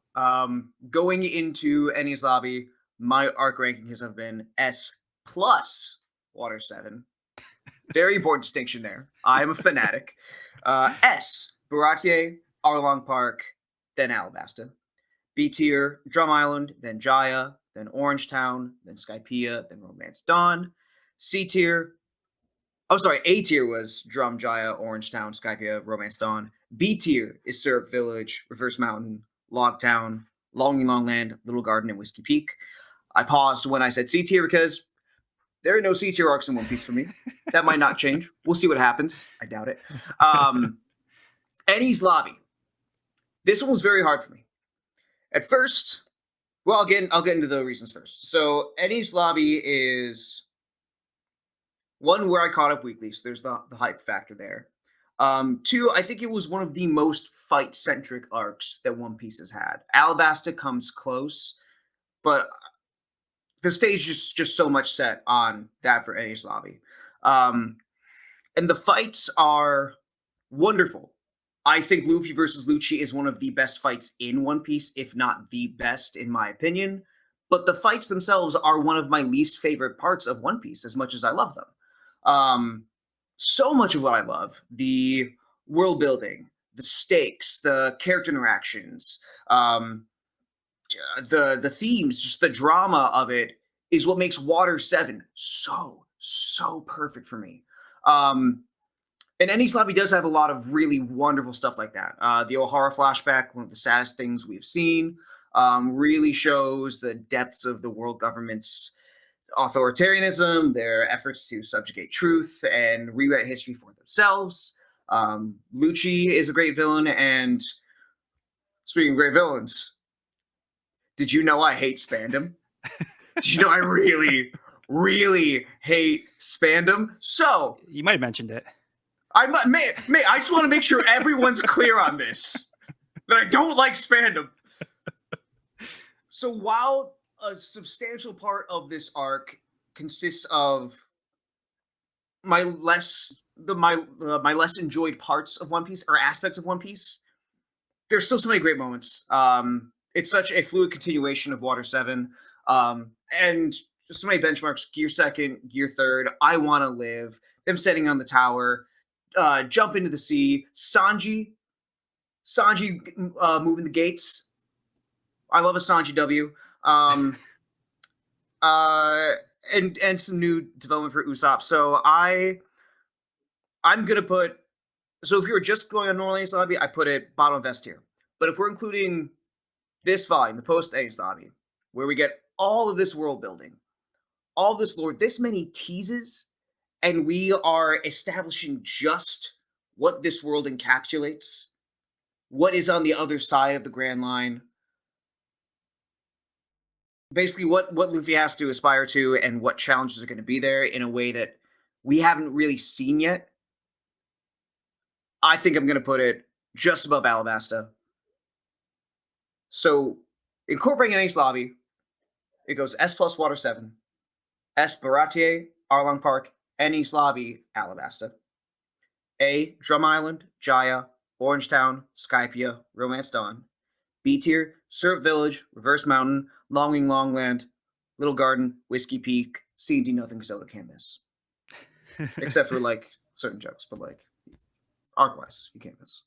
going into Enies Lobby, my arc rankings have been S plus Water 7. Very important distinction there. I am a fanatic. S, Baratier, Arlong Park, then Alabasta. B tier, Drum Island, then Jaya, then Orange Town, then Skypia, then Romance Dawn. C tier, I'm sorry, A tier was Drum, Jaya, Orange Town, Skypia, Romance Dawn. B tier is Syrup Village, Reverse Mountain, Log Town, Longing Longland, Little Garden, and Whiskey Peak. I paused when I said C tier because there are no C tier arcs in One Piece for me. That might not change. We'll see what happens. I doubt it. Enies Lobby. This one was very hard for me. At first, well, I'll get into the reasons first. So Enies Lobby is one where I caught up weekly, so there's the hype factor there. Two, I think it was one of the most fight-centric arcs that One Piece has had. Alabasta comes close, but the stage is just so much set on that for Enies Lobby. And the fights are wonderful. I think Luffy versus Lucci is one of the best fights in One Piece, if not the best, in my opinion. But the fights themselves are one of my least favorite parts of One Piece, as much as I love them. So much of what I love, the world building, the stakes, the character interactions, the themes, just the drama of it is what makes Water 7 so perfect for me. And Enies Lobby does have a lot of really wonderful stuff like that. The O'Hara flashback, one of the saddest things we've seen, really shows the depths of the world government's authoritarianism, their efforts to subjugate truth and rewrite history for themselves. Lucci is a great villain, and speaking of great villains, did you know I hate Spandam? Did you know I really hate Spandam? So You might have mentioned it. I just want to make sure everyone's clear on this, that I don't like Spandam. So while a substantial part of this arc consists of my less enjoyed parts of One Piece or aspects of One Piece, there's still so many great moments. It's such a fluid continuation of Water 7, and so many benchmarks: Gear 2nd, Gear 3rd, I Want to Live, them standing on the tower, jump into the sea, Sanji moving the gates. I love a Sanji W. And some new development for Usopp. So I'm gonna put. So if you were just going on normal Enies Lobby, I put it bottom of S tier. But if we're including this volume, the post Enies Lobby, where we get all of this world building, all of this lore, this many teases, and we are establishing just what this world encapsulates, what is on the other side of the Grand Line, basically what Luffy has to aspire to and what challenges are going to be there in a way that we haven't really seen yet. I think I'm going to put it just above Alabasta. So incorporating Enies Lobby, it goes S plus Water 7, S Baratier, Arlong Park, Enies Lobby, Alabasta. A, Drum Island, Jaya, Orange Town, Skypia, Romance Dawn. B tier, Syrup Village, Reverse Mountain, Longing Longland, Little Garden, Whiskey Peak, C&D Nothing Soda can't miss. Except for like certain jokes, but like arc-wise, you can't miss.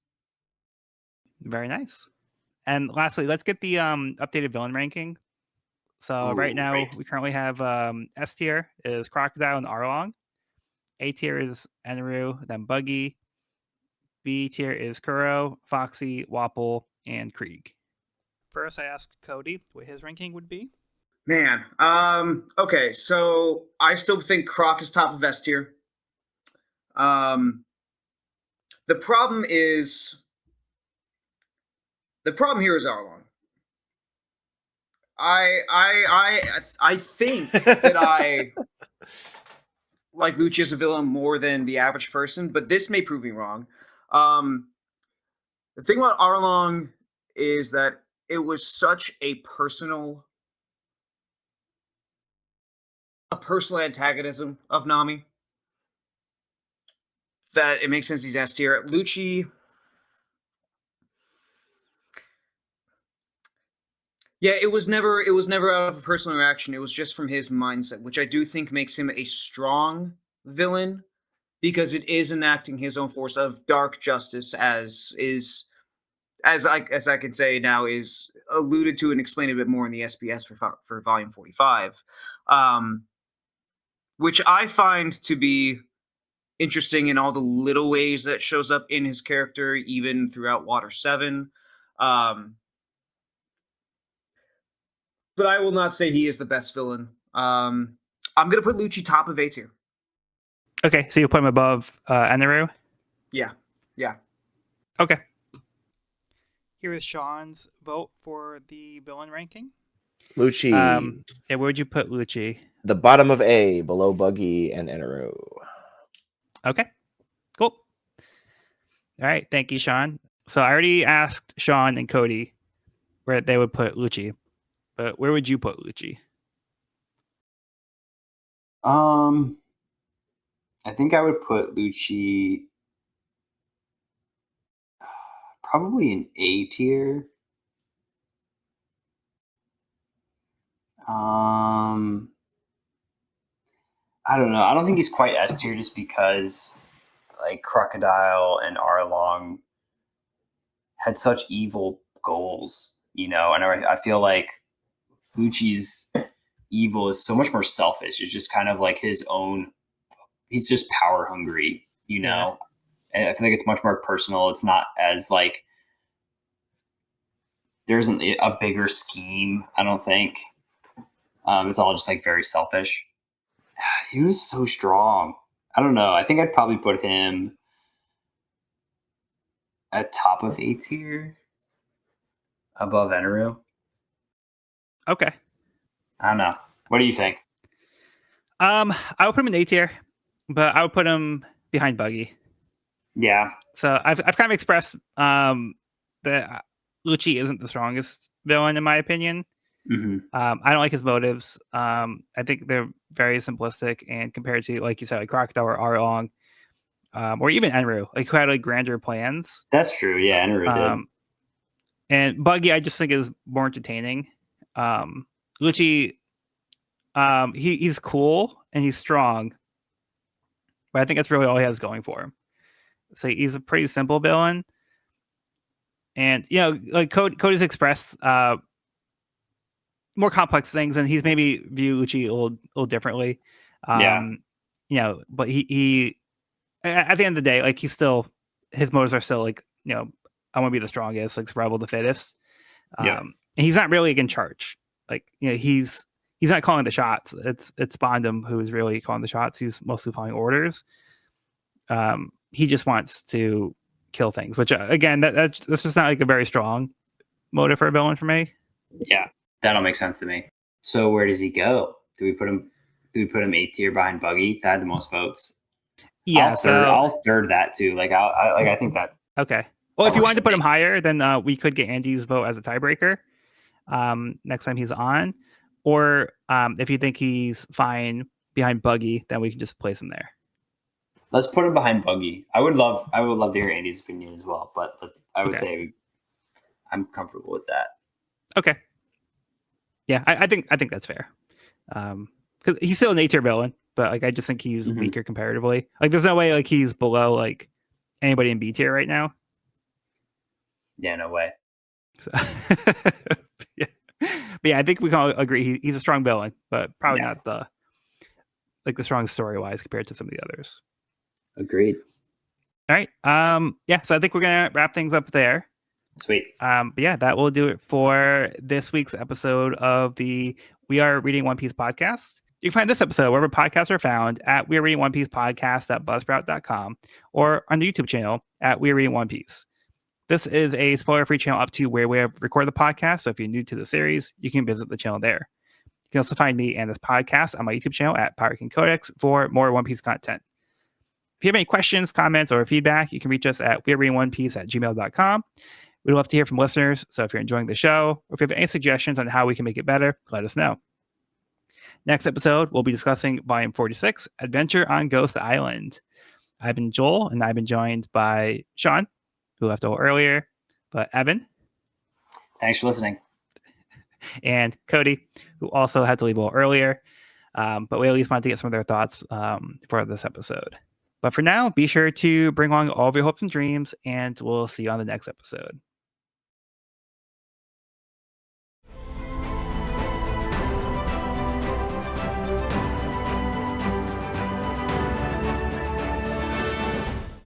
Very nice. And lastly, let's get the updated villain ranking. So right now great. we currently have S tier is Crocodile and Arlong. A tier is Enru, then Buggy. B tier is Kuro, Foxy, Wapple, and Krieg. First, I asked Cody what his ranking would be. Man, okay, so I still think Croc is top of S tier. The problem here is Arlong. I think that I like Lucci as a villain more than the average person, but this may prove me wrong. The thing about Arlong is that it was such a personal antagonism of Nami that it makes sense he's S tier. Lucci, yeah, it was never out of a personal interaction. It was just from his mindset, which I do think makes him a strong villain because it is enacting his own force of dark justice, as I can say now, is alluded to and explained a bit more in the SBS for Volume 45, which I find to be interesting in all the little ways that shows up in his character, even throughout Water 7. But I will not say he is the best villain. I'm going to put Lucci top of A tier. Okay, so you put him above Eneru? Yeah. Okay. Here is Sean's vote for the villain ranking. Lucci, Yeah, where would you put Lucci? the bottom of A, below Buggy and Eneru. Okay, cool. All right, thank you, Sean. So I already asked Sean and Cody where they would put Lucci, but where would you put Lucci? I think I would put Lucci probably in A tier. I don't know. I don't think he's quite S tier just because like Crocodile and Arlong had such evil goals, and I feel like Lucci's evil is so much more selfish. It's just kind of like his own. He's just power hungry, Yeah. And I feel like it's much more personal. It's not as like there isn't a bigger scheme. I don't think. It's all just like very selfish. He was so strong. I don't know. I think I'd probably put him at top of A tier, above Eneru. Okay. I don't know. What do you think? I would put him in A tier, but I would put him behind Buggy. Yeah. So I've kind of expressed that Lucci isn't the strongest villain in my opinion. Mm-hmm. I don't like his motives. I think they're very simplistic, and compared to, like you said, like Crocodile or Arlong, or even Enru, like who had like grander plans. That's true. Yeah, Eneru did. And Buggy, I just think is more entertaining. Lucci, he's cool and he's strong, but I think that's really all he has going for him. So he's a pretty simple villain, and like Cody's expressed more complex things, and he's maybe view Lucci a little differently. Yeah. But he at the end of the day, like he's still, his motives are still like, I want to be the strongest, like survival of the fittest. Yeah. And he's not really in charge. Like, he's not calling the shots. It's Bondum who is really calling the shots. He's mostly following orders. He just wants to kill things, which again, that's just not like a very strong motive for a villain for me. Yeah, that'll make sense to me. So where does he go? Do we put him A tier behind Buggy? That had the most votes. Yeah, I'll third that too. Like I think that. Okay. Well, if you works wanted to for put me. him higher, then we could get Andy's vote as a tiebreaker next time he's on. Or if you think he's fine behind Buggy, then we can just place him there. Let's put him behind Buggy. I would love to hear Andy's opinion as well, but I would say I'm comfortable with that. Okay. Yeah, I think that's fair. Because he's still an A tier villain, but like I just think he's weaker comparatively. Like there's no way like he's below like anybody in B tier right now. Yeah, no way. So, yeah. But yeah, I think we can all agree he's a strong villain, but probably not the strongest story wise compared to some of the others. Agreed. All right. Yeah, so I think we're gonna wrap things up there. Sweet. But yeah, that will do it for this week's episode of the We Are Reading One Piece podcast. You can find this episode wherever podcasts are found at We Are Reading One Piece podcast.buzzsprout.com or on the YouTube channel at We Are Reading One Piece. This is a spoiler-free channel up to where we have recorded the podcast, so if you're new to the series, you can visit the channel there. You can also find me and this podcast on my YouTube channel at Pirate King Codex for more One Piece content. If you have any questions, comments, or feedback, you can reach us at wearereadingonepiece@gmail.com. We'd love to hear from listeners, so if you're enjoying the show, or if you have any suggestions on how we can make it better, let us know. Next episode, we'll be discussing Volume 46, Adventure on Ghost Island. I've been Joel, and I've been joined by Sean, who left a little earlier, but Evan. Thanks for listening. And Cody, who also had to leave a little earlier, but we at least wanted to get some of their thoughts for this episode. But for now, be sure to bring along all of your hopes and dreams, and we'll see you on the next episode.